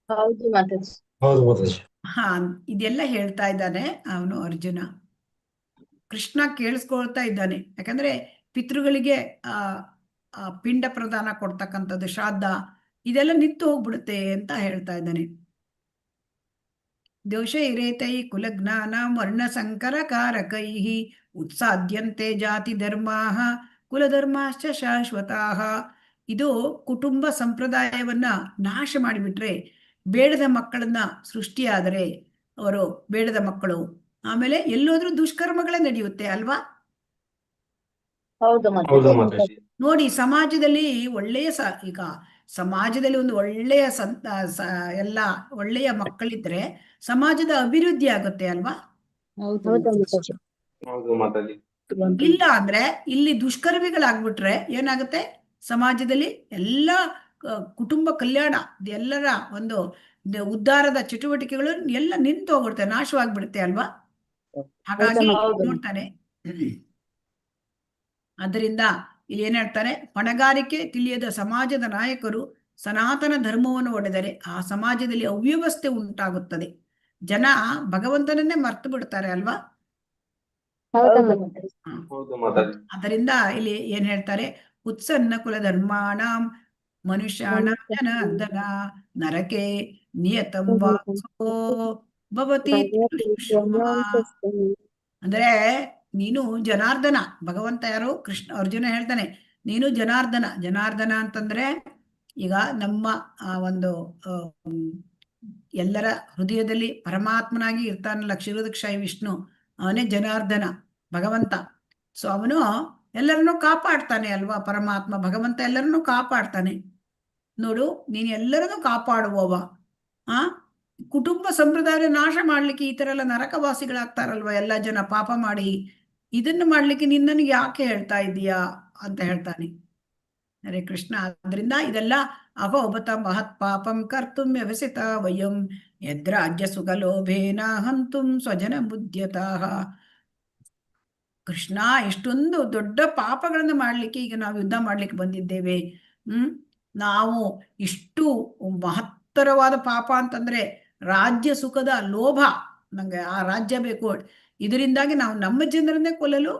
ಹೌದು ಮಾತಾಜಿ. ಹಾ, ಇದೆಲ್ಲ ಹೇಳ್ತಾ ಇದ್ದಾನೆ ಅವನು ಅರ್ಜುನ. ಕೃಷ್ಣ ಕೇಳಿಸ್ಕೊಳ್ತಾ ಇದ್ದಾನೆ, ಯಾಕಂದ್ರೆ ಪಿತೃಗಳಿಗೆ ಆ ಪಿಂಡ ಪ್ರದಾನ ಕೊಡ್ತಕ್ಕಂಥದ್ದು, ಶ್ರಾದ್ದ, ಇದೆಲ್ಲ ನಿಂತು ಹೋಗ್ಬಿಡುತ್ತೆ ಅಂತ ಹೇಳ್ತಾ ಇದ್ದಾನೆ. ದೋಷೈರೇತೈ ಕುಲಜ್ಞಾನ ವರ್ಣ ಸಂಕರ ಕಾರಕೈ ಉತ್ಸಾದ್ಯಂತೆ ಜಾತಿ ಧರ್ಮಾಃ ಕುಲಧರ್ಮಾಶ್ಚ ಶಾಶ್ವತಾಃ. ಇದು ಕುಟುಂಬ ಸಂಪ್ರದಾಯವನ್ನ ನಾಶ ಮಾಡಿಬಿಟ್ರೆ, ಬೇಡದ ಮಕ್ಕಳನ್ನ ಸೃಷ್ಟಿಯಾದರೆ ಅವರು ಬೇಡದ ಮಕ್ಕಳು, ಆಮೇಲೆ ಎಲ್ಲೋದ್ರೂ ದುಷ್ಕರ್ಮಗಳೇ ನಡೆಯುತ್ತೆ ಅಲ್ವಾ. ಹೌದು ಮಾತಾಜಿ. ನೋಡಿ, ಸಮಾಜದಲ್ಲಿ ಒಳ್ಳೆಯ ಈಗ ಸಮಾಜದಲ್ಲಿ ಒಂದು ಒಳ್ಳೆಯ ಎಲ್ಲ ಒಳ್ಳೆಯ ಮಕ್ಕಳಿದ್ರೆ ಸಮಾಜದ ಅಭಿವೃದ್ಧಿ ಆಗುತ್ತೆ ಅಲ್ವಾ. ಹೌದು ಮಾತಾಜಿ. ಇಲ್ಲ ಅಂದ್ರೆ ಇಲ್ಲಿ ದುಷ್ಕರ್ಮಿಗಳಾಗ್ಬಿಟ್ರೆ ಏನಾಗುತ್ತೆ, ಸಮಾಜದಲ್ಲಿ ಎಲ್ಲ ಕುಟುಂಬ ಕಲ್ಯಾಣ, ಎಲ್ಲರ ಒಂದು ಉದ್ಧಾರದ ಚಟುವಟಿಕೆಗಳು ಎಲ್ಲ ನಿಂತು ಹೋಗ್ಬಿಡುತ್ತೆ, ನಾಶವಾಗ್ಬಿಡುತ್ತೆ ಅಲ್ವಾ. ಹಾಗಾಗಿ ನೋಡ್ತಾನೆ. ಅದರಿಂದ ಇಲ್ಲಿ ಏನ್ ಹೇಳ್ತಾರೆ, ಹೊಣೆಗಾರಿಕೆ ತಿಳಿಯದ ಸಮಾಜದ ನಾಯಕರು ಸನಾತನ ಧರ್ಮವನ್ನು ಒಡೆದರೆ ಆ ಸಮಾಜದಲ್ಲಿ ಅವ್ಯವಸ್ಥೆ ಉಂಟಾಗುತ್ತದೆ. ಜನ ಭಗವಂತನನ್ನೇ ಮರ್ತು ಬಿಡ್ತಾರೆ ಅಲ್ವಾ. ಅದರಿಂದ ಇಲ್ಲಿ ಏನ್ ಹೇಳ್ತಾರೆ, ಉತ್ಸನ್ನ ಕುಲ ಧರ್ಮಾಣಂ ಮನುಷ್ಯಾಣಂ ಜನಾರ್ದನ ನರಕೆ ನಿಯತಂ ವಾಸೋ ಭವತಿ. ಅಂದ್ರೆ ನೀನು ಜನಾರ್ದನ, ಭಗವಂತ ಯಾರು, ಕೃಷ್ಣ, ಅರ್ಜುನ ಹೇಳ್ತಾನೆ ನೀನು ಜನಾರ್ದನ. ಜನಾರ್ದನ ಅಂತಂದ್ರೆ ಈಗ ನಮ್ಮ ಒಂದು ಎಲ್ಲರ ಹೃದಯದಲ್ಲಿ ಪರಮಾತ್ಮನಾಗಿ ಇರ್ತಾನಲ್ಲ, ಕ್ಷೀರೋದಕ್ಷಾಯಿ ವಿಷ್ಣು, ಅವನೇ ಜನಾರ್ದನ ಭಗವಂತ. ಸೊ ಅವನು ಎಲ್ಲರನ್ನೂ ಕಾಪಾಡ್ತಾನೆ ಅಲ್ವಾ, ಪರಮಾತ್ಮ ಭಗವಂತ ಎಲ್ಲರನ್ನೂ ಕಾಪಾಡ್ತಾನೆ. ನೋಡು, ನೀನು ಎಲ್ಲರನ್ನೂ ಕಾಪಾಡುವವ. ಕುಟುಂಬ ಸಂಪ್ರದಾಯ ನಾಶ ಮಾಡ್ಲಿಕ್ಕೆ ಈ ತರ ಎಲ್ಲ ನರಕವಾಸಿಗಳಾಗ್ತಾರಲ್ವ ಎಲ್ಲ ಜನ ಪಾಪ ಮಾಡಿ, ಇದನ್ನು ಮಾಡ್ಲಿಕ್ಕೆ ನಿನ್ನನಿಗೆ ಯಾಕೆ ಹೇಳ್ತಾ ಇದೀಯಾ ಅಂತ ಹೇಳ್ತಾನೆ. ಹರೇ ಕೃಷ್ಣ. ಆದ್ರಿಂದ ಇದೆಲ್ಲ ಅಹೋಬತ ಮಹತ್ ಪಾಪಂ ಕರ್ತುಂ ವ್ಯವಸಿತ ವಯಂ ಯದ್ರಾಜ್ಯ ಸುಖಲೋಭೇನ ಹಂತುಂ ಸ್ವಜನ ಬುದ್ಧ್ಯತಃ. ಕೃಷ್ಣ, ಇಷ್ಟೊಂದು ದೊಡ್ಡ ಪಾಪಗಳನ್ನು ಮಾಡ್ಲಿಕ್ಕೆ ಈಗ ನಾವು ಯುದ್ಧ ಮಾಡ್ಲಿಕ್ಕೆ ಬಂದಿದ್ದೇವೆ. ನಾವು ಇಷ್ಟು ಮಹತ್ತರವಾದ ಪಾಪ ಅಂತಂದ್ರೆ ರಾಜ್ಯ ಸುಖದ ಲೋಭ, ನಂಗೆ ಆ ರಾಜ್ಯ ಬೇಕು, ಇದರಿಂದಾಗಿ ನಾವು ನಮ್ಮ ಜನರನ್ನೇ ಕೊಲ್ಲಲು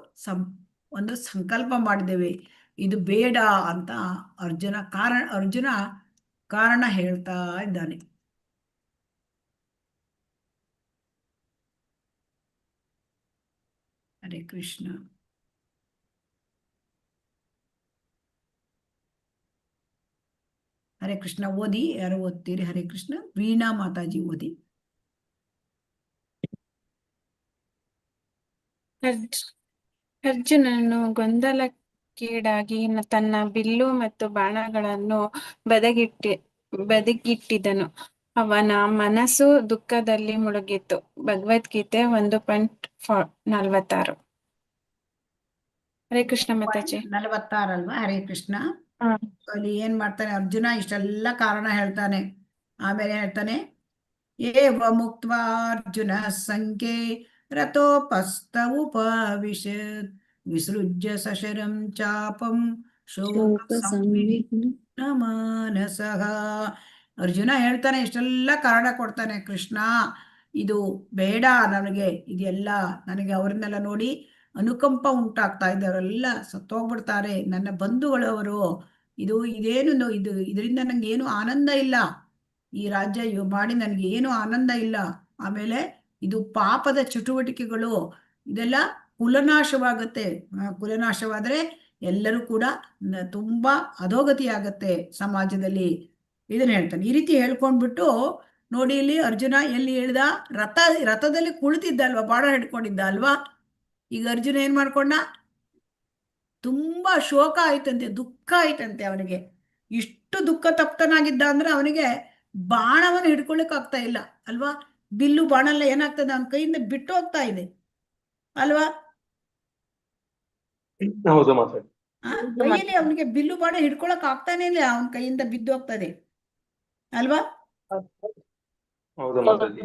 ಒಂದು ಸಂಕಲ್ಪ ಮಾಡಿದ್ದೇವೆ, ಇದು ಬೇಡ ಅಂತ ಅರ್ಜುನ ಕಾರಣ ಹೇಳ್ತಾ ಇದ್ದಾನೆ. ಹರೇ ಕೃಷ್ಣ. ಹರೇ ಕೃಷ್ಣ ಓದಿ, ಯಾರು ಓದ್ತೀರಿ? ಹರೇ ಕೃಷ್ಣ. ವೀಣಾ ಮಾತಾಜಿ ಓದಿ. ಅರ್ಜುನನು ಗೊಂದಲಕ್ಕೀಡಾಗಿ ತನ್ನ ಬಿಲ್ಲು ಮತ್ತು ಬಾಣಗಳನ್ನು ಬದಿಗಿಟ್ಟಿದನು. ಅವನ ಮನಸ್ಸು ದುಃಖದಲ್ಲಿ ಮುಳುಗಿತ್ತು. ಭಗವದ್ಗೀತೆ 1.46. ಹರೇ ಕೃಷ್ಣ ಮಾತಾಜಿ. 46 ಅಲ್ವಾ? ಹರೇ ಕೃಷ್ಣ. ಅಲ್ಲಿ ಏನ್ ಮಾಡ್ತಾನೆ ಅರ್ಜುನ, ಇಷ್ಟೆಲ್ಲ ಕಾರಣ ಹೇಳ್ತಾನೆ. ಆಮೇಲೆ ಹೇಳ್ತಾನೆ, ಏವ ಮುಕ್ತ್ವಾ ಅರ್ಜುನ ಸಂಖ್ಯೆ ರಥೋಪಸ್ಥ ಉಪವಿಶತ್ ವಿಸೃಜ್ಯ ಸಶರಂ ಚಾಪಂ ಶೋಕ ಸಂವಿಘ್ನ ಮಾನಸಃ. ಅರ್ಜುನ ಹೇಳ್ತಾನೆ, ಇಷ್ಟೆಲ್ಲ ಕಾರಣ ಕೊಡ್ತಾನೆ ಕೃಷ್ಣ, ಇದು ಬೇಡ ನನಗೆ, ಇದೆಲ್ಲ ನನಗೆ ಅವರನ್ನೆಲ್ಲ ನೋಡಿ ಅನುಕಂಪ ಉಂಟಾಗ್ತಾ ಇದೆ, ಅವರೆಲ್ಲ ಸತ್ತೋಗ್ಬಿಡ್ತಾರೆ, ನನ್ನ ಬಂಧುಗಳವರು, ಇದೇನು ಇದರಿಂದ ನಂಗೆ ಏನು ಆನಂದ ಇಲ್ಲ, ಈ ರಾಜ್ಯ ಮಾಡಿ ನನಗೆ ಏನು ಆನಂದ ಇಲ್ಲ. ಆಮೇಲೆ ಇದು ಪಾಪದ ಚಟುವಟಿಕೆಗಳು, ಇದೆಲ್ಲ ಕುಲನಾಶವಾಗುತ್ತೆ. ಕುಲನಾಶವಾದ್ರೆ ಎಲ್ಲರೂ ಕೂಡ ತುಂಬಾ ಅಧೋಗತಿ ಆಗತ್ತೆ ಸಮಾಜದಲ್ಲಿ. ಇದನ್ನ ಹೇಳ್ತಾನೆ. ಈ ರೀತಿ ಹೇಳ್ಕೊಂಡ್ಬಿಟ್ಟು ನೋಡಿ, ಇಲ್ಲಿ ಅರ್ಜುನ ಎಲ್ಲಿ ಹೇಳ್ದ, ರಥದಲ್ಲಿ ಕುಳಿತಿದ್ದ ಅಲ್ವಾ, ಬಾಣ ಹಿಡ್ಕೊಂಡಿದ್ದ ಅಲ್ವಾ. ಈಗ ಅರ್ಜುನ ಏನ್ ಮಾಡ್ಕೊಂಡ, ತುಂಬಾ ಶೋಕ ಆಯ್ತಂತೆ, ದುಃಖ ಆಯ್ತಂತೆ ಅವನಿಗೆ. ಇಷ್ಟು ದುಃಖ ತಪ್ತನಾಗಿದ್ದ ಅಂದ್ರೆ ಅವನಿಗೆ ಬಾಣವನ್ನು ಹಿಡ್ಕೊಳ್ಳಿಕ್ ಆಗ್ತಾ ಇಲ್ಲ ಅಲ್ವಾ? ಬಿಲ್ಲು ಬಾಣ ಎಲ್ಲ ಏನಾಗ್ತದೆ, ಅವನ ಕೈಯಿಂದ ಬಿಟ್ಟು ಹೋಗ್ತಾ ಇದೆ ಅಲ್ವಾ? ಹೌದು ಮಾತಾಡಿ. ಕೈಯಲ್ಲಿ ಅವನಿಗೆ ಬಿಲ್ಲು ಬಾಣ ಹಿಡ್ಕೊಳಕ್ ಆಗ್ತಾನೆ ಇಲ್ಲ, ಅವನ ಕೈಯಿಂದ ಬಿದ್ದು ಹೋಗ್ತದೆ ಅಲ್ವಾ? ಹೌದು ಮಾತಾಡಿ.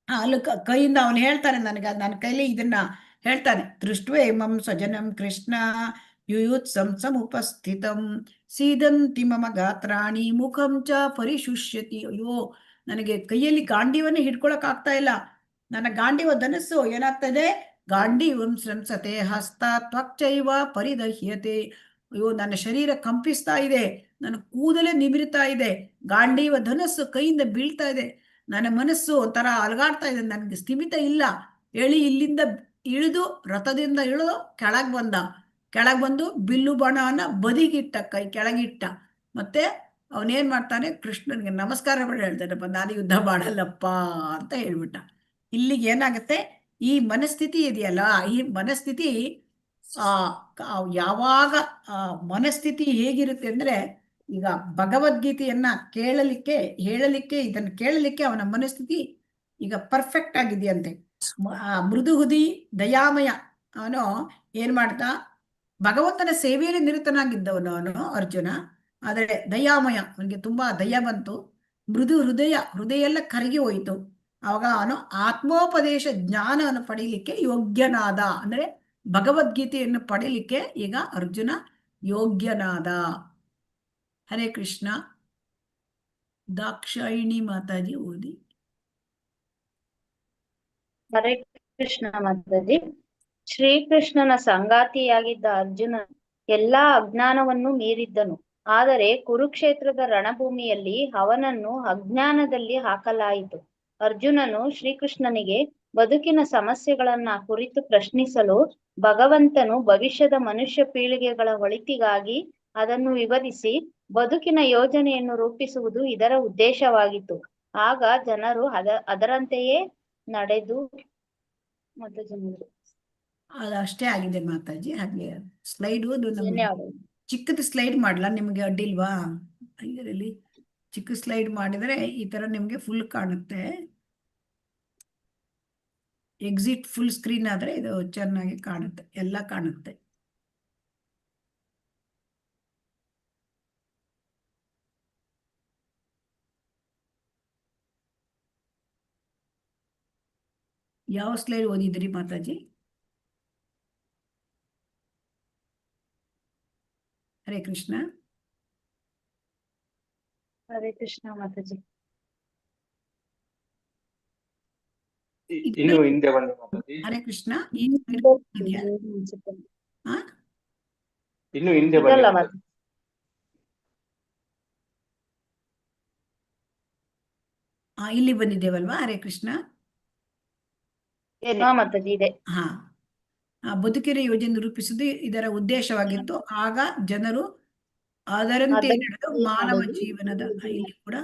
ಅಲ್ಲಿ ಕೈಯಿಂದ ಅವನು ಹೇಳ್ತಾನೆ, ನನಗೆ ನನ್ನ ಕೈಲಿ ಇದನ್ನ ಹೇಳ್ತಾನೆ, ದೃಷ್ಟ್ವೇ ಮಂ ಸ್ವಜನಂ ಕೃಷ್ಣ ಯುಯುತ್ಸಂ ಸಮುಪಸ್ಥಿತಂ ಸೀದಂತಿ ಮಮ ಗಾತ್ರಾಣಿ ಮುಖಂ ಚ ಪರಿಶುಷ್ಯತಿ. ಅಯ್ಯೋ, ನನಗೆ ಕೈಯಲ್ಲಿ ಗಾಂಡೀವನ್ನೇ ಹಿಡ್ಕೊಳಕ್ ಆಗ್ತಾ ಇಲ್ಲ, ನನ್ನ ಗಾಂಡೀವ ಧನಸ್ಸು ಏನಾಗ್ತದೆ, ಗಾಂಡೀವಂ ಸ್ರಂಸತೆ ಹಸ್ತ ತ್ವಕ್ಚೈವ ಪರಿದಹ್ಯತೆ. ಅಯ್ಯೋ, ನನ್ನ ಶರೀರ ಕಂಪಿಸ್ತಾ ಇದೆ, ನನ್ನ ಕೂದಲೇ ನಿಮಿರ್ತಾ ಇದೆ, ಗಾಂಡೀವ ಧನಸ್ಸು ಕೈಯಿಂದ ಬೀಳ್ತಾ ಇದೆ, ನನ್ನ ಮನಸ್ಸು ಒಂಥರ ಅಲಗಾಡ್ತಾ ಇದೆ, ನನಗೆ ಸ್ಥಿಮಿತ ಇಲ್ಲ. ಇಲ್ಲಿಂದ ಇಳಿದು, ರಥದಿಂದ ಇಳಿದು ಕೆಳಗ್ ಬಂದು ಬಿಲ್ಲು ಬಾಣವನ್ನ ಬದಿಗಿಟ್ಟ, ಕೈ ಕೆಳಗಿಟ್ಟ. ಮತ್ತೆ ಅವನೇನ್ ಮಾಡ್ತಾನೆ, ಕೃಷ್ಣನಿಗೆ ನಮಸ್ಕಾರ ಮಾಡಿ ಹೇಳ್ತಾನಪ್ಪ, ನಾನು ಯುದ್ಧ ಮಾಡಲ್ಲಪ್ಪ ಅಂತ ಹೇಳ್ಬಿಟ್ಟ. ಇಲ್ಲಿಗೆ ಏನಾಗುತ್ತೆ, ಈ ಮನಸ್ಥಿತಿ ಇದೆಯಲ್ಲ, ಈ ಮನಸ್ಥಿತಿ ಯಾವಾಗ ಮನಸ್ಥಿತಿ ಹೇಗಿರುತ್ತೆ ಅಂದ್ರೆ, ಈಗ ಭಗವದ್ಗೀತೆಯನ್ನ ಹೇಳಲಿಕ್ಕೆ ಇದನ್ನ ಕೇಳಲಿಕ್ಕೆ ಅವನ ಮನಸ್ಥಿತಿ ಈಗ ಪರ್ಫೆಕ್ಟ್ ಆಗಿದೆಯಂತೆ. ಮೃದುಹುದಿ ದಯಾಮಯ, ಅವನು ಏನ್ ಮಾಡ್ತಾ, ಭಗವಂತನ ಸೇವೆಯಲ್ಲಿ ನಿರತನಾಗಿದ್ದವನು ಅವನು ಅರ್ಜುನ. ಆದರೆ ದಯಾಮಯ, ಅವನಿಗೆ ತುಂಬಾ ದಯ ಬಂತು, ಮೃದು ಹೃದಯ ಎಲ್ಲ ಕರಗಿ ಹೋಯಿತು. ಅವಾಗ ಅವನು ಆತ್ಮೋಪದೇಶ ಜ್ಞಾನವನ್ನು ಪಡೀಲಿಕ್ಕೆ ಯೋಗ್ಯನಾದ, ಅಂದ್ರೆ ಭಗವದ್ಗೀತೆಯನ್ನು ಪಡೀಲಿಕ್ಕೆ ಈಗ ಅರ್ಜುನ ಯೋಗ್ಯನಾದ. ಹರೇ ಕೃಷ್ಣ. ದಾಕ್ಷಾಯಿಣಿ ಮಾತಾಜಿ ಓದಿ. ಹರೇ ಕೃಷ್ಣ ಮಾತಾಜಿ. ಶ್ರೀಕೃಷ್ಣನ ಸಂಗಾತಿಯಾಗಿದ್ದ ಅರ್ಜುನ ಎಲ್ಲಾ ಅಜ್ಞಾನವನ್ನು ಮೀರಿದ್ದನು. ಆದರೆ ಕುರುಕ್ಷೇತ್ರದ ರಣಭೂಮಿಯಲ್ಲಿ ಅವನನ್ನು ಅಜ್ಞಾನದಲ್ಲಿ ಹಾಕಲಾಯಿತು. ಅರ್ಜುನನು ಶ್ರೀಕೃಷ್ಣನಿಗೆ ಬದುಕಿನ ಸಮಸ್ಯೆಗಳನ್ನ ಕುರಿತು ಪ್ರಶ್ನಿಸಲು ಭಗವಂತನು ಭವಿಷ್ಯದ ಮನುಷ್ಯ ಪೀಳಿಗೆಗಳ ಒಳಿತಿಗಾಗಿ ಅದನ್ನು ವಿವರಿಸಿ ಬದುಕಿನ ಯೋಜನೆಯನ್ನು ರೂಪಿಸುವುದು ಇದರ ಉದ್ದೇಶವಾಗಿತ್ತು. ಆಗ ಜನರು ಅದರಂತೆಯೇ ನಡೆದು ಮತ್ತು ಜನರು. ಅದಷ್ಟೇ ಆಗಿದೆ ಮಾತಾಜಿ. ಹಾಗೆ ಸ್ಲೈಡ್ ಧನ್ಯವಾದ. ಚಿಕ್ಕದು ಸ್ಲೈಡ್ ಮಾಡ್ಲಾ, ನಿಮ್ಗೆ ಅಡ್ಡಿಲ್ವಾ? ಇದರಲ್ಲಿ ಚಿಕ್ಕ ಸ್ಲೈಡ್ ಮಾಡಿದ್ರೆ ಈ ತರ ನಿಮ್ಗೆ ಫುಲ್ ಕಾಣುತ್ತೆ. ಎಕ್ಸಿಟ್ ಫುಲ್ ಸ್ಕ್ರೀನ್ ಆದ್ರೆ ಇದು ಚೆನ್ನಾಗಿ ಕಾಣುತ್ತೆ, ಎಲ್ಲ ಕಾಣುತ್ತೆ. ಯಾವ ಸ್ಲೈಡ್ ಓದಿದ್ರಿ ಮಾತಾಜಿ? ಹರೇ ಕೃಷ್ಣ. ಹರೇ ಕೃಷ್ಣ ಮಾತಾಜಿ. ಇನ್ನು ಹಿಂದೆ ಬನ್ನಿ ಮಾತಾಜಿ. ಹರೇ ಕೃಷ್ಣ. ಇನ್ನು ಹಿಂದೆ ಬನ್ನಿ ಮಾತಾಜಿ. ಇಲ್ಲಿ ಬಂದಿದ್ದೇವಲ್ವಾ? ಹರೇ ಕೃಷ್ಣ. ಮಾತಾಜಿ ಇದೆ. ಬದುಕಿನ ಯೋಜನೆ ರೂಪಿಸುವುದು ಇದರ ಉದ್ದೇಶವಾಗಿತ್ತು. ಆಗ ಜನರು ಅದರಂತೆ ನಡೆದು ಮಾನವ ಜೀವನದ, ಇಲ್ಲಿ ಕೂಡ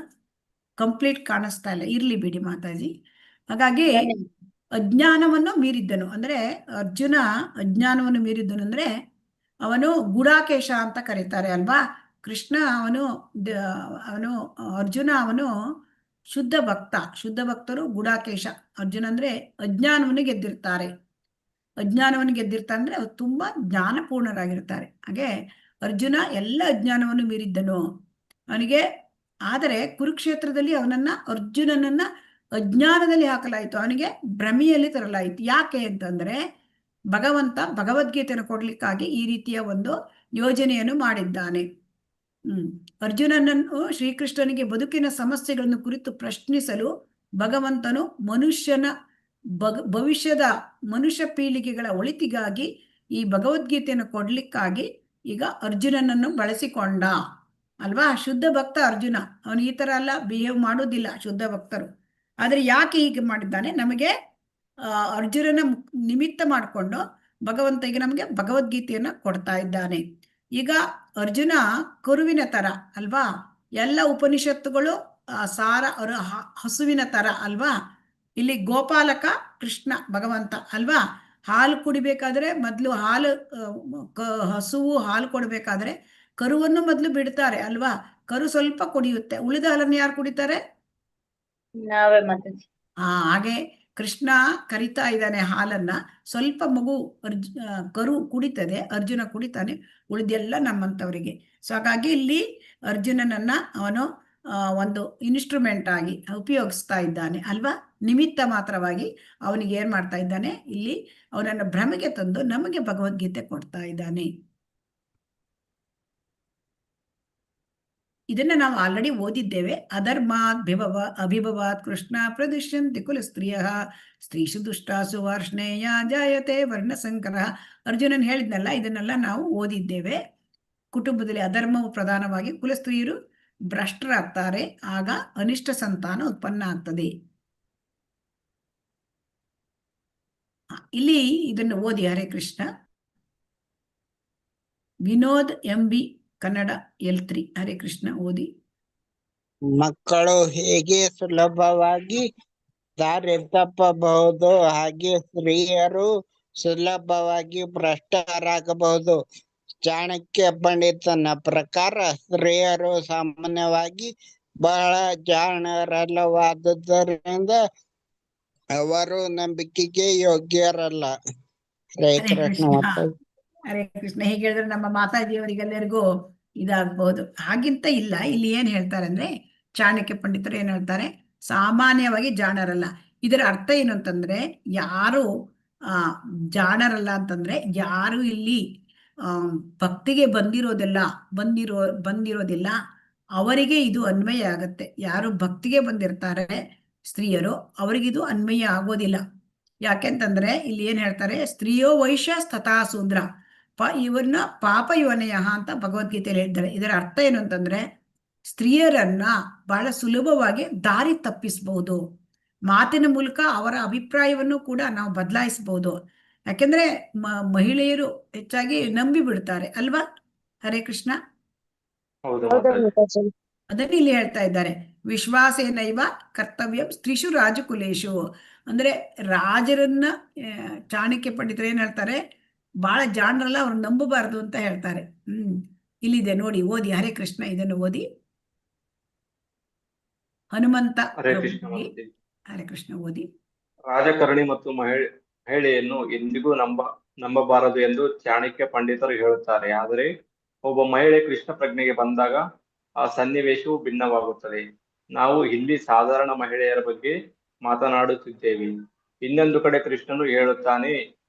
ಕಂಪ್ಲೀಟ್ ಕಾಣಿಸ್ತಾ ಇಲ್ಲ, ಇರ್ಲಿ ಬಿಡಿ ಮಾತಾಜಿ. ಹಾಗಾಗಿ ಅಜ್ಞಾನವನ್ನು ಮೀರಿದ್ದನು ಅಂದ್ರೆ, ಅರ್ಜುನ ಅಜ್ಞಾನವನ್ನು ಮೀರಿದ್ದನು ಅಂದ್ರೆ ಅವನು ಗುಡಾಕೇಶ ಅಂತ ಕರೀತಾರೆ ಅಲ್ವಾ? ಕೃಷ್ಣ ಅವನು ಅರ್ಜುನ ಅವನು ಶುದ್ಧ ಭಕ್ತರು ಗುಡಾಕೇಶ. ಅರ್ಜುನ ಅಂದ್ರೆ ಅಜ್ಞಾನವನ್ನು ಗೆದ್ದಿರ್ತಾರೆ. ಅಜ್ಞಾನವನ್ನು ಗೆದ್ದಿರ್ತಾರೆ ಅಂದ್ರೆ ಅವ್ರು ತುಂಬಾ ಜ್ಞಾನಪೂರ್ಣರಾಗಿರ್ತಾರೆ. ಹಾಗೆ ಅರ್ಜುನ ಎಲ್ಲ ಅಜ್ಞಾನವನ್ನು ಮೀರಿದ್ದನು ಅವನಿಗೆ. ಆದರೆ ಕುರುಕ್ಷೇತ್ರದಲ್ಲಿ ಅರ್ಜುನನನ್ನ ಅಜ್ಞಾನದಲ್ಲಿ ಹಾಕಲಾಯಿತು, ಅವನಿಗೆ ಭ್ರಮೆಯಲ್ಲಿ ತರಲಾಯಿತು. ಯಾಕೆ ಅಂತಂದ್ರೆ, ಭಗವಂತ ಭಗವದ್ಗೀತೆಯನ್ನು ಕೊಡ್ಲಿಕ್ಕಾಗಿ ಈ ರೀತಿಯ ಒಂದು ಯೋಜನೆಯನ್ನು ಮಾಡಿದ್ದಾನೆ. ಅರ್ಜುನನನ್ನು ಶ್ರೀಕೃಷ್ಣನಿಗೆ ಬದುಕಿನ ಸಮಸ್ಯೆಗಳನ್ನು ಕುರಿತು ಪ್ರಶ್ನಿಸಲು ಭಗವಂತನು ಭವಿಷ್ಯದ ಮನುಷ್ಯ ಪೀಳಿಗೆಗಳ ಒಳಿತಿಗಾಗಿ ಈ ಭಗವದ್ಗೀತೆಯನ್ನು ಕೊಡ್ಲಿಕ್ಕಾಗಿ ಈಗ ಅರ್ಜುನನನ್ನು ಬಳಸಿಕೊಂಡ ಅಲ್ವಾ? ಶುದ್ಧ ಭಕ್ತ ಅರ್ಜುನ, ಅವನು ಈ ತರ ಎಲ್ಲ ಬಿಹೇವ್ ಮಾಡೋದಿಲ್ಲ ಶುದ್ಧ ಭಕ್ತರು. ಆದ್ರೆ ಯಾಕೆ ಹೀಗೆ ಮಾಡಿದ್ದಾನೆ, ನಮಗೆ ಅರ್ಜುನನ ನಿಮಿತ್ತ ಮಾಡಿಕೊಂಡು ಭಗವಂತ ಈಗ ನಮಗೆ ಭಗವದ್ಗೀತೆಯನ್ನ ಕೊಡ್ತಾ ಇದ್ದಾನೆ. ಈಗ ಅರ್ಜುನ ಕರುವಿನ ತರ ಅಲ್ವಾ? ಎಲ್ಲ ಉಪನಿಷತ್ತುಗಳು ಸಾರ ಹಸುವಿನ ತರ ಅಲ್ವಾ? ಇಲ್ಲಿ ಗೋಪಾಲಕ ಕೃಷ್ಣ ಭಗವಂತ ಅಲ್ವಾ? ಹಾಲು ಕುಡಿಬೇಕಾದ್ರೆ ಮೊದಲು ಹಸುವು ಹಾಲು ಕೊಡ್ಬೇಕಾದ್ರೆ ಕರುವನ್ನು ಮೊದಲು ಬಿಡ್ತಾರೆ ಅಲ್ವಾ? ಕರು ಸ್ವಲ್ಪ ಕುಡಿಯುತ್ತೆ, ಉಳಿದ ಹಾಲನ್ನು ಯಾರು ಕುಡಿತಾರೆ? ನಾವೇ ಮಾತಾಜಿ. ಹಾಗೆ ಕೃಷ್ಣ ಕರಿತಾ ಇದ್ದಾನೆ ಹಾಲನ್ನ. ಸ್ವಲ್ಪ ಮಗು ಕರು ಕುಡಿತದೆ, ಅರ್ಜುನ ಕುಡಿತಾನೆ, ಉಳಿದೆಲ್ಲ ನಮ್ಮಂತವರಿಗೆ. ಸೊ ಹಾಗಾಗಿ ಇಲ್ಲಿ ಅರ್ಜುನನನ್ನ ಅವನು ಒಂದು ಇನ್ಸ್ಟ್ರೂಮೆಂಟ್ ಆಗಿ ಉಪಯೋಗಿಸ್ತಾ ಇದ್ದಾನೆ ಅಲ್ವಾ? ನಿಮಿತ್ತ ಮಾತ್ರವಾಗಿ ಅವನಿಗೆ ಏನ್ ಮಾಡ್ತಾ ಇದ್ದಾನೆ, ಇಲ್ಲಿ ಅವನನ್ನ ಭ್ರಮೆಗೆ ತಂದು ನಮಗೆ ಭಗವದ್ಗೀತೆ ಕೊಡ್ತಾ ಇದ್ದಾನೆ. ಇದನ್ನ ನಾವು ಆಲ್ರೆಡಿ ಓದಿದ್ದೇವೆ. ಅಧರ್ಮಾತ್ ಅಭಿಭವಾತ್ ಕೃಷ್ಣ ಪ್ರದಿಶ್ಯಂತಿ ಕುಲ ಸ್ತ್ರೀಷು ದುಷ್ಟಾಸು ವಾರ್ಷ್ಣೇಯ ಜಾಯತೆ ವರ್ಣಸಂಕರ. ಅರ್ಜುನನ್ ಹೇಳಿದ್ನಲ್ಲ, ಇದನ್ನೆಲ್ಲ ನಾವು ಓದಿದ್ದೇವೆ. ಕುಟುಂಬದಲ್ಲಿ ಅಧರ್ಮವು ಪ್ರಧಾನವಾಗಿ ಕುಲಸ್ತ್ರೀಯರು ಭ್ರಷ್ಟರಾಗ್ತಾರೆ, ಆಗ ಅನಿಷ್ಟ ಸಂತಾನ ಉತ್ಪನ್ನ ಆಗ್ತದೆ. ಇಲ್ಲಿ ಇದನ್ನು ಓದಿ. ಹರೇ ಕೃಷ್ಣ. Vinod MB Kannada L3. ಹರೇ ಕೃಷ್ಣ ಓದಿ. ಮಕ್ಕಳು ಹೇಗೆ ಸುಲಭವಾಗಿ ದಾರಿ ತಪ್ಪಬಹುದು, ಹಾಗೆ ಸ್ತ್ರೀಯರು ಸುಲಭವಾಗಿ ಭ್ರಷ್ಟರಾಗಬಹುದು. ಚಾಣಕ್ಯ ಪಂಡಿತನ ಪ್ರಕಾರ ಸ್ತ್ರೀಯರು ಸಾಮಾನ್ಯವಾಗಿ ಬಹಳ ಜಾಣರಲ್ಲವಾದುದರಿಂದ ಅವರು ನಂಬಿಕೆಗೆ ಯೋಗ್ಯರಲ್ಲ. ಹರೇ ಕೃಷ್ಣ. ಹರೇ ಕೃಷ್ಣ. ಹೀಗೆ ಹೇಳಿದ್ರೆ ನಮ್ಮ ಮಾತಾಜಿಯವರಿಗೆಲ್ಲರಿಗೂ ಇದಾಗಬಹುದು. ಹಾಗಿಂತ ಇಲ್ಲ. ಇಲ್ಲಿ ಏನ್ ಹೇಳ್ತಾರೆ ಅಂದ್ರೆ, ಚಾಣಕ್ಯ ಪಂಡಿತರು ಏನ್ ಹೇಳ್ತಾರೆ, ಸಾಮಾನ್ಯವಾಗಿ ಜಾಣರಲ್ಲ. ಇದರ ಅರ್ಥ ಏನು ಅಂತಂದ್ರೆ, ಯಾರು ಜಾಣರಲ್ಲ ಅಂತಂದ್ರೆ, ಯಾರು ಇಲ್ಲಿ ಭಕ್ತಿಗೆ ಬಂದಿರೋದಿಲ್ಲ ಅವರಿಗೆ ಇದು ಅನ್ವಯ ಆಗತ್ತೆ. ಯಾರು ಭಕ್ತಿಗೆ ಬಂದಿರ್ತಾರೆ ಸ್ತ್ರೀಯರು, ಅವರಿಗಿದು ಅನ್ವಯ ಆಗೋದಿಲ್ಲ. ಯಾಕೆಂತಂದ್ರೆ ಇಲ್ಲಿ ಏನ್ ಹೇಳ್ತಾರೆ, ಸ್ತ್ರೀಯೋ ವೈಶ್ಯ ತಥಾ ಶೂದ್ರ ಇವನ್ನ ಪಾಪ ಯೋನಯ ಅಂತ ಭಗವದ್ಗೀತೆಯಲ್ಲಿ ಹೇಳಿದ್ದಾರೆ. ಇದರ ಅರ್ಥ ಏನು ಅಂತಂದ್ರೆ, ಸ್ತ್ರೀಯರನ್ನ ಬಹಳ ಸುಲಭವಾಗಿ ದಾರಿ ತಪ್ಪಿಸಬಹುದು. ಮಾತಿನ ಮೂಲಕ ಅವರ ಅಭಿಪ್ರಾಯವನ್ನು ಕೂಡ ನಾವು ಬದಲಾಯಿಸಬಹುದು. ಯಾಕೆಂದ್ರೆ ಮಹಿಳೆಯರು ಹೆಚ್ಚಾಗಿ ನಂಬಿ ಬಿಡ್ತಾರೆ ಅಲ್ವಾ? ಹರೇ ಕೃಷ್ಣ. ಅದನ್ನ ಇಲ್ಲಿ ಹೇಳ್ತಾ ಇದ್ದಾರೆ. ವಿಶ್ವಾಸೇನೈವ ಕರ್ತವ್ಯಂ ಸ್ತ್ರೀಷು ರಾಜಕುಲೇಶು. ಅಂದ್ರೆ ರಾಜರನ್ನ ಚಾಣಕ್ಯ ಪಂಡಿತರು ಏನ್ ಹೇಳ್ತಾರೆ, ಬಹಳ ಜಾಣರಲ್ಲ, ಅವ್ರು ನಂಬಬಾರದು ಅಂತ ಹೇಳ್ತಾರೆ. ಇಲ್ಲಿದೆ ನೋಡಿ, ಓದಿ. ಹರೇ ಕೃಷ್ಣ. ಇದನ್ನು ಓದಿ. ಹನುಮಂತ. ಹರೇ ಕೃಷ್ಣ ಓದಿ. ರಾಜಕಾರಣಿ ಮತ್ತು ಮಹಿಳೆಯನ್ನು ಎಂದಿಗೂ ನಂಬಬಾರದು ಎಂದು ಚಾಣಕ್ಯ ಪಂಡಿತರು ಹೇಳುತ್ತಾರೆ. ಆದರೆ ಒಬ್ಬ ಮಹಿಳೆ ಕೃಷ್ಣ ಪ್ರಜ್ಞೆಗೆ ಬಂದಾಗ ಆ ಸನ್ನಿವೇಶವು ಭಿನ್ನವಾಗುತ್ತದೆ. ನಾವು ಇಲ್ಲಿ ಸಾಧಾರಣ ಮಹಿಳೆಯರ ಬಗ್ಗೆ ಮಾತನಾಡುತ್ತಿದ್ದೇವೆ. ಇನ್ನೊಂದು ಕಡೆ ಕೃಷ್ಣನು ಹೇಳುತ್ತಾನೆ,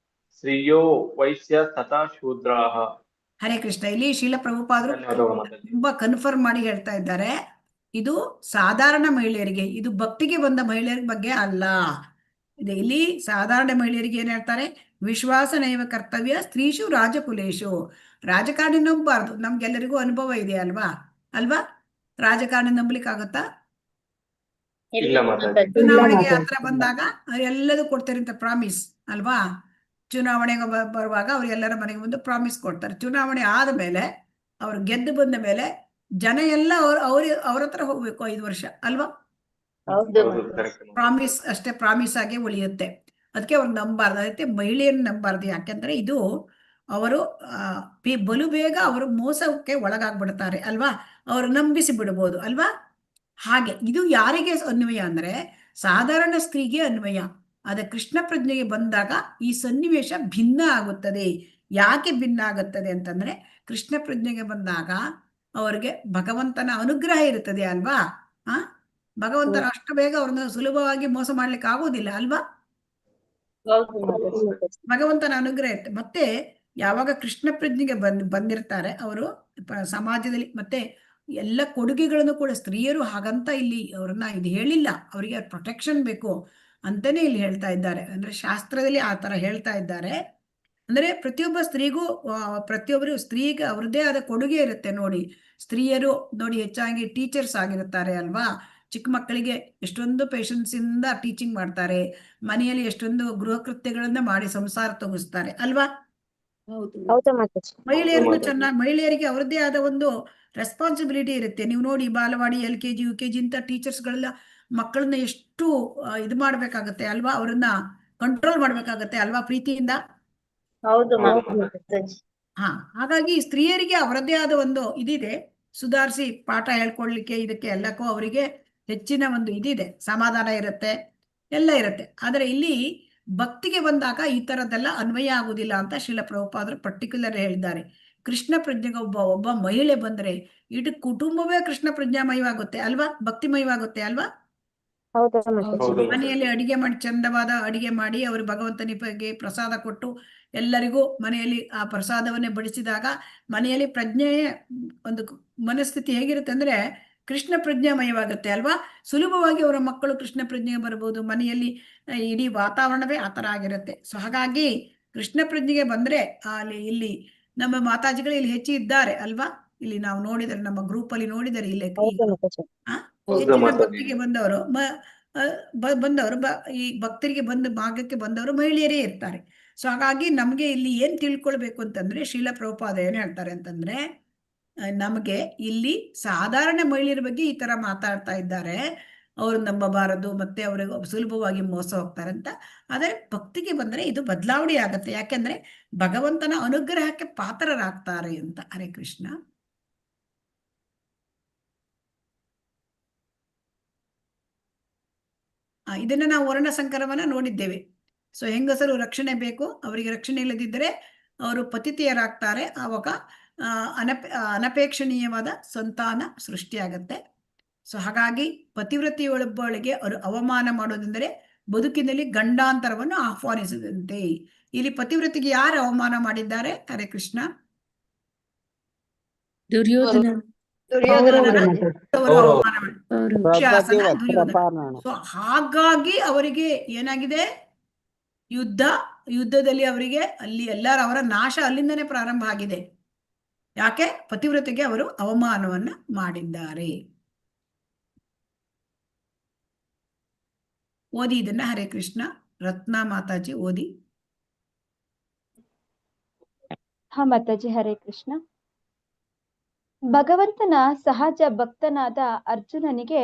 ಸ್ತ್ರೀಯೋ ವೈಶ್ಯ ತಥಾ ಶೂದ್ರಾಹ. ಹರೇ ಕೃಷ್ಣ. ಇಲ್ಲಿ ಶೀಲ ಪ್ರಭುಪಾದರು ತುಂಬಾ ಕನ್ಫರ್ಮ್ ಮಾಡಿ ಹೇಳ್ತಾ ಇದ್ದಾರೆ, ಇದು ಸಾಧಾರಣ ಮಹಿಳೆಯರಿಗೆ, ಇದು ಭಕ್ತಿಗೆ ಬಂದ ಮಹಿಳೆಯರ ಬಗ್ಗೆ ಅಲ್ಲ. ಇಲ್ಲಿ ಸಾಧಾರಣ ಮಹಿಳೆಯರಿಗೆ ಏನ್ ಹೇಳ್ತಾರೆ, ವಿಶ್ವಾಸ ನೈವ ಕರ್ತವ್ಯ ಸ್ತ್ರೀಷು ರಾಜಕುಲೇಶು. ರಾಜಕಾರಣಿ ನಂಬಬಾರ್ದು. ನಮ್ಗೆಲ್ಲರಿಗೂ ಅನುಭವ ಇದೆ ಅಲ್ವಾ? ರಾಜಕಾರಣಿ ನಂಬಲಿಕ್ಕೆ ಆಗತ್ತಾ? ಚುನಾವಣೆಗೆ ಹತ್ರ ಬಂದಾಗ ಎಲ್ಲದೂ ಕೊಡ್ತಾರೆ ಅಂತ ಪ್ರಾಮಿಸ್ ಅಲ್ವಾ? ಚುನಾವಣೆಗೆ ಬರುವಾಗ ಅವ್ರು ಎಲ್ಲರ ಮನೆಗೆ ಬಂದು ಪ್ರಾಮಿಸ್ ಕೊಡ್ತಾರೆ. ಚುನಾವಣೆ ಆದ ಮೇಲೆ ಅವ್ರು ಗೆದ್ದು ಬಂದ ಮೇಲೆ ಜನ ಎಲ್ಲ ಅವ್ರ ಹತ್ರ ಹೋಗ್ಬೇಕು 5 ವರ್ಷ ಅಲ್ವಾ? ಪ್ರಾಮಿಸ್ ಅಷ್ಟೇ, ಪ್ರಾಮಿಸ್ ಆಗಿ ಉಳಿಯುತ್ತೆ. ಅದಕ್ಕೆ ಅವ್ರು ನಂಬಾರ್ದು. ಅದಕ್ಕೆ ಮಹಿಳೆಯನ್ನು ನಂಬಾರ್ದು. ಯಾಕೆಂದ್ರೆ ಇದು ಅವರು ಬಲು ಬೇಗ ಅವರು ಮೋಸಕ್ಕೆ ಒಳಗಾಗ್ಬಿಡ್ತಾರೆ ಅಲ್ವಾ? ಅವರು ನಂಬಿಸಿ ಬಿಡ್ಬೋದು ಅಲ್ವಾ? ಹಾಗೆ ಇದು ಯಾರಿಗೆ ಅನ್ವಯ ಅಂದ್ರೆ, ಸಾಧಾರಣ ಸ್ತ್ರೀಗೆ ಅನ್ವಯ. ಆದ್ರೆ ಕೃಷ್ಣ ಪ್ರಜ್ಞೆಗೆ ಬಂದಾಗ ಈ ಸನ್ನಿವೇಶ ಭಿನ್ನ ಆಗುತ್ತದೆ. ಯಾಕೆ ಭಿನ್ನ ಆಗುತ್ತದೆ ಅಂತಂದ್ರೆ, ಕೃಷ್ಣ ಪ್ರಜ್ಞೆಗೆ ಬಂದಾಗ ಅವರಿಗೆ ಭಗವಂತನ ಅನುಗ್ರಹ ಇರುತ್ತದೆ ಅಲ್ವಾ? ಭಗವಂತನ ಅಷ್ಟು ಬೇಗ ಅವ್ರನ್ನ ಸುಲಭವಾಗಿ ಮೋಸ ಮಾಡ್ಲಿಕ್ಕೆ ಆಗೋದಿಲ್ಲ ಅಲ್ವಾ? ಭಗವಂತನ ಅನುಗ್ರಹ ಇರುತ್ತೆ. ಮತ್ತೆ ಯಾವಾಗ ಕೃಷ್ಣ ಪ್ರಜ್ಞೆಗೆ ಬಂದಿರ್ತಾರೆ ಅವರು ಸಮಾಜದಲ್ಲಿ, ಮತ್ತೆ ಎಲ್ಲ ಕೊಡುಗೆಗಳನ್ನು ಕೂಡ ಸ್ತ್ರೀಯರು ಹಾಗಂತ ಇಲ್ಲಿ ಅವ್ರನ್ನ ಇದು ಹೇಳಿಲ್ಲ, ಅವರಿಗೆ ಪ್ರೊಟೆಕ್ಷನ್ ಬೇಕು ಅಂತಾನೆ ಇಲ್ಲಿ ಹೇಳ್ತಾ ಇದ್ದಾರೆ. ಅಂದ್ರೆ ಶಾಸ್ತ್ರದಲ್ಲಿ ಆ ತರ ಹೇಳ್ತಾ ಇದ್ದಾರೆ. ಅಂದ್ರೆ ಪ್ರತಿಯೊಬ್ಬ ಸ್ತ್ರೀಗೆ ಅವ್ರದ್ದೇ ಆದ ಕೊಡುಗೆ ಇರುತ್ತೆ. ನೋಡಿ, ಸ್ತ್ರೀಯರು ನೋಡಿ ಹೆಚ್ಚಾಗಿ ಟೀಚರ್ಸ್ ಆಗಿರುತ್ತಾರೆ ಅಲ್ವಾ? ಚಿಕ್ಕ ಮಕ್ಕಳಿಗೆ ಎಷ್ಟೊಂದು ಪೇಷನ್ಸ್ ಇಂದ ಟೀಚಿಂಗ್ ಮಾಡ್ತಾರೆ. ಮನೆಯಲ್ಲಿ ಎಷ್ಟೊಂದು ಗೃಹ ಕೃತ್ಯಗಳನ್ನ ಮಾಡಿ ಸಂಸಾರ ತೊಗಿಸ್ತಾರೆ ಅಲ್ವಾ? ಮಹಿಳೆಯರಿಗೆ ಅವರದ್ದೇ ಆದ ಒಂದು ರೆಸ್ಪಾನ್ಸಿಬಿಲಿಟಿ ಇರುತ್ತೆ. ನೀವು ನೋಡಿ, ಬಾಲವಾಡಿ, LKG UKG ಇಂತ ಟೀಚರ್ಸ್ಗಳೆಲ್ಲ ಮಕ್ಕಳನ್ನ ಎಷ್ಟು ಇದು ಮಾಡ್ಬೇಕಾಗತ್ತೆ ಅಲ್ವಾ? ಅವ್ರನ್ನ ಕಂಟ್ರೋಲ್ ಮಾಡ್ಬೇಕಾಗತ್ತೆ ಅಲ್ವಾ? ಪ್ರೀತಿಯಿಂದ. ಹಾಗಾಗಿ ಸ್ತ್ರೀಯರಿಗೆ ಅವರದ್ದೇ ಆದ ಒಂದು ಇದಿದೆ, ಸುಧಾರಿಸಿ ಪಾಠ ಹೇಳ್ಕೊಡ್ಲಿಕ್ಕೆ ಇದಕ್ಕೆ ಎಲ್ಲಕ್ಕೂ ಅವರಿಗೆ ಹೆಚ್ಚಿನ ಒಂದು ಇದಿದೆ, ಸಮಾಧಾನ ಇರುತ್ತೆ, ಎಲ್ಲ ಇರುತ್ತೆ. ಆದರೆ ಇಲ್ಲಿ ಭಕ್ತಿಗೆ ಬಂದಾಗ ಈ ತರದ್ದೆಲ್ಲ ಅನ್ವಯ ಆಗುದಿಲ್ಲ ಅಂತ ಶ್ರೀಲ ಪ್ರಭುಪಾದರು ಪರ್ಟಿಕ್ಯುಲರ್ ಹೇಳಿದ್ದಾರೆ. ಕೃಷ್ಣ ಪ್ರಜ್ಞೆಗೆ ಒಬ್ಬ ಮಹಿಳೆ ಬಂದ್ರೆ ಇಡೀ ಕುಟುಂಬವೇ ಕೃಷ್ಣ ಪ್ರಜ್ಞಾಮಯವಾಗುತ್ತೆ ಅಲ್ವಾ, ಭಕ್ತಿಮಯವಾಗುತ್ತೆ ಅಲ್ವಾ. ಹೌದಾ ಹೌದು ಮಾತಾಜಿ? ಮನೆಯಲ್ಲಿ ಅಡಿಗೆ ಮಾಡಿ ಚಂದವಾದ ಅಡಿಗೆ ಮಾಡಿ ಅವರು ಭಗವಂತನಿಗೆ ಪ್ರಸಾದ ಕೊಟ್ಟು ಎಲ್ಲರಿಗೂ ಮನೆಯಲ್ಲಿ ಆ ಪ್ರಸಾದವನ್ನೇ ಬಡಿಸಿದಾಗ ಮನೆಯಲ್ಲಿ ಪ್ರಜ್ಞೆಯೇ ಒಂದು ಮನಸ್ಥಿತಿ ಹೇಗಿರುತ್ತೆ ಅಂದ್ರೆ ಕೃಷ್ಣ ಪ್ರಜ್ಞಾಮಯವಾಗುತ್ತೆ ಅಲ್ವಾ. ಸುಲಭವಾಗಿ ಅವರ ಮಕ್ಕಳು ಕೃಷ್ಣ ಪ್ರಜ್ಞೆಗೆ ಬರಬಹುದು. ಮನೆಯಲ್ಲಿ ಇಡೀ ವಾತಾವರಣವೇ ಆ ತರ ಆಗಿರುತ್ತೆ. ಸೊ ಹಾಗಾಗಿ ಕೃಷ್ಣ ಪ್ರಜ್ಞೆಗೆ ಬಂದ್ರೆ ಅಲ್ಲಿ ಇಲ್ಲಿ ನಮ್ಮ ಮಾತಾಜಿಗಳು ಇಲ್ಲಿ ಹೆಚ್ಚು ಇದ್ದಾರೆ ಅಲ್ವಾ. ಇಲ್ಲಿ ನಾವು ನೋಡಿದರೆ ನಮ್ಮ ಗ್ರೂಪ್ ಅಲ್ಲಿ ನೋಡಿದರೆ ಇಲ್ಲಿ ಹೌದು ಮಾತಾಜಿ. ಹೆಚ್ಚಿನ ಭಕ್ತಿಗೆ ಬಂದವರು ಈ ಭಕ್ತರಿಗೆ ಭಾಗಕ್ಕೆ ಬಂದವರು ಮಹಿಳೆಯರೇ ಇರ್ತಾರೆ. ಸೊ ಹಾಗಾಗಿ ನಮ್ಗೆ ಇಲ್ಲಿ ಏನ್ ತಿಳ್ಕೊಳ್ಬೇಕು ಅಂತಂದ್ರೆ ಶ್ರೀಲ ಪ್ರಭುಪಾದ ಏನ್ ಹೇಳ್ತಾರೆ ಅಂತಂದ್ರೆ ನಮಗೆ ಇಲ್ಲಿ ಸಾಧಾರಣ ಮಹಿಳೆಯರ ಬಗ್ಗೆ ಈ ತರ ಮಾತಾಡ್ತಾ ಇದ್ದಾರೆ, ಅವರು ನಂಬಬಾರದು ಮತ್ತೆ ಅವ್ರಿಗೆ ಸುಲಭವಾಗಿ ಮೋಸ ಹೋಗ್ತಾರೆ ಅಂತ. ಆದ್ರೆ ಭಕ್ತಿಗೆ ಬಂದ್ರೆ ಇದು ಬದಲಾವಣೆ ಆಗತ್ತೆ, ಯಾಕೆಂದ್ರೆ ಭಗವಂತನ ಅನುಗ್ರಹಕ್ಕೆ ಪಾತ್ರರಾಗ್ತಾರೆ ಅಂತ. ಹರೇ ಕೃಷ್ಣ. ಇದನ್ನ ನಾವು ವರ್ಣ ಸಂಕರವನ್ನ ನೋಡಿದ್ದೇವೆ. ಸೊ ಹೆಂಗಸರು ರಕ್ಷಣೆ ಬೇಕು, ಅವರಿಗೆ ರಕ್ಷಣೆ ಇಲ್ಲದಿದ್ದರೆ ಅವರು ಪತಿತೆಯರಾಗ್ತಾರೆ. ಆವಾಗ ಅನಪೇಕ್ಷಣೀಯವಾದ ಸಂತಾನ ಸೃಷ್ಟಿಯಾಗತ್ತೆ. ಸೊ ಹಾಗಾಗಿ ಪತಿವ್ರತೆಯೊಳೊಬ್ಬಳಿಗೆ ಅವರು ಅವಮಾನ ಮಾಡೋದೆಂದರೆ ಬದುಕಿನಲ್ಲಿ ಗಂಡಾಂತರವನ್ನು ಆಹ್ವಾನಿಸದಂತೆ. ಇಲ್ಲಿ ಪತಿವ್ರತೆಗೆ ಯಾರು ಅವಮಾನ ಮಾಡಿದ್ದಾರೆ? ಹರೇ ಕೃಷ್ಣ. ದುರ್ಯೋಧನ ಸೊ ಹಾಗಾಗಿ ಅವರಿಗೆ ಏನಾಗಿದೆ, ಯುದ್ಧದಲ್ಲಿ ಅವರಿಗೆ ಅಲ್ಲಿ ಅವರ ನಾಶ ಅಲ್ಲಿಂದನೇ ಪ್ರಾರಂಭ ಆಗಿದೆ. ಯಾಕೆ? ಪತಿವ್ರತೆಗೆ ಅವರು ಅವಮಾನವನ್ನ ಮಾಡಿದ್ದಾರೆ. ಓದಿ ಇದನ್ನ. ಹರೇ ಕೃಷ್ಣ. ರತ್ನ ಮಾತಾಜಿ ಓದಿ. ಹಾ ಮಾತಾಜಿ, ಹರೇ ಕೃಷ್ಣ. ಭಗವಂತನ ಸಹಜ ಭಕ್ತನಾದ ಅರ್ಜುನನಿಗೆ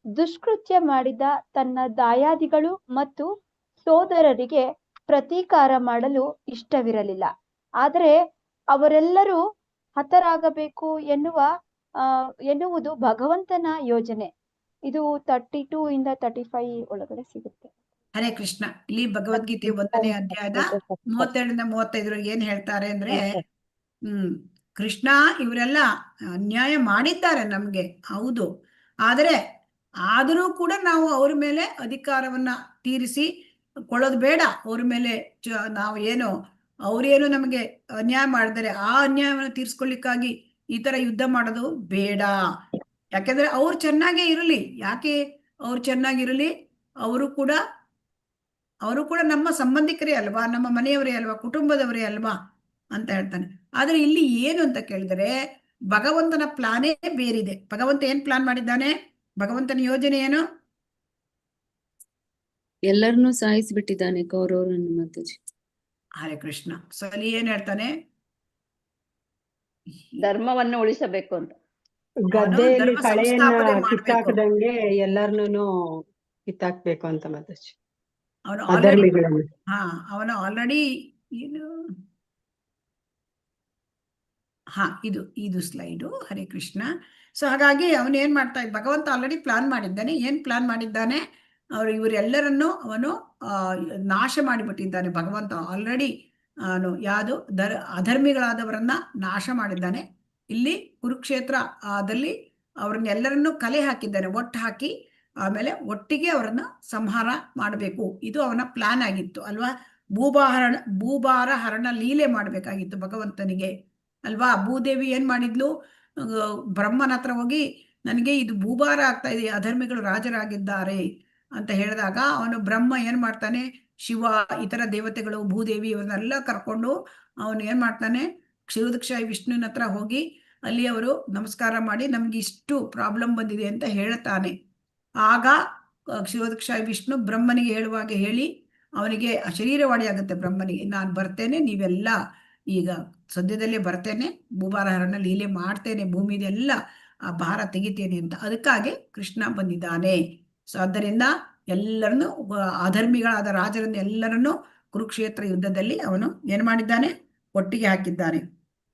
ದುಷ್ಕೃತ್ಯ ಮಾಡಿದ ತನ್ನ ದಾಯಾದಿಗಳು ಮತ್ತು ಸೋದರರಿಗೆ ಪ್ರತೀಕಾರ ಮಾಡಲು ಇಷ್ಟವಿರಲಿಲ್ಲ. ಆದರೆ ಅವರೆಲ್ಲರೂ ಹತರಾಗಬೇಕು ಎನ್ನುವುದು ಭಗವಂತನ ಯೋಜನೆ. ಇದು 32 ಇಂದ 35 ಒಳಗಡೆ ಸಿಗುತ್ತೆ. ಹರೇ ಕೃಷ್ಣ. ಇಲ್ಲಿ ಭಗವದ್ಗೀತೆ 1ನೇ ಅಧ್ಯಾಯದ 32 ಇಂದ 35 ಏನ್ ಹೇಳ್ತಾರೆ ಅಂದ್ರೆ, ಕೃಷ್ಣ ಇವರೆಲ್ಲ ಅನ್ಯಾಯ ಮಾಡಿದ್ದಾರೆ ನಮ್ಗೆ, ಹೌದು. ಆದರೂ ಕೂಡ ನಾವು ಅವ್ರ ಮೇಲೆ ಅಧಿಕಾರವನ್ನ ತೀರಿಸಿ ಕೊಳ್ಳೋದು ಬೇಡ. ಅವ್ರ ಮೇಲೆ ನಾವು ಅವ್ರೇನು ನಮಗೆ ಅನ್ಯಾಯ ಮಾಡಿದರೆ ಆ ಅನ್ಯಾಯವನ್ನು ತೀರ್ಸ್ಕೊಳ್ಳಿಕ್ಕಾಗಿ ಈ ತರ ಯುದ್ಧ ಮಾಡೋದು ಬೇಡ. ಯಾಕೆಂದ್ರೆ ಅವ್ರು ಚೆನ್ನಾಗೇ ಇರಲಿ. ಯಾಕೆ ಅವ್ರು ಚೆನ್ನಾಗಿರಲಿ? ಅವರು ಕೂಡ ನಮ್ಮ ಸಂಬಂಧಿಕರೇ ಅಲ್ವಾ, ನಮ್ಮ ಮನೆಯವರೇ ಅಲ್ವಾ, ಕುಟುಂಬದವರೇ ಅಲ್ವಾ ಅಂತ ಹೇಳ್ತಾನೆ. ಆದ್ರೆ ಇಲ್ಲಿ ಏನು ಅಂತ ಕೇಳಿದರೆ ಭಗವಂತನ ಪ್ಲಾನೇ ಬೇರಿದೆ. ಭಗವಂತ ಏನ್ ಪ್ಲಾನ್ ಮಾಡಿದ್ದಾನೆ? ಭಗವಂತನ ಯೋಜನೆ ಏನು? ಎಲ್ಲರನ್ನೂ ಸಾಯಿಸಿಬಿಟ್ಟಿದ್ದಾನೆ ಕೌರವರನ್ನು. ಮಾತಾಜಿ ಹರೇ ಕೃಷ್ಣ. ಸೊ ಅಲ್ಲಿ ಏನ್ ಹೇಳ್ತಾನೆ? ಧರ್ಮವನ್ನು ಉಳಿಸಬೇಕು ಅಂತ. ಗದ್ದೆಯಲ್ಲಿ ಕಳೆಯನ್ನ ಕಿತ್ತಾಕದಂಗೆ ಎಲ್ಲರನ್ನೂ ಕಿತ್ತಾಕ್ಬೇಕು ಅಂತ ಮಾತಾಜಿ. ಅವನು ಆಲ್ರೆಡಿ ಇದು ಸ್ಲೈಡು. ಹರೇ ಕೃಷ್ಣ. ಸೊ ಹಾಗಾಗಿ ಅವನು ಏನ್ ಮಾಡ್ತಾ ಭಗವಂತ ಆಲ್ರೆಡಿ ಪ್ಲಾನ್ ಮಾಡಿದ್ದಾನೆ. ಏನ್ ಪ್ಲಾನ್ ಮಾಡಿದ್ದಾನೆ? ಇವರೆಲ್ಲರನ್ನು ಅವನು ನಾಶ ಮಾಡಿಬಿಟ್ಟಿದ್ದಾನೆ. ಭಗವಂತ ಆಲ್ರೆಡಿ ಯಾವುದು ಅಧರ್ಮಿಗಳಾದವರನ್ನ ನಾಶ ಮಾಡಿದ್ದಾನೆ. ಇಲ್ಲಿ ಕುರುಕ್ಷೇತ್ರ ದಲ್ಲಿ ಅವ್ರನ್ನೆಲ್ಲರನ್ನು ಕಲೆ ಹಾಕಿದ್ದಾನೆ, ಒಟ್ಟು ಹಾಕಿ ಆಮೇಲೆ ಒಟ್ಟಿಗೆ ಅವರನ್ನ ಸಂಹಾರ ಮಾಡಬೇಕು. ಇದು ಅವನ ಪ್ಲಾನ್ ಆಗಿತ್ತು ಅಲ್ವಾ. ಭೂಭಾರ ಹರಣ ಲೀಲೆ ಮಾಡ್ಬೇಕಾಗಿತ್ತು ಭಗವಂತನಿಗೆ ಅಲ್ವಾ. ಭೂದೇವಿ ಏನ್ ಮಾಡಿದ್ಲು? ಬ್ರಹ್ಮನ ಹತ್ರ ಹೋಗಿ ನನಗೆ ಇದು ಭೂಭಾರ ಆಗ್ತಾ ಇದೆ, ಅಧರ್ಮಿಗಳು ರಾಜರಾಗಿದ್ದಾರೆ ಅಂತ ಹೇಳಿದಾಗ ಅವನು ಬ್ರಹ್ಮ ಏನ್ ಮಾಡ್ತಾನೆ? ಶಿವ, ಇತರ ದೇವತೆಗಳು, ಭೂದೇವಿ ಇವನ್ನೆಲ್ಲ ಕರ್ಕೊಂಡು ಅವನು ಏನ್ ಮಾಡ್ತಾನೆ? ಕ್ಷೀರೋದಕ್ಷಾಯಿ ವಿಷ್ಣುವಿನ ಹತ್ರ ಹೋಗಿ ಅಲ್ಲಿ ಅವರು ನಮಸ್ಕಾರ ಮಾಡಿ ನಮ್ಗೆ ಇಷ್ಟು ಪ್ರಾಬ್ಲಮ್ ಬಂದಿದೆ ಅಂತ ಹೇಳ್ತಾನೆ. ಆಗ ಕ್ಷೀರೋದಕ್ಷಾಯಿ ವಿಷ್ಣು ಬ್ರಹ್ಮನಿಗೆ ಹೇಳುವಾಗೆ ಹೇಳಿ ಅವನಿಗೆ ಶರೀರವಾಣಿ ಆಗುತ್ತೆ ಬ್ರಹ್ಮನಿಗೆ, ನಾನು ಬರ್ತೇನೆ, ನೀವೆಲ್ಲ ಈಗ ಸದ್ಯದಲ್ಲೇ ಬರ್ತೇನೆ, ಭೂಭಾರ ಹರಣ ಲೀಲೆ ಮಾಡ್ತೇನೆ, ಭೂಮಿದೆಲ್ಲ ಆ ಭಾರ ತೆಗಿತೇನೆ ಅಂತ. ಅದಕ್ಕಾಗಿ ಕೃಷ್ಣ ಬಂದಿದ್ದಾನೆ. ಸೊ ಆದ್ದರಿಂದ ಎಲ್ಲರನ್ನು ಅಧರ್ಮಿಗಳಾದ ರಾಜರನ್ನು ಎಲ್ಲರನ್ನು ಕುರುಕ್ಷೇತ್ರ ಯುದ್ಧದಲ್ಲಿ ಅವನು ಏನ್ ಮಾಡಿದ್ದಾನೆ? ಒಟ್ಟಿಗೆ ಹಾಕಿದ್ದಾನೆ.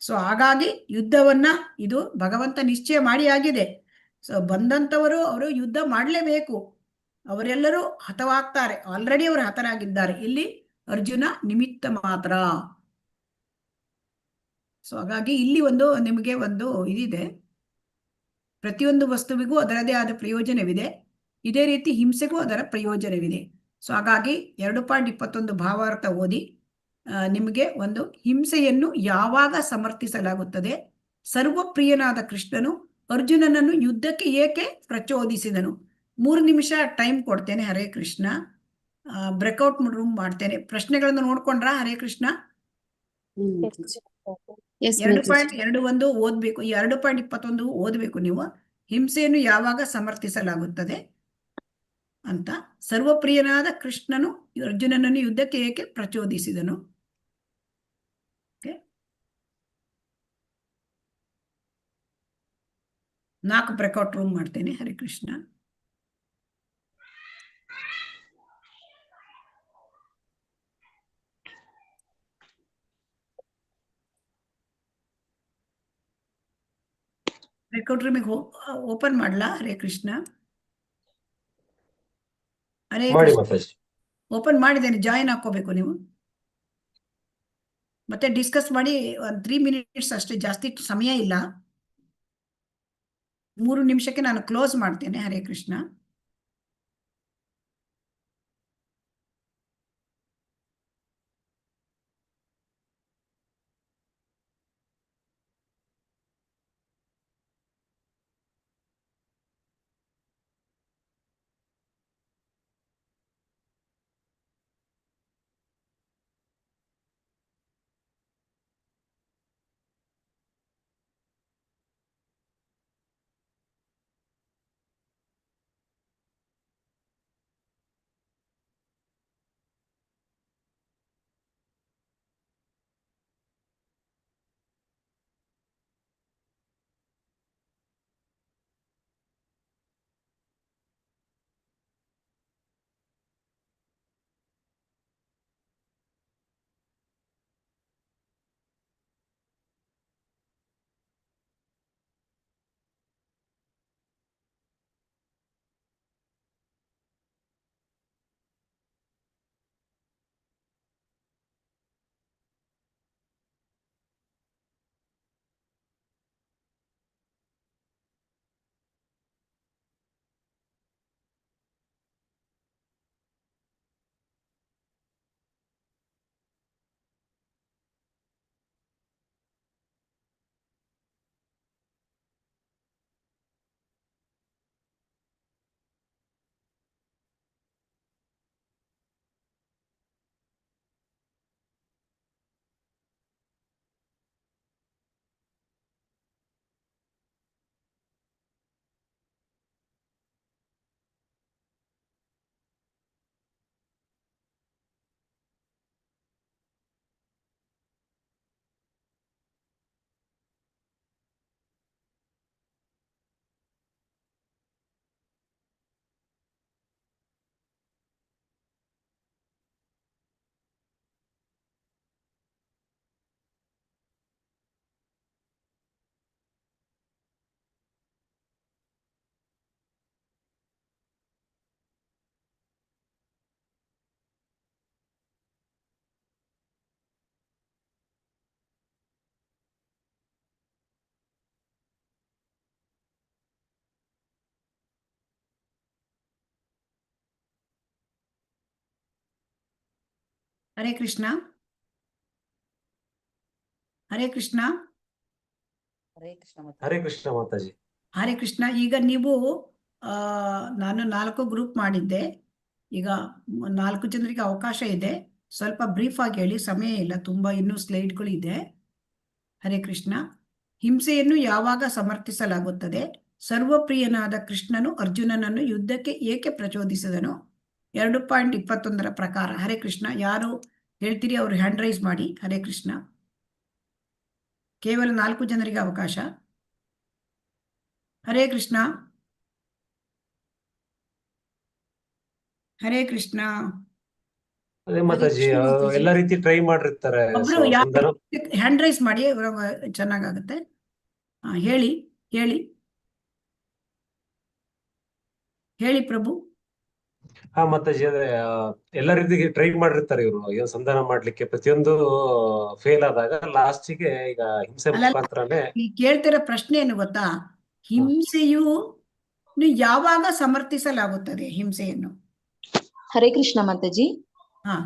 ಸೊ ಹಾಗಾಗಿ ಯುದ್ಧವನ್ನ ಇದು ಭಗವಂತ ನಿಶ್ಚಯ ಮಾಡಿ ಆಗಿದೆ. ಸೊ ಬಂದಂತವರು ಅವರು ಯುದ್ಧ ಮಾಡಲೇಬೇಕು, ಅವರೆಲ್ಲರೂ ಹತವಾಗ್ತಾರೆ, ಆಲ್ರೆಡಿ ಅವರು ಹತರಾಗಿದ್ದಾರೆ. ಇಲ್ಲಿ ಅರ್ಜುನ ನಿಮಿತ್ತ ಮಾತ್ರ. ಸೊ ಹಾಗಾಗಿ ಇಲ್ಲಿ ಒಂದು ನಿಮಗೆ ಒಂದು ಇದಿದೆ, ಪ್ರತಿಯೊಂದು ವಸ್ತುವಿಗೂ ಅದರದೇ ಆದ ಪ್ರಯೋಜನವಿದೆ, ಇದೇ ರೀತಿ ಹಿಂಸೆಗೂ ಅದರ ಪ್ರಯೋಜನವಿದೆ. ಸೊ ಹಾಗಾಗಿ 2.21 ಭಾವಾರ್ಥ ಓದಿ ನಿಮಗೆ ಒಂದು ಹಿಂಸೆಯನ್ನು ಯಾವಾಗ ಸಮರ್ಥಿಸಲಾಗುತ್ತದೆ, ಸರ್ವಪ್ರಿಯನಾದ ಕೃಷ್ಣನು ಅರ್ಜುನನನ್ನು ಯುದ್ಧಕ್ಕೆ ಏಕೆ ಪ್ರಚೋದಿಸಿದನು. 3 ನಿಮಿಷ ಟೈಮ್ ಕೊಡ್ತೇನೆ. ಹರೇ ಕೃಷ್ಣ. ಬ್ರೇಕ್ಔಟ್ ರೂಮ್ ಮಾಡ್ತೇನೆ. ಪ್ರಶ್ನೆಗಳನ್ನು ನೋಡ್ಕೊಂಡ್ರಾ? ಹರೇ ಕೃಷ್ಣ. 2.21 ಓದ್ಬೇಕು. ಈ 2.21 ಓದ್ಬೇಕು ನೀವು. ಹಿಂಸೆಯನ್ನು ಯಾವಾಗ ಸಮರ್ಥಿಸಲಾಗುತ್ತದೆ ಅಂತ. ಸರ್ವಪ್ರಿಯನಾದ ಕೃಷ್ಣನು ಅರ್ಜುನನನ್ನು ಯುದ್ಧಕ್ಕೆ ಏಕೆ ಪ್ರಚೋದಿಸಿದನು. ನಾಲ್ಕು ಬ್ರೇಕ್ಔಟ್ ರೂಮ್ ಮಾಡ್ತೇನೆ. ಹರೇ ಕೃಷ್ಣ. ಬ್ರೇಕ್ಔಟ್ ರೂಮಿಗೆ ಓಪನ್ ಮಾಡ್ಲಾ? ಹರೇ ಕೃಷ್ಣ. ಹರೇ ಕೃಷ್ಣ. ಓಪನ್ ಮಾಡಿದ್ದೇನೆ, ಜಾಯಿನ್ ಹಾಕೋಬೇಕು ನೀವು. ಮತ್ತೆ ಡಿಸ್ಕಸ್ ಮಾಡಿ. 3 ಮಿನಿಟ್ಸ್ ಅಷ್ಟೇ, ಜಾಸ್ತಿ ಸಮಯ ಇಲ್ಲ. 3 ನಿಮಿಷಕ್ಕೆ ನಾನು ಕ್ಲೋಸ್ ಮಾಡ್ತೇನೆ. ಹರೇ ಕೃಷ್ಣ. ಹರೇ ಕೃಷ್ಣ. ಹರೇ ಕೃಷ್ಣ. ಹರೇ ಕೃಷ್ಣ ಮಾತಾಜಿ. ಹರೇ ಕೃಷ್ಣ. ಈಗ ನೀವು ನಾನು 4 ಗ್ರೂಪ್ ಮಾಡಿದ್ದೆ. ಈಗ 4 ಜನರಿಗೆ ಅವಕಾಶ ಇದೆ. ಸ್ವಲ್ಪ ಬ್ರೀಫ್ ಆಗಿ ಹೇಳಿ, ಸಮಯ ಇಲ್ಲ, ತುಂಬಾ ಇನ್ನೂ ಸ್ಲೈಡ್ಗಳು ಇದೆ. ಹರೇ ಕೃಷ್ಣ. ಹಿಂಸೆಯನ್ನು ಯಾವಾಗ ಸಮರ್ಥಿಸಲಾಗುತ್ತದೆ, ಸರ್ವಪ್ರಿಯನಾದ ಕೃಷ್ಣನು ಅರ್ಜುನನನ್ನು ಯುದ್ಧಕ್ಕೆ ಏಕೆ ಪ್ರಚೋದಿಸಿದನು. 2.21 ಪ್ರಕಾರ. ಹರೇ ಕೃಷ್ಣ. ಯಾರು ಹೇಳ್ತೀರಿ ಅವರು ಹ್ಯಾಂಡ್ ರೈಸ್ ಮಾಡಿ. ಹರೇ ಕೃಷ್ಣ. ಕೇವಲ 4 ಜನರಿಗೆ ಅವಕಾಶ. ಹರೇ ಕೃಷ್ಣ. ಹರೇ ಕೃಷ್ಣ. ಅದೇ ಮಾತಾಜಿ ಕೃಷ್ಣ ಮಾತಾಜಿ. ಎಲ್ಲ ರೀತಿ ಟ್ರೈ ಮಾಡಿರ್ತಾರೆ. ಒಬ್ರು ಸೊ ಯಾರು ಸಂಧಾನ ಹ್ಯಾಂಡ್ ರೈಸ್ ಮಾಡಿ ಚೆನ್ನಾಗಾಗುತ್ತೆ. ಹೇಳಿ ಹೇಳಿ ಹೇಳಿ ಪ್ರಭು. ಮಾತಾಜಿ ಅದೇ ಎಲ್ಲ ರೀತಿ ಟ್ರೈ ಮಾಡಿರ್ತಾರೆ ಇವರು ಏನು ಸಂಧಾನ ಮಾಡ್ಲಿಕ್ಕೆ. ಪ್ರತಿಯೊಂದು ಫೇಲ್ ಆದಾಗ ಲಾಸ್ಟಿಗೆ ಈಗ ಹಿಂಸೆ ಅಲ್ಲಲ್ಲ, ಮುಖಾಂತರನೇ ಈ ಕೇಳ್ತಿರೋ ಪ್ರಶ್ನೆ ಏನು ಗೊತ್ತಾ, ಹಿಂಸೆಯು ಯಾವಾಗ ಸಮರ್ಥಿಸಲಾಗುತ್ತದೆ ಹಿಂಸೆಯನ್ನು? ಹರೇ ಕೃಷ್ಣ ಮಾತಾಜಿ. ಹಾ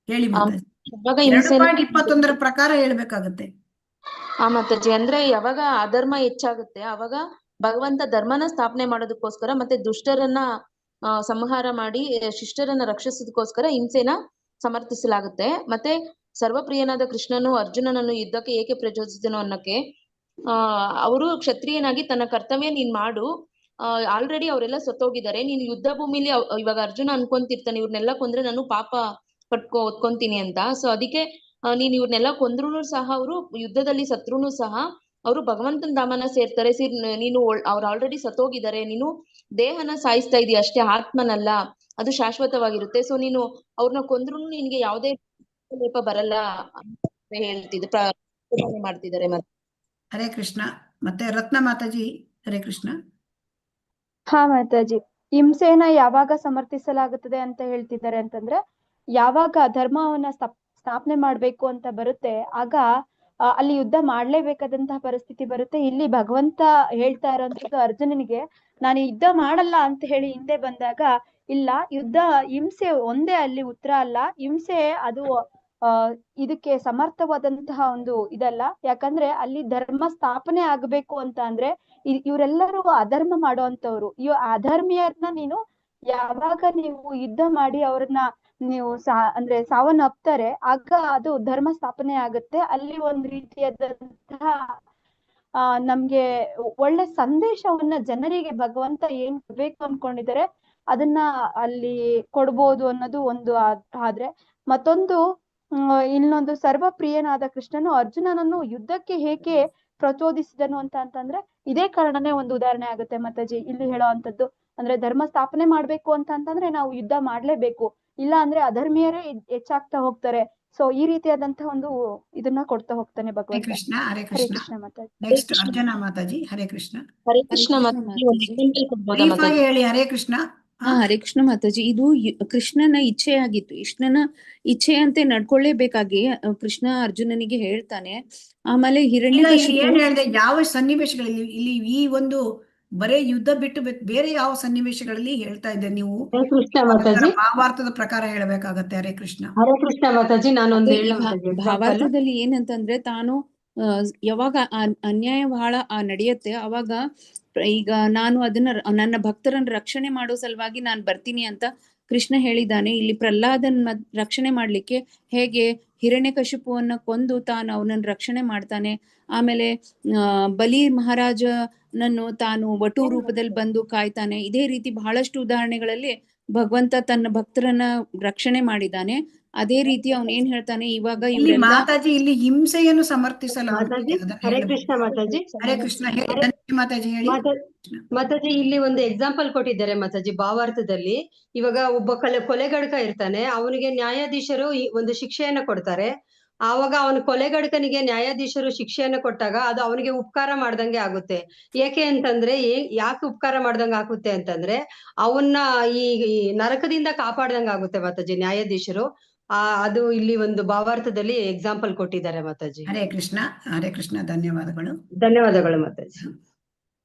ಹೇಳಿ ಮಾತಾಜಿ. ಯಾವಾಗ 2.21 ಪ್ರಕಾರ ಹೇಳ್ಬೇಕಾಗತ್ತೆ. ಮಾತಾಜಿ ಅಂದ್ರೆ ಯಾವಾಗ ಅಧರ್ಮ ಹೆಚ್ಚಾಗುತ್ತೆ ಅವಾಗ ಭಗವಂತ ಧರ್ಮನ ಸ್ಥಾಪನೆ ಮಾಡೋದಕ್ಕೋಸ್ಕರ ಮತ್ತೆ ದುಷ್ಟರನ್ನ ಸಂಹಾರ ಮಾಡಿ ಶಿಷ್ಟರನ್ನ ರಕ್ಷಿಸೋದಕ್ಕೋಸ್ಕರ ಹಿಂಸೆನ ಸಮರ್ಥಿಸಲಾಗುತ್ತೆ. ಮತ್ತೆ ಸರ್ವಪ್ರಿಯನಾದ ಕೃಷ್ಣನು ಅರ್ಜುನನನ್ನು ಯುದ್ಧಕ್ಕೆ ಏಕೆ ಪ್ರಚೋದಿಸಿದನು ಅನ್ನಕ್ಕೆ ಅವರು ಕ್ಷತ್ರಿಯನಾಗಿ ತನ್ನ ಕರ್ತವ್ಯ ನೀನ್ ಮಾಡು, ಆಲ್ರೆಡಿ ಅವರೆಲ್ಲ ಸತ್ತೋಗಿದ್ದಾರೆ, ನೀನ್ ಯುದ್ಧ ಭೂಮಿಲಿ ಇವಾಗ ಅರ್ಜುನ ಅನ್ಕೊಂತಿರ್ತಾನೆ ಇವ್ರನ್ನೆಲ್ಲ ಕೊಂದ್ರೆ ನಾನು ಪಾಪ ಹೊತ್ಕೊಂತೀನಿ ಅಂತ. ಸೊ ಅದಕ್ಕೆ ನೀನ್ ಇವ್ರನ್ನೆಲ್ಲ ಕೊಂದ್ರುನು ಸಹ ಅವರು ಯುದ್ಧದಲ್ಲಿ ಸತ್ರುನು ಸಹ ಅವರು ಭಗವಂತನ ಧಾಮನ ಸೇರ್ತಾರೆ. ನೀನು ಅವ್ರು ಆಲ್ರೆಡಿ ಸತ್ತೋಗಿದ್ದಾರೆ, ನೀನು ದೇಹನ ಸಾಯಿಸ್ತಾ ಇದೀಯ ಅಷ್ಟೇ, ಆತ್ಮನಲ್ಲ, ಅದು ಶಾಶ್ವತವಾಗಿರುತ್ತೆ. ಸೊ ನೀನು ಅವ್ರನ್ನ ಕೊಂದ್ರುನು ನಿನ್ಗೆ ಯಾವುದೇ ಲೇಪ ಬರಲ್ಲ ಅಂತ ಹೇಳ್ತಿದ್ರು ಮಾಡ್ತಿದ್ದಾರೆ. ಮತ್ತೆ ಹರೇ ಕೃಷ್ಣ. ಮತ್ತೆ ರತ್ನ ಮಾತಾಜಿ ಹರೇ ಕೃಷ್ಣ. ಹಾ ಮಾತಾಜಿ, ಹಿಂಸೆನ ಯಾವಾಗ ಸಮರ್ಥಿಸಲಾಗುತ್ತದೆ ಅಂತ ಹೇಳ್ತಿದ್ದಾರೆ ಅಂತಂದ್ರೆ, ಯಾವಾಗ ಧರ್ಮವನ್ನ ಸ್ಥಾಪನೆ ಮಾಡ್ಬೇಕು ಅಂತ ಬರುತ್ತೆ ಆಗ ಅಲ್ಲಿ ಯುದ್ಧ ಮಾಡ್ಲೇಬೇಕಾದಂತಹ ಪರಿಸ್ಥಿತಿ ಬರುತ್ತೆ. ಇಲ್ಲಿ ಭಗವಂತ ಹೇಳ್ತಾ ಇರೋಂಥದ್ದು ಅರ್ಜುನನಿಗೆ, ನಾನು ಯುದ್ಧ ಮಾಡಲ್ಲ ಅಂತ ಹೇಳಿ ಹಿಂದೆ ಬಂದಾಗ, ಇಲ್ಲ ಯುದ್ಧ ಹಿಂಸೆ ಒಂದೇ ಅಲ್ಲಿ ಉತ್ತರ ಅಲ್ಲ, ಹಿಂಸೆ ಅದು ಇದಕ್ಕೆ ಸಮರ್ಥವಾದಂತಹ ಒಂದು ಇದಲ್ಲ. ಯಾಕಂದ್ರೆ ಅಲ್ಲಿ ಧರ್ಮ ಸ್ಥಾಪನೆ ಆಗ್ಬೇಕು ಅಂತ ಅಂದ್ರೆ ಇವರೆಲ್ಲರೂ ಅಧರ್ಮ ಮಾಡುವಂತವ್ರು. ಅಧರ್ಮೀಯರನ್ನ ನೀನು ಯಾವಾಗ ನೀವು ಯುದ್ಧ ಮಾಡಿ ಅವ್ರನ್ನ ನೀವು ಅಂದ್ರೆ ಸಾವನ್ನಪ್ತಾರೆ ಆಗ ಅದು ಧರ್ಮ ಸ್ಥಾಪನೆ ಆಗುತ್ತೆ. ಅಲ್ಲಿ ಒಂದ್ ರೀತಿಯಾದಂತಹ ನಮ್ಗೆ ಒಳ್ಳೆ ಸಂದೇಶವನ್ನ ಜನರಿಗೆ ಭಗವಂತ ಏನ್ ಕೊಡ್ಬೇಕು ಅನ್ಕೊಂಡಿದ್ದಾರೆ ಅದನ್ನ ಅಲ್ಲಿ ಕೊಡ್ಬೋದು ಅನ್ನೋದು ಒಂದು. ಆದ್ರೆ ಮತ್ತೊಂದು ಇನ್ನೊಂದು, ಸರ್ವಪ್ರಿಯನಾದ ಕೃಷ್ಣನು ಅರ್ಜುನನನ್ನು ಯುದ್ಧಕ್ಕೆ ಹೇಗೆ ಪ್ರಚೋದಿಸಿದನು ಅಂತಂದ್ರೆ ಇದೇ ಕಾರಣನೇ ಒಂದು ಉದಾಹರಣೆ ಆಗುತ್ತೆ ಮಾತಾಜಿ ಇಲ್ಲಿ ಹೇಳೋ ಅಂತದ್ದು. ಅಂದ್ರೆ ಧರ್ಮ ಸ್ಥಾಪನೆ ಮಾಡ್ಬೇಕು ಅಂತಂದ್ರೆ ನಾವು ಯುದ್ಧ ಮಾಡ್ಲೇಬೇಕು, ಇಲ್ಲ ಅಂದ್ರೆ ಅಧರ್ಮೀಯರೇ ಹೆಚ್ಚಾಗ್ತಾ ಹೋಗ್ತಾರೆ. ಸೊ ಈ ರೀತಿಯಾದಂತಹ ಒಂದು ಇದನ್ನ ಕೊಡ್ತಾ ಹೋಗ್ತಾನೆ ಭಗವಂತ. ಕೃಷ್ಣ ಹರೇ ಹರೇ ಕೃಷ್ಣ. ಕೃಷ್ಣ ಮಾತಾಜಿ. ನೆಕ್ಸ್ಟ್ ಅರ್ಜುನ ಮಾತಾಜಿ ಹರೇ ಕೃಷ್ಣ. ಹರೇ ಕೃಷ್ಣ ಮಾತಾಜಿ. ಹೇಳಿ ಹರೇ ಕೃಷ್ಣ. ಹರೇ ಕೃಷ್ಣ ಮಾತಾಜಿ. ಇದು ಕೃಷ್ಣನ ಇಚ್ಛೆ ಆಗಿತ್ತು. ಕೃಷ್ಣನ ಇಚ್ಛೆಯಂತೆ ನಡ್ಕೊಳ್ಳೇಬೇಕಾಗಿ ಕೃಷ್ಣ ಅರ್ಜುನನಿಗೆ ಹೇಳ್ತಾನೆ. ಆಮೇಲೆ ಹಿರಣ್ಯಕಶಿಪು ಏನ್ ಹೇಳ್ದೆ, ಯಾವ ಸನ್ನಿವೇಶಗಳಲ್ಲಿ ಇಲ್ಲಿ ಈ ಒಂದು ಬರೇ ಯುದ್ಧ ಬಿಟ್ಟು ಬೇರೆ ಯಾವ ಸನ್ನಿವೇಶಗಳಲ್ಲಿ ಹೇಳ್ತಾ ಇದ್ದೆ ನೀವು? ಕೃಷ್ಣ ಮಾತಾಜಿ, ಮಹಾಭಾರತದ ಪ್ರಕಾರ ಹೇಳ್ಬೇಕಾಗತ್ತೆ. ಹರೇ ಕೃಷ್ಣ. ಹರೇ ಕೃಷ್ಣ ಮಾತಾಜಿ. ನಾನೊಂದು ಭಾವಾರ್ಥದಲ್ಲಿ ಏನಂತಂದ್ರೆ ತಾನು ಯಾವಾಗ ಅನ್ಯಾಯ ಬಹಳ ನಡೆಯುತ್ತೆ ಅವಾಗ ಈಗ ನಾನು ಅದನ್ನ ನನ್ನ ಭಕ್ತರನ್ನ ರಕ್ಷಣೆ ಮಾಡೋ ಸಲುವಾಗಿ ನಾನು ಬರ್ತೀನಿ ಅಂತ ಕೃಷ್ಣ ಹೇಳಿದ್ದಾನೆ. ಇಲ್ಲಿ ಪ್ರಹ್ಲಾದನ ರಕ್ಷಣೆ ಮಾಡ್ಲಿಕ್ಕೆ ಹೇಗೆ ಹಿರಣ್ಯಕಶಿಪುವನ್ನ ಕೊಂದು ತಾನು ಅವನನ್ನ ರಕ್ಷಣೆ ಮಾಡ್ತಾನೆ. ಆಮೇಲೆ ಬಲಿ ಮಹಾರಾಜನನ್ನು ತಾನು ವಟು ರೂಪದಲ್ಲಿ ಬಂದು ಕಾಯ್ತಾನೆ. ಇದೇ ರೀತಿ ಬಹಳಷ್ಟು ಉದಾಹರಣೆಗಳಲ್ಲಿ ಭಗವಂತ ತನ್ನ ಭಕ್ತರನ್ನ ರಕ್ಷಣೆ ಮಾಡಿದ್ದಾನೆ. ಅದೇ ರೀತಿ ಅವನ್ ಏನ್ ಹೇಳ್ತಾನೆ, ಇವಾಗ ಇವರೆಲ್ಲ ಮಾತಾಜಿ ಇಲ್ಲಿ ಹಿಂಸೆಯನ್ನು ಸಮರ್ಥಿಸಲಾಗುತ್ತದೆ. ಹರೇ ಕೃಷ್ಣ ಮಾತಾಜಿ. ಹರೇ ಕೃಷ್ಣ. ಮಾತಾಜಿ ಹೇಳಿ ಮಾತಾಜಿ. ಇಲ್ಲಿ ಒಂದು ಎಕ್ಸಾಂಪಲ್ ಕೊಟ್ಟಿದ್ದಾರೆ ಮಾತಾಜಿ ಭಾವಾರ್ಥದಲ್ಲಿ. ಇವಾಗ ಒಬ್ಬ ಕೊಲೆಗಡಕ ಇರ್ತಾನೆ, ಅವನಿಗೆ ನ್ಯಾಯಾಧೀಶರು ಒಂದು ಶಿಕ್ಷೆಯನ್ನ ಕೊಡ್ತಾರೆ. ಆವಾಗ ಅವನ ಕೊಲೆಗಡಕನಿಗೆ ನ್ಯಾಯಾಧೀಶರು ಶಿಕ್ಷೆಯನ್ನ ಕೊಟ್ಟಾಗ ಅದು ಅವನಿಗೆ ಉಪಕಾರ ಮಾಡ್ದಂಗೆ ಆಗುತ್ತೆ. ಏಕೆ ಅಂತಂದ್ರೆ ಯಾಕೆ ಉಪಕಾರ ಮಾಡ್ದಂಗೆ ಆಗುತ್ತೆ ಅಂತಂದ್ರೆ ಅವನ್ನ ಈ ನರಕದಿಂದ ಕಾಪಾಡ್ದಂಗೆ ಆಗುತ್ತೆ ಮಾತಾಜಿ ನ್ಯಾಯಾಧೀಶರು. ಅದು ಇಲ್ಲಿ ಒಂದು ಭಾವಾರ್ಥದಲ್ಲಿ ಎಕ್ಸಾಂಪಲ್ ಕೊಟ್ಟಿದ್ದಾರೆ ಮಾತಾಜಿ. ಹರೇ ಕೃಷ್ಣ. ಹರೇ ಕೃಷ್ಣ. ಧನ್ಯವಾದಗಳು. ಧನ್ಯವಾದಗಳು ಮಾತಾಜಿ.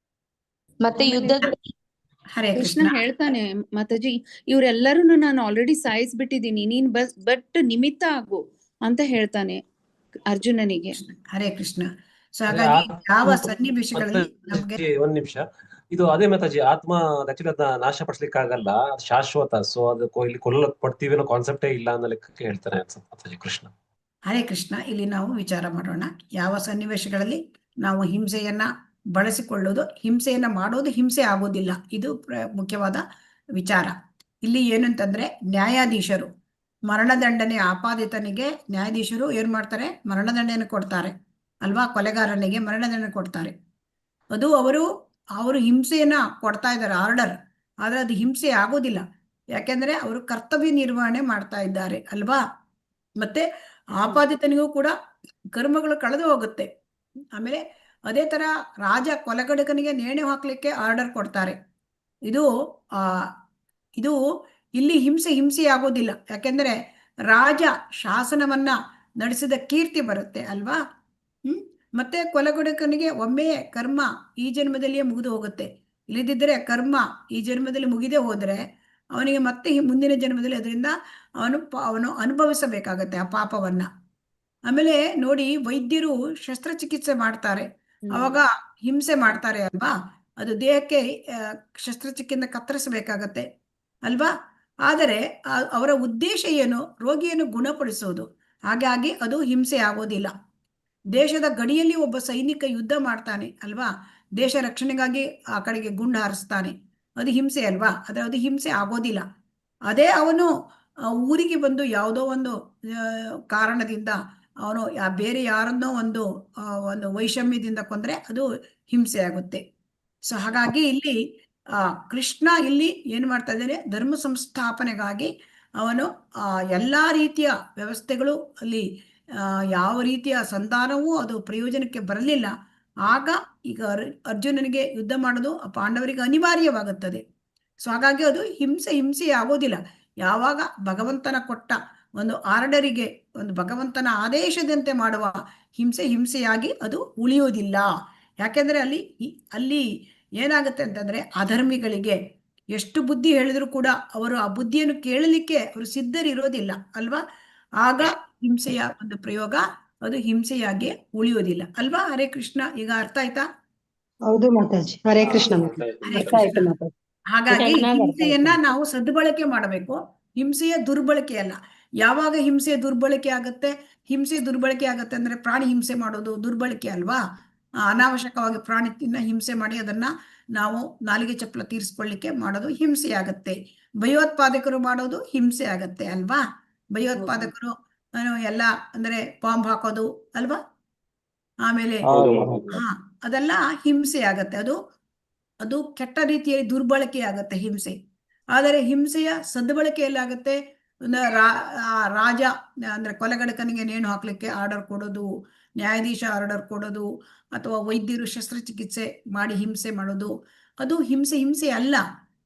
ಮತ್ತೆ ಯುದ್ಧ ಕೃಷ್ಣ ಹೇಳ್ತಾನೆ ಮಾತಾಜಿ, ಇವ್ರೆಲ್ಲರನ್ನು ನಾನು ಆಲ್ರೆಡಿ ಸಾಯಿಸ್ಬಿಟ್ಟಿದ್ದೀನಿ, ನೀನ್ ಬಟ್ ನಿಮಿತ್ತ ಆಗು ಅಂತ ಹೇಳ್ತಾನೆ ಅರ್ಜುನನಿಗೆ. ಹರೇ ಕೃಷ್ಣ. ಸೊ ಹಾಗಾಗಿ ಯಾವ ಸನ್ನಿವೇಶಗಳಲ್ಲಿ ನಮ್ಗೆ ಒಂದ್ ನಿಮಿಷ, ಇದು ಅದೇ ಮಾತಾಜಿ ಆತ್ಮ ಆಕ್ಚುಲಿ ಅದನ್ನ ನಾಶ ಪಡಿಸ್ಲಿಕ್ಕೆ ಆಗಲ್ಲ, ಅದು ಶಾಶ್ವತ. ಸೊ ಅದಕ್ಕೆ ಇಲ್ಲಿ ಕೊಲ್ಲಕ್ ಪಡ್ತೀವಿ ಅನ್ನೋ ಕಾನ್ಸೆಪ್ಟೇ ಇಲ್ಲ ಅನ್ನೋ ಲೆಕ್ಕಕ್ಕೆ ಹೇಳ್ತಾನೆ ಮಾತಾಜಿ ಕೃಷ್ಣ. ಹರೇ ಕೃಷ್ಣ. ಇಲ್ಲಿ ನಾವು ವಿಚಾರ ಮಾಡೋಣ, ಯಾವ ಸನ್ನಿವೇಶಗಳಲ್ಲಿ ನಾವು ಹಿಂಸೆಯನ್ನ ಬಳಸಿಕೊಳ್ಳೋದು, ಹಿಂಸೆಯನ್ನ ಮಾಡೋದು ಹಿಂಸೆ ಆಗೋದಿಲ್ಲ. ಇದು ಮುಖ್ಯವಾದ ವಿಚಾರ. ಇಲ್ಲಿ ಏನಂತಂದ್ರೆ ನ್ಯಾಯಾಧೀಶರು ಮರಣದಂಡನೆ ಆಪಾದಿತನಿಗೆ ನ್ಯಾಯಾಧೀಶರು ಏನ್ ಮಾಡ್ತಾರೆ, ಮರಣದಂಡನೆ ಕೊಡ್ತಾರೆ ಅಲ್ವಾ? ಕೊಲೆಗಾರನಿಗೆ ಮರಣದಂಡನೆ ಕೊಡ್ತಾರೆ. ಅದು ಅವರು ಹಿಂಸೆಯನ್ನ ಕೊಡ್ತಾ ಇದ್ದಾರೆ ಆರ್ಡರ್, ಆದ್ರೆ ಅದು ಹಿಂಸೆ ಆಗೋದಿಲ್ಲ. ಯಾಕೆಂದ್ರೆ ಅವರು ಕರ್ತವ್ಯ ನಿರ್ವಹಣೆ ಮಾಡ್ತಾ ಇದ್ದಾರೆ ಅಲ್ವಾ. ಮತ್ತೆ ಆಪಾದಿತನಿಗೂ ಕೂಡ ಕರ್ಮಗಳು ಕಳೆದು ಹೋಗುತ್ತೆ. ಆಮೇಲೆ ಅದೇ ತರ ರಾಜ ಕೊಲೆಗಡಕನಿಗೆ ನೇಣು ಹಾಕ್ಲಿಕ್ಕೆ ಆರ್ಡರ್ ಕೊಡ್ತಾರೆ. ಇದು ಇದು ಇಲ್ಲಿ ಹಿಂಸೆ ಆಗೋದಿಲ್ಲ. ಯಾಕೆಂದ್ರೆ ರಾಜ ಶಾಸನವನ್ನ ನಡೆಸಿದ ಕೀರ್ತಿ ಬರುತ್ತೆ ಅಲ್ವಾ. ಮತ್ತೆ ಕೊಲೆಗಡಕನಿಗೆ ಒಮ್ಮೆಯೇ ಕರ್ಮ ಈ ಜನ್ಮದಲ್ಲಿಯೇ ಮುಗಿದು ಹೋಗುತ್ತೆ. ಇಲ್ಲದಿದ್ದರೆ ಕರ್ಮ ಈ ಜನ್ಮದಲ್ಲಿ ಮುಗಿದೇ ಹೋದ್ರೆ ಅವನಿಗೆ ಮತ್ತೆ ಮುಂದಿನ ಜನ್ಮದಲ್ಲಿ ಅದರಿಂದ ಅವನು ಅನುಭವಿಸಬೇಕಾಗತ್ತೆ ಆ ಪಾಪವನ್ನ. ಆಮೇಲೆ ನೋಡಿ, ವೈದ್ಯರು ಶಸ್ತ್ರಚಿಕಿತ್ಸೆ ಮಾಡ್ತಾರೆ, ಅವಾಗ ಹಿಂಸೆ ಮಾಡ್ತಾರೆ ಅಲ್ವಾ. ಅದು ದೇಹಕ್ಕೆ ಶಸ್ತ್ರಚಿಕಿತ್ಸೆ ಕತ್ತರಿಸಬೇಕಾಗತ್ತೆ ಅಲ್ವಾ. ಆದರೆ ಅವರ ಉದ್ದೇಶ ಏನು? ರೋಗಿಯನ್ನು ಗುಣಪಡಿಸೋದು. ಹಾಗಾಗಿ ಅದು ಹಿಂಸೆ ಆಗೋದಿಲ್ಲ. ದೇಶದ ಗಡಿಯಲ್ಲಿ ಒಬ್ಬ ಸೈನಿಕ ಯುದ್ಧ ಮಾಡ್ತಾನೆ ಅಲ್ವಾ, ದೇಶ ರಕ್ಷಣೆಗಾಗಿ ಆ ಕಡೆಗೆ ಗುಂಡು ಹಾರಿಸ್ತಾನೆ, ಅದು ಹಿಂಸೆ ಅಲ್ವಾ. ಆದ್ರೆ ಅದು ಹಿಂಸೆ ಆಗೋದಿಲ್ಲ. ಅದೇ ಅವನು ಊರಿಗೆ ಬಂದು ಯಾವುದೋ ಒಂದು ಕಾರಣದಿಂದ ಅವನು ಬೇರೆ ಯಾರನ್ನೋ ಒಂದು ವೈಷಮ್ಯದಿಂದ ಕೊಂದ್ರೆ ಅದು ಹಿಂಸೆ ಆಗುತ್ತೆ. ಸೊ ಹಾಗಾಗಿ ಇಲ್ಲಿ ಕೃಷ್ಣ ಇಲ್ಲಿ ಏನ್ ಮಾಡ್ತಾ ಇದ್ದಾನೆ? ಧರ್ಮ ಸಂಸ್ಥಾಪನೆಗಾಗಿ ಅವನು ಎಲ್ಲಾ ರೀತಿಯ ವ್ಯವಸ್ಥೆಗಳು ಅಲ್ಲಿ ಯಾವ ರೀತಿಯ ಸಂಧಾನವೂ ಅದು ಪ್ರಯೋಜನಕ್ಕೆ ಬರಲಿಲ್ಲ. ಆಗ ಈಗ ಅರ್ಜುನನಿಗೆ ಯುದ್ಧ ಮಾಡೋದು ಪಾಂಡವರಿಗೆ ಅನಿವಾರ್ಯವಾಗುತ್ತದೆ. ಸೊ ಹಾಗಾಗಿ ಅದು ಹಿಂಸೆ ಆಗೋದಿಲ್ಲ. ಯಾವಾಗ ಭಗವಂತನ ಕೊಟ್ಟ ಒಂದು ಆರ್ಡರಿಗೆ, ಒಂದು ಭಗವಂತನ ಆದೇಶದಂತೆ ಮಾಡುವ ಹಿಂಸೆಯಾಗಿ ಅದು ಉಳಿಯೋದಿಲ್ಲ. ಯಾಕೆಂದ್ರೆ ಅಲ್ಲಿ ಏನಾಗುತ್ತೆ ಅಂತಂದ್ರೆ ಅಧರ್ಮಿಗಳಿಗೆ ಎಷ್ಟು ಬುದ್ಧಿ ಹೇಳಿದ್ರು ಕೂಡ ಅವರು ಆ ಬುದ್ಧಿಯನ್ನು ಕೇಳಲಿಕ್ಕೆ ಅವರು ಸಿದ್ಧರಿರೋದಿಲ್ಲ ಅಲ್ವಾ. ಆಗ ಹಿಂಸೆಯ ಒಂದು ಪ್ರಯೋಗ ಅದು ಹಿಂಸೆಯಾಗಿ ಉಳಿಯೋದಿಲ್ಲ ಅಲ್ವಾ. ಹರೇ ಕೃಷ್ಣ. ಈಗ ಅರ್ಥ ಆಯ್ತಾ? ಹೌದು ಮಾತಾಜಿ. ಹರೇ ಕೃಷ್ಣ. ಹರೇ ಕೃಷ್ಣ. ಹಾಗಾಗಿ ಹಿಂಸೆಯನ್ನ ನಾವು ಸದ್ಬಳಕೆ ಮಾಡಬೇಕು, ಹಿಂಸೆಯ ದುರ್ಬಳಕೆ ಅಲ್ಲ. ಯಾವಾಗ ಹಿಂಸೆಯ ದುರ್ಬಳಕೆ ಆಗತ್ತೆ? ಹಿಂಸೆ ದುರ್ಬಳಕೆ ಆಗತ್ತೆ ಅಂದ್ರೆ ಪ್ರಾಣಿ ಹಿಂಸೆ ಮಾಡೋದು ದುರ್ಬಳಕೆ ಅಲ್ವಾ. ಅನಾವಶ್ಯಕವಾಗಿ ಪ್ರಾಣಿಯನ್ನ ಹಿಂಸೆ ಮಾಡಿ ಅದನ್ನ ನಾವು ನಾಲಿಗೆ ಚಪ್ಪಲ ತೀರಿಸ್ಕೊಳ್ಳಿಕ್ಕೆ ಮಾಡೋದು ಹಿಂಸೆ ಆಗತ್ತೆ. ಭಯೋತ್ಪಾದಕರು ಮಾಡೋದು ಹಿಂಸೆ ಆಗತ್ತೆ ಅಲ್ವಾ. ಭಯೋತ್ಪಾದಕರು ಎಲ್ಲ ಅಂದ್ರೆ ಬಾಂಬ್ ಹಾಕೋದು ಅಲ್ವಾ. ಆಮೇಲೆ ಅದೆಲ್ಲ ಹಿಂಸೆ ಆಗತ್ತೆ. ಅದು ಕೆಟ್ಟ ರೀತಿಯಲ್ಲಿ ದುರ್ಬಳಕೆ ಆಗತ್ತೆ ಹಿಂಸೆ. ಆದರೆ ಹಿಂಸೆಯ ಸದ್ಬಳಕೆಯಲ್ಲಾಗತ್ತೆ. ರಾಜ ಅಂದ್ರೆ ಕೊಲೆಗಡಕನಿಗೆ ನೇಣು ಹಾಕ್ಲಿಕ್ಕೆ ಆರ್ಡರ್ ಕೊಡೋದು, ನ್ಯಾಯಾಧೀಶ ಆರ್ಡರ್ ಕೊಡೋದು, ಅಥವಾ ವೈದ್ಯರು ಶಸ್ತ್ರಚಿಕಿತ್ಸೆ ಮಾಡಿ ಹಿಂಸೆ ಮಾಡೋದು, ಅದು ಹಿಂಸೆ ಅಲ್ಲ.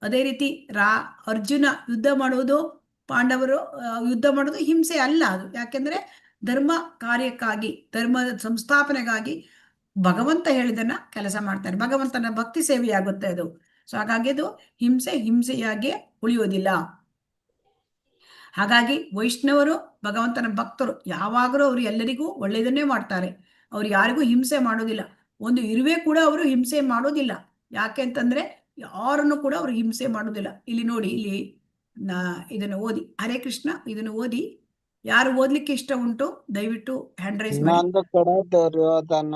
ಅದೇ ರೀತಿ ಅರ್ಜುನ ಯುದ್ಧ ಮಾಡೋದು, ಪಾಂಡವರು ಯುದ್ಧ ಮಾಡೋದು ಹಿಂಸೆ ಅಲ್ಲ ಅದು. ಯಾಕೆಂದ್ರೆ ಧರ್ಮ ಕಾರ್ಯಕ್ಕಾಗಿ, ಧರ್ಮದ ಸಂಸ್ಥಾಪನೆಗಾಗಿ ಭಗವಂತ ಹೇಳಿದನ್ನ ಕೆಲಸ ಮಾಡ್ತಾರೆ. ಭಗವಂತನ ಭಕ್ತಿ ಸೇವೆಯಾಗುತ್ತೆ ಅದು. ಸೊ ಹಾಗಾಗಿ ಅದು ಹಿಂಸೆಯಾಗಿ ಉಳಿಯೋದಿಲ್ಲ. ಹಾಗಾಗಿ ವೈಷ್ಣವರು ಭಗವಂತನ ಭಕ್ತರು ಯಾವಾಗಲೂ ಅವರು ಎಲ್ಲರಿಗೂ ಒಳ್ಳೆಯದನ್ನೇ ಮಾಡ್ತಾರೆ. ಅವ್ರು ಯಾರಿಗೂ ಹಿಂಸೆ ಮಾಡೋದಿಲ್ಲ. ಒಂದು ಇರುವೆ ಕೂಡ ಅವರು ಹಿಂಸೆ ಮಾಡೋದಿಲ್ಲ. ಯಾಕೆ ಅಂತಂದ್ರೆ ಯಾರನ್ನು ಕೂಡ ಅವರು ಹಿಂಸೆ ಮಾಡೋದಿಲ್ಲ. ಇಲ್ಲಿ ನೋಡಿ, ಇಲ್ಲಿ ಇದನ್ನು ಓದಿ. ಹರೇ ಕೃಷ್ಣ. ಇದನ್ನು ಓದಿ. ಯಾರು ಓದ್ಲಿಕ್ಕೆ ಇಷ್ಟ ಉಂಟು ದಯವಿಟ್ಟು ಹ್ಯಾಂಡ್ ರೈಸ್ ಮಾಡಿ. ಇನ್ನೊಂದು ಕಡೆ ದುರ್ಯೋಧನ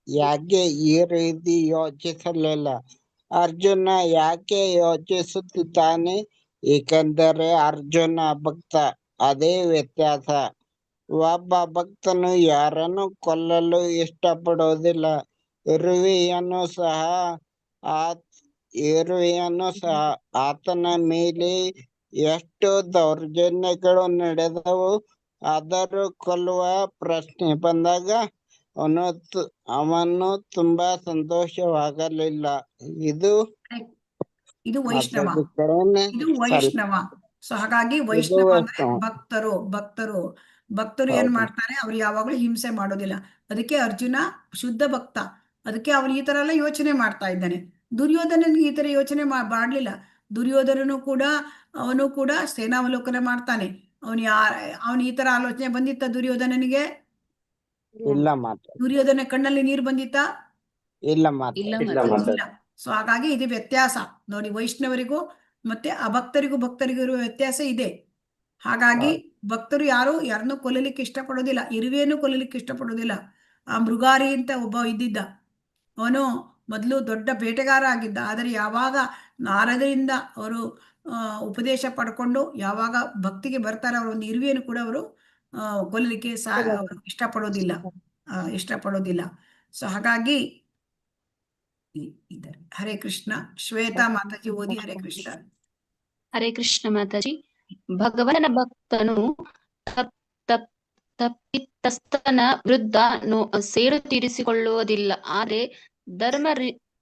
ಯಾಕೆ ಈ ರೀತಿ ಯೋಚಿಸಲಿಲ್ಲ? ಅರ್ಜುನ ಯಾಕೆ ಯೋಚಿಸುತ್ತಿದ್ದಾನೆ? ಏಕೆಂದರೆ ಅರ್ಜುನ ಭಕ್ತ, ಅದೇ ವ್ಯತ್ಯಾಸ. ಒಬ್ಬ ಭಕ್ತನು ಯಾರನ್ನು ಕೊಲ್ಲಲು ಇಷ್ಟಪಡೋದಿಲ್ಲ. ಇರುವೆಯನ್ನು ಸಹ ಆತನ ಮೇಲೆ ಎಷ್ಟು ದೌರ್ಜನ್ಯಗಳು ನಡೆದವು. ಆದರೂ ಕೊಲ್ಲುವ ಪ್ರಶ್ನೆ ಬಂದಾಗ ಅವನು ತುಂಬಾ ಸಂತೋಷವಾಗಲಿಲ್ಲ. ಇದು ವೈಷ್ಣವ. ಇದು ವೈಷ್ಣವ. ಸೊ ಹಾಗಾಗಿ ವೈಷ್ಣವ ಅಂದ್ರೆ ಭಕ್ತರು ಏನ್ ಮಾಡ್ತಾರೆ? ಅವ್ರು ಯಾವಾಗ್ಲೂ ಹಿಂಸೆ ಮಾಡೋದಿಲ್ಲ. ಅದಕ್ಕೆ ಅರ್ಜುನ ಶುದ್ಧ ಭಕ್ತ. ಅದಕ್ಕೆ ಅವನು ಈ ತರ ಎಲ್ಲ ಯೋಚನೆ ಮಾಡ್ತಾ ಇದ್ದಾನೆ. ದುರ್ಯೋಧನನಿಗೆ ಈ ತರ ಯೋಚನೆ ಮಾಡ್ಲಿಲ್ಲ. ದುರ್ಯೋಧನನು ಕೂಡ ಅವನು ಕೂಡ ಸೇನಾವಲೋಕನ ಮಾಡ್ತಾನೆ. ಅವನು ಈ ತರ ಆಲೋಚನೆ ಬಂದಿತ್ತ ದುರ್ಯೋಧನನಿಗೆ? ದುರ್ಯೋಧನ ಕಣ್ಣಲ್ಲಿ ನೀರು ಬಂದಿತ್ತ? ಇಲ್ಲ. ಸೊ ಹಾಗಾಗಿ ಇದು ವ್ಯತ್ಯಾಸ ನೋಡಿ. ವೈಷ್ಣವರಿಗೂ ಮತ್ತೆ ಭಕ್ತರಿಗೂ ಇರುವ ವ್ಯತ್ಯಾಸ ಇದೆ. ಹಾಗಾಗಿ ಭಕ್ತರು ಯಾರನ್ನೂ ಕೊಲ್ಲಲಿಕ್ಕೆ ಇಷ್ಟಪಡೋದಿಲ್ಲ. ಇರುವೆಯನ್ನು ಕೊಲ್ಲಲಿಕ್ಕೆ ಇಷ್ಟಪಡೋದಿಲ್ಲ. ಆ ಮೃಗಾರಿ ಅಂತ ಒಬ್ಬ ಇದ್ದಿದ್ದ, ಅವನು ಮೊದಲು ದೊಡ್ಡ ಬೇಟೆಗಾರ ಆಗಿದ್ದ. ಆದರೆ ಯಾವಾಗ ನಾರದರಿಂದ ಅವರು ಉಪದೇಶ ಪಡ್ಕೊಂಡು ಯಾವಾಗ ಭಕ್ತಿಗೆ ಬರ್ತಾರೆ, ಅವರು ಒಂದು ಇರುವೆಯನ್ನು ಕೂಡ ಅವರು ಕೊಲ್ಲಲಿಕ್ಕೆ ಇಷ್ಟಪಡೋದಿಲ್ಲ. ಸೊ ಹಾಗಾಗಿ ಹರೇ ಕೃಷ್ಣ. ಶ್ವೇತಾ ಮಾತಾಜಿ ಓದಿ. ಹರೇ ಕೃಷ್ಣ. ಹರೇ ಕೃಷ್ಣ ಮಾತಾಜಿ. ಭಗವನ ಭಕ್ತನು ತಪ್ ತಪ್ ತಪ್ಪಿತಸ್ಥನ ವಿರುದ್ಧ ಸೇಡು ತೀರಿಸಿಕೊಳ್ಳುವುದಿಲ್ಲ. ಆದರೆ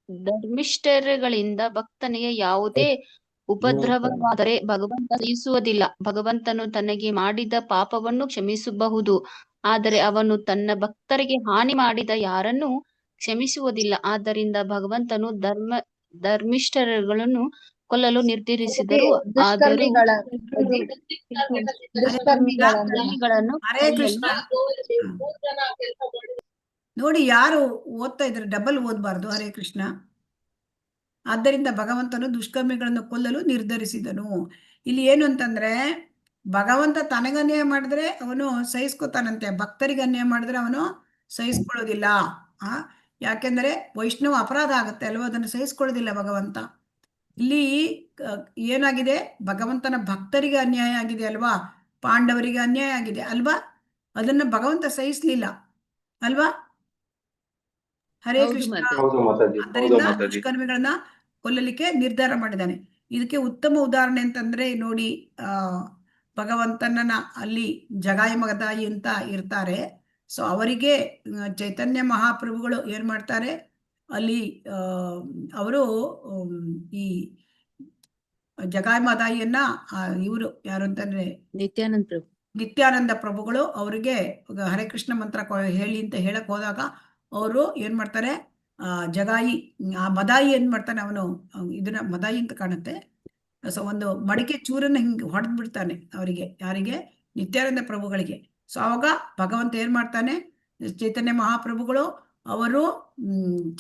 ಧರ್ಮಿಷ್ಠರುಗಳಿಂದ ಭಕ್ತನಿಗೆ ಯಾವುದೇ ಉಪದ್ರವವಾದರೆ ಭಗವಂತ ಸಹಿಸುವುದಿಲ್ಲ. ಭಗವಂತನು ತನಗೆ ಮಾಡಿದ ಪಾಪವನ್ನು ಕ್ಷಮಿಸಬಹುದು, ಆದರೆ ಅವನು ತನ್ನ ಭಕ್ತರಿಗೆ ಹಾನಿ ಮಾಡಿದ ಯಾರನ್ನೂ ಕ್ಷಮಿಸುವುದಿಲ್ಲ. ಆದ್ದರಿಂದ ಭಗವಂತನು ಧರ್ಮಿಷ್ಠರುಗಳನ್ನು ಕೊಲ್ಲಲು ನಿರ್ಧರಿಸಿದರು. ಆದರೂ ಧರ್ಮಿಗಳನ್ನು ಹರೇ ಕೃಷ್ಣ. ನೋಡಿ, ಯಾರು ಓದ್ತಾ ಇದ್ರೆ ಡಬಲ್ ಓದಬಾರ್ದು. ಹರೇ ಕೃಷ್ಣ. ಆದ್ದರಿಂದ ಭಗವಂತನು ದುಷ್ಕರ್ಮಿಗಳನ್ನು ಕೊಲ್ಲಲು ನಿರ್ಧರಿಸಿದನು. ಇಲ್ಲಿ ಏನು ಅಂತಂದ್ರೆ, ಭಗವಂತ ತನಗೆ ಅನ್ಯಾಯ ಮಾಡಿದ್ರೆ ಅವನು ಸಹಿಸ್ಕೊತಾನಂತೆ, ಭಕ್ತರಿಗೆ ಅನ್ಯಾಯ ಮಾಡಿದ್ರೆ ಅವನು ಸಹಿಸ್ಕೊಳ್ಳೋದಿಲ್ಲ. ಯಾಕೆಂದ್ರೆ ವೈಷ್ಣವ ಅಪರಾಧ ಆಗುತ್ತೆ ಅಲ್ವಾ, ಅದನ್ನು ಸಹಿಸ್ಕೊಳ್ಳೋದಿಲ್ಲ ಭಗವಂತ. ಇಲ್ಲಿ ಏನಾಗಿದೆ, ಭಗವಂತನ ಭಕ್ತರಿಗೆ ಅನ್ಯಾಯ ಆಗಿದೆ ಅಲ್ವಾ, ಪಾಂಡವರಿಗೆ ಅನ್ಯಾಯ ಆಗಿದೆ ಅಲ್ವಾ, ಅದನ್ನ ಭಗವಂತ ಸಹಿಸ್ಲಿಲ್ಲ ಅಲ್ವಾ. ಹರೇ ಕೃಷ್ಣ. ಆದ್ದರಿಂದ ದುಷ್ಕರ್ಮಿಗಳನ್ನ ಕೊಲ್ಲಲಿಕ್ಕೆ ನಿರ್ಧಾರ ಮಾಡಿದ್ದಾನೆ. ಇದಕ್ಕೆ ಉತ್ತಮ ಉದಾಹರಣೆ ಅಂತಂದ್ರೆ ನೋಡಿ, ಭಗವಂತನ ಅಲ್ಲಿ ಜಗಾಯಿ ಮಗದಾಯಿ ಅಂತ ಇರ್ತಾರೆ. ಸೊ ಅವರಿಗೆ ಚೈತನ್ಯ ಮಹಾಪ್ರಭುಗಳು ಏನ್ ಮಾಡ್ತಾರೆ, ಅಲ್ಲಿ ಅವರು ಈ ಜಗಾಯಿ ಮದಾಯಿಯನ್ನ ಇವರು ಯಾರು ಅಂತಂದ್ರೆ ನಿತ್ಯಾನಂದ ಪ್ರಭುಗಳು ಅವರಿಗೆ ಹರೇ ಕೃಷ್ಣ ಮಂತ್ರ ಹೇಳಿ ಅಂತ ಹೇಳಕ್ ಹೋದಾಗ ಅವರು ಏನ್ ಮಾಡ್ತಾರೆ, ಜಗಾಯಿ ಆ ಮದಾಯಿ ಏನ್ ಮಾಡ್ತಾನೆ, ಅವನು ಇದನ್ನ ಮದಾಯಿ ಅಂತ ಕಾಣುತ್ತೆ. ಸೊ ಒಂದು ಮಡಿಕೆ ಚೂರನ್ನ ಹಿಂಗೆ ಹೊಡೆದ್ ಬಿಡ್ತಾನೆ ಅವರಿಗೆ, ಯಾರಿಗೆ, ನಿತ್ಯಾನಂದ ಪ್ರಭುಗಳಿಗೆ. ಸೊ ಅವಾಗ ಭಗವಂತ ಏನ್ ಮಾಡ್ತಾನೆ, ಚೈತನ್ಯ ಮಹಾಪ್ರಭುಗಳು ಅವರು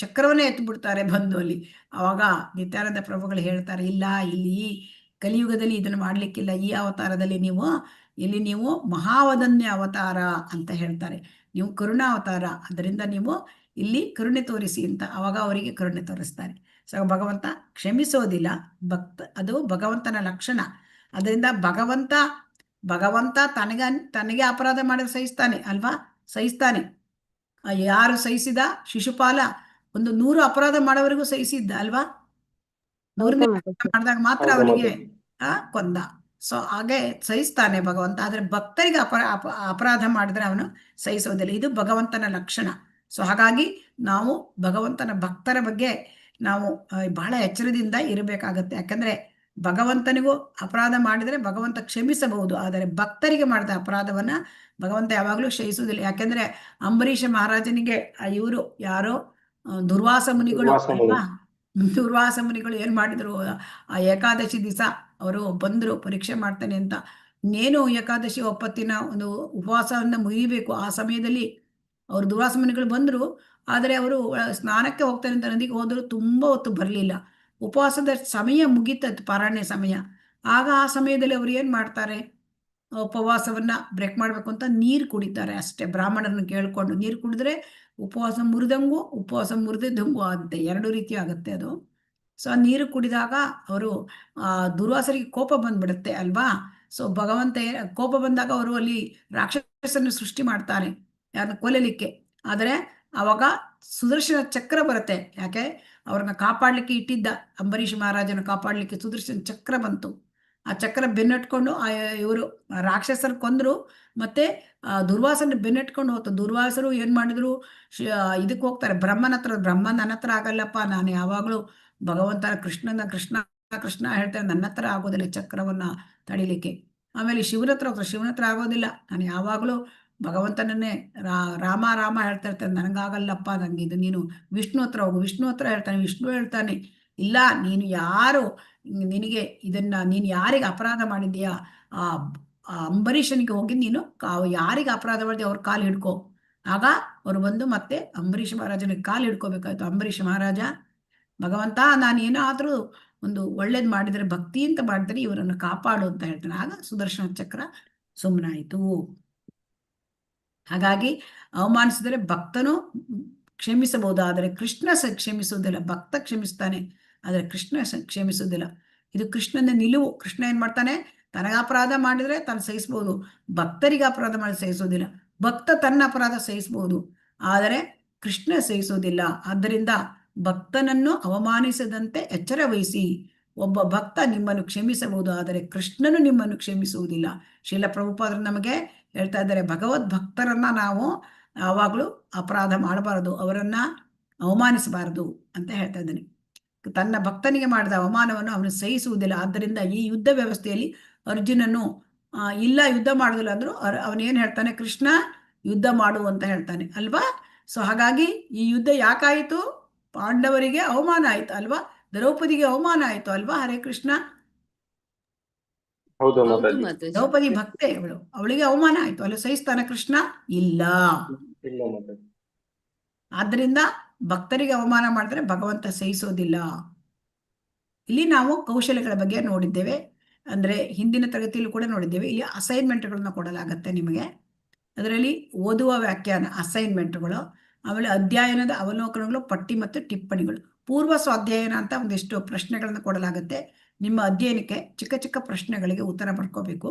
ಚಕ್ರವನ್ನೇ ಎತ್ತು ಬಿಡ್ತಾರೆ ಬಂದು ಅಲ್ಲಿ. ಅವಾಗ ನಿತ್ಯಾನಂದ ಪ್ರಭುಗಳು ಹೇಳ್ತಾರೆ, ಇಲ್ಲ, ಇಲ್ಲಿ ಕಲಿಯುಗದಲ್ಲಿ ಇದನ್ನು ಮಾಡ್ಲಿಕ್ಕಿಲ್ಲ, ಈ ಅವತಾರದಲ್ಲಿ ನೀವು ಮಹಾವದನ್ಯ ಅವತಾರ ಅಂತ ಹೇಳ್ತಾರೆ, ನೀವು ಕರುಣಾವತಾರ, ಅದರಿಂದ ನೀವು ಇಲ್ಲಿ ಕರುಣೆ ತೋರಿಸಿ ಅಂತ. ಅವಾಗ ಅವರಿಗೆ ಕರುಣೆ ತೋರಿಸ್ತಾರೆ. ಸೊ ಭಗವಂತ ಕ್ಷಮಿಸೋದಿಲ್ಲ, ಅದು ಭಗವಂತನ ಲಕ್ಷಣ. ಅದರಿಂದ ಭಗವಂತ ತನಗೆ ಅಪರಾಧ ಮಾಡಿದ್ರೆ ಸಹಿಸ್ತಾನೆ ಅಲ್ವಾ, ಸಹಿಸ್ತಾನೆ. ಯಾರು ಸಹಿಸಿದ, ಶಿಶುಪಾಲ 100 ಅಪರಾಧ ಮಾಡೋವರೆಗೂ ಸಹಿಸಿದ್ದ ಅಲ್ವಾ, 100ನೇ ಮಾಡಿದಾಗ ಮಾತ್ರ ಅವನಿಗೆ ಕೊಂದ. ಸೊ ಹಾಗೆ ಸಹಿಸ್ತಾನೆ ಭಗವಂತ. ಆದ್ರೆ ಭಕ್ತರಿಗೆ ಅಪರಾಧ ಮಾಡಿದ್ರೆ ಅವನು ಸಹಿಸೋದಿಲ್ಲ, ಇದು ಭಗವಂತನ ಲಕ್ಷಣ. ಸೊ ಹಾಗಾಗಿ ನಾವು ಭಗವಂತನ ಭಕ್ತರ ಬಗ್ಗೆ ನಾವು ಬಹಳ ಎಚ್ಚರದಿಂದ ಇರಬೇಕಾಗತ್ತೆ. ಯಾಕಂದ್ರೆ ಭಗವಂತನಿಗೂ ಅಪರಾಧ ಮಾಡಿದ್ರೆ ಭಗವಂತ ಕ್ಷಮಿಸಬಹುದು, ಆದರೆ ಭಕ್ತರಿಗೆ ಮಾಡಿದ ಅಪರಾಧವನ್ನ ಭಗವಂತ ಯಾವಾಗಲೂ ಕ್ಷಮಿಸುವುದಿಲ್ಲ. ಯಾಕೆಂದ್ರೆ ಅಂಬರೀಷ ಮಹಾರಾಜನಿಗೆ ಇವರು ಯಾರೋ ದುರ್ವಾಸ ಮುನಿಗಳು ಏನ್ ಮಾಡಿದ್ರು, ಆ ಏಕಾದಶಿ ದಿವಸ ಅವರು ಬಂದ್ರು ಪರೀಕ್ಷೆ ಮಾಡ್ತಾನೆ ಅಂತ. ಇನ್ನೇನು ಏಕಾದಶಿ ಒಪ್ಪತ್ತಿನ ಒಂದು ಉಪವಾಸವನ್ನ ಮುಗಿಬೇಕು. ಆ ಸಮಯದಲ್ಲಿ ಅವರು ದುರ್ವಾಸ ಮುನಿಗಳು ಬಂದ್ರು, ಆದರೆ ಅವರು ಸ್ನಾನಕ್ಕೆ ಹೋಗ್ತಾನೆ ಅಂತ ನದಿಗೆ ಹೋದ್ರು, ತುಂಬಾ ಹೊತ್ತು ಬರಲಿಲ್ಲ. ಉಪವಾಸದ ಸಮಯ ಮುಗೀತತ್ತು, ಪಾರಾಯಣ ಸಮಯ. ಆಗ ಆ ಸಮಯದಲ್ಲಿ ಅವ್ರು ಏನ್ ಮಾಡ್ತಾರೆ, ಉಪವಾಸವನ್ನ ಬ್ರೇಕ್ ಮಾಡ್ಬೇಕು ಅಂತ ನೀರು ಕುಡಿತಾರೆ ಅಷ್ಟೇ. ಬ್ರಾಹ್ಮಣರನ್ನು ಕೇಳ್ಕೊಂಡು ನೀರು ಕುಡಿದ್ರೆ ಉಪವಾಸ ಮುರಿದಂಗೂ ಉಪವಾಸ ಮುರಿದಂಗೂ ಆಗುತ್ತೆ, 2 ರೀತಿ ಆಗುತ್ತೆ ಅದು. ಸೊ ಆ ನೀರು ಕುಡಿದಾಗ ಅವರು ದುರ್ವಾಸರಿಗೆ ಕೋಪ ಬಂದ್ಬಿಡುತ್ತೆ ಅಲ್ವಾ. ಸೊ ಭಗವಂತ ಕೋಪ ಬಂದಾಗ ಅವರು ಅಲ್ಲಿ ರಾಕ್ಷಸನ್ನು ಸೃಷ್ಟಿ ಮಾಡ್ತಾರೆ, ಯಾರನ್ನ ಕೊಲ್ಲಲಿಕ್ಕೆ. ಆದರೆ ಅವಾಗ ಸುದರ್ಶನ ಚಕ್ರ ಬರುತ್ತೆ. ಯಾಕೆ, ಅವ್ರನ್ನ ಕಾಪಾಡ್ಲಿಕ್ಕೆ ಇಟ್ಟಿದ್ದ, ಅಂಬರೀಷ್ ಮಹಾರಾಜನ ಕಾಪಾಡ್ಲಿಕ್ಕೆ ಸುದರ್ಶನ ಚಕ್ರ ಬಂತು. ಆ ಚಕ್ರ ಬೆನ್ನಟ್ಕೊಂಡು ಇವರು ರಾಕ್ಷಸರು ಕೊಂದ್ರು, ಮತ್ತೆ ದುರ್ವಾಸನ ಬೆನ್ನಟ್ಕೊಂಡು ಹೋಗ್ತು. ದುರ್ವಾಸರು ಏನ್ ಮಾಡಿದ್ರು, ಇದಕ್ಕೆ ಹೋಗ್ತಾರೆ ಬ್ರಹ್ಮನ ಹತ್ರ. ಬ್ರಹ್ಮ ನನ್ನ ಹತ್ರ ಆಗಲ್ಲಪ್ಪ, ನಾನು ಯಾವಾಗ್ಲೂ ಭಗವಂತನ ಕೃಷ್ಣ ಹೇಳ್ತಾರೆ, ನನ್ನ ಹತ್ರ ಆಗೋದಿಲ್ಲ ಚಕ್ರವನ್ನ ತಡಿಲಿಕ್ಕೆ. ಆಮೇಲೆ ಶಿವನ ಹತ್ರ ಹೋಗ್ತಾರೆ, ಶಿವನ ಹತ್ರ ಆಗೋದಿಲ್ಲ, ನಾನು ಯಾವಾಗ್ಲೂ ಭಗವಂತನನ್ನೇ ರಾಮ ಹೇಳ್ತಾ ಇರ್ತಾನೆ, ನನಗಾಗಲ್ಲಪ್ಪ, ನಂಗೆ ಇದು ನೀನು ವಿಷ್ಣು ಹತ್ರ ಹೋಗು. ವಿಷ್ಣು ಹತ್ರ ಹೇಳ್ತಾನೆ, ವಿಷ್ಣು ಹೇಳ್ತಾನೆ, ಇಲ್ಲ, ನೀನು ಯಾರು, ನಿನಗೆ ಇದನ್ನ ನೀನು ಯಾರಿಗೆ ಅಪರಾಧ ಮಾಡಿದ್ಯಾ, ಆ ಅಂಬರೀಷನಿಗೆ ಹೋಗಿ ನೀನು ಯಾರಿಗೆ ಅಪರಾಧ ಮಾಡಿದ್ಯಾ ಅವ್ರ ಕಾಲು ಹಿಡ್ಕೊ. ಆಗ ಅವ್ರು ಬಂದು ಮತ್ತೆ ಅಂಬರೀಷ ಮಹಾರಾಜನಿಗೆ ಕಾಲು ಹಿಡ್ಕೋಬೇಕಾಯ್ತು. ಅಂಬರೀಷ ಮಹಾರಾಜ, ಭಗವಂತ, ನಾನು ಏನಾದ್ರೂ ಒಂದು ಒಳ್ಳೇದ್ ಮಾಡಿದ್ರೆ, ಭಕ್ತಿ ಅಂತ ಮಾಡಿದ್ರೆ ಇವರನ್ನು ಕಾಪಾಡು ಅಂತ ಹೇಳ್ತಾನೆ. ಆಗ ಸುದರ್ಶನ ಚಕ್ರ ಸುಮ್ಮನಾಯಿತು. ಹಾಗಾಗಿ ಅವಮಾನಿಸಿದರೆ ಭಕ್ತನು ಕ್ಷಮಿಸಬಹುದು, ಆದರೆ ಕೃಷ್ಣ ಕ್ಷಮಿಸುವುದಿಲ್ಲ. ಭಕ್ತ ಕ್ಷಮಿಸ್ತಾನೆ, ಆದರೆ ಕೃಷ್ಣ ಕ್ಷಮಿಸುವುದಿಲ್ಲ. ಇದು ಕೃಷ್ಣನ ನಿಲುವು. ಕೃಷ್ಣ ಏನ್ ಮಾಡ್ತಾನೆ, ತನಗ ಅಪರಾಧ ಮಾಡಿದ್ರೆ ತಾನು ಸಹಿಸಬಹುದು, ಭಕ್ತರಿಗೆ ಅಪರಾಧ ಮಾಡಿ ಸಹಿಸೋದಿಲ್ಲ. ಭಕ್ತ ತನ್ನ ಅಪರಾಧ ಸಹಿಸಬಹುದು, ಆದರೆ ಕೃಷ್ಣ ಸಹಿಸೋದಿಲ್ಲ. ಆದ್ದರಿಂದ ಭಕ್ತನನ್ನು ಅವಮಾನಿಸದಂತೆ ಎಚ್ಚರ ವಹಿಸಿ, ಒಬ್ಬ ಭಕ್ತ ನಿಮ್ಮನ್ನು ಕ್ಷಮಿಸಬಹುದು, ಆದರೆ ಕೃಷ್ಣನು ನಿಮ್ಮನ್ನು ಕ್ಷಮಿಸುವುದಿಲ್ಲ. ಶ್ರೀಲ ಪ್ರಭುಪಾದರು ನಮಗೆ ಹೇಳ್ತಾ ಇದ್ದಾರೆ, ಭಗವದ್ ಭಕ್ತರನ್ನ ನಾವು ಯಾವಾಗಲೂ ಅಪರಾಧ ಮಾಡಬಾರದು, ಅವರನ್ನ ಅವಮಾನಿಸಬಾರದು ಅಂತ ಹೇಳ್ತಾ ಇದ್ದಾನೆ. ತನ್ನ ಭಕ್ತನಿಗೆ ಮಾಡಿದ ಅವಮಾನವನ್ನು ಅವನು ಸಹಿಸುವುದಿಲ್ಲ. ಆದ್ದರಿಂದ ಈ ಯುದ್ಧ ವ್ಯವಸ್ಥೆಯಲ್ಲಿ ಅರ್ಜುನನು ಇಲ್ಲ ಯುದ್ಧ ಮಾಡುದಿಲ್ಲ ಅಂದ್ರು ಅವನೇನ್ ಹೇಳ್ತಾನೆ, ಕೃಷ್ಣ ಯುದ್ಧ ಮಾಡು ಅಂತ ಹೇಳ್ತಾನೆ ಅಲ್ವಾ. ಸೊ ಹಾಗಾಗಿ ಈ ಯುದ್ಧ ಯಾಕಾಯಿತು? ಪಾಂಡವರಿಗೆ ಅವಮಾನ ಆಯ್ತು ಅಲ್ವಾ, ದ್ರೌಪದಿಗೆ ಅವಮಾನ ಆಯ್ತು ಅಲ್ವಾ. ಹರೇ ಕೃಷ್ಣ. ಹೌದು ಹೌದು ಮಾತಾಜಿ. ಮಾತಾಜಿ. ದ್ರೌಪದಿ ಭಕ್ತೆ ಅವಳು, ಅವಳಿಗೆ ಅವಮಾನ ಆಯ್ತು ಅಲ್ಲ, ಸಹಿಸ್ತಾನ ಕೃಷ್ಣ? ಇಲ್ಲ. ಇಲ್ಲ ಮಾತಾಜಿ. ಆದ್ದರಿಂದ ಭಕ್ತರಿಗೆ ಅವಮಾನ ಮಾಡಿದ್ರೆ ಭಗವಂತ ಸಹಿಸೋದಿಲ್ಲ. ಇಲ್ಲಿ ನಾವು ಕೌಶಲ್ಯಗಳ ಬಗ್ಗೆ ನೋಡಿದ್ದೇವೆ, ಅಂದ್ರೆ ಹಿಂದಿನ ತರಗತಿಯಲ್ಲೂ ಕೂಡ ನೋಡಿದ್ದೇವೆ. ಇಲ್ಲಿ ಅಸೈನ್ಮೆಂಟ್ಗಳನ್ನ ಕೊಡಲಾಗತ್ತೆ ನಿಮಗೆ. ಅದರಲ್ಲಿ ಓದುವ ವ್ಯಾಖ್ಯಾನ ಅಸೈನ್ಮೆಂಟ್ಗಳು, ಆಮೇಲೆ ಅಧ್ಯಯನದ ಅವಲೋಕನಗಳು, ಪಟ್ಟಿ ಮತ್ತು ಟಿಪ್ಪಣಿಗಳು, ಪೂರ್ವ ಸ್ವಾಧ್ಯಯನ ಅಂತ ಒಂದಿಷ್ಟು ಪ್ರಶ್ನೆಗಳನ್ನ ಕೊಡಲಾಗತ್ತೆ. ನಿಮ್ಮ ಅಧ್ಯಯನಕ್ಕೆ ಚಿಕ್ಕ ಚಿಕ್ಕ ಪ್ರಶ್ನೆಗಳಿಗೆ ಉತ್ತರ ಬರ್ಕೋಬೇಕು.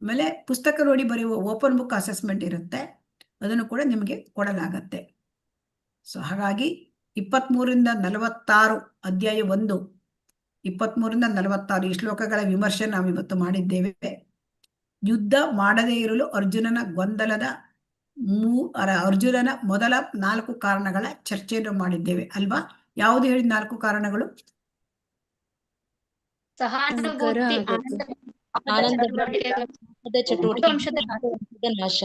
ಆಮೇಲೆ ಪುಸ್ತಕ ನೋಡಿ ಬರೆಯುವ ಓಪನ್ ಬುಕ್ ಅಸೆಸ್ಮೆಂಟ್ ಇರುತ್ತೆ, ಅದನ್ನು ಕೂಡ ನಿಮಗೆ ಕೊಡಲಾಗತ್ತೆ. ಸೊ ಹಾಗಾಗಿ 23ರಿಂದ 46 ಅಧ್ಯಾಯ 1, 23ರಿಂದ 46 ಈ ಶ್ಲೋಕಗಳ ವಿಮರ್ಶೆ ನಾವು ಇವತ್ತು ಮಾಡಿದ್ದೇವೆ. ಯುದ್ಧ ಮಾಡದೇ ಇರಲು ಅರ್ಜುನನ ಗೊಂದಲದ ಅರ್ಜುನನ ಮೊದಲ 4 ಕಾರಣಗಳ ಚರ್ಚೆಯನ್ನು ಮಾಡಿದ್ದೇವೆ ಅಲ್ವಾ. ಯಾವುದು ಹೇಳಿ 4 ಕಾರಣಗಳು? ಸಹಾನುಭೂತಿ, ಆನಂದ, ಚಟುವಟಿಕೆ, ನಾಶ.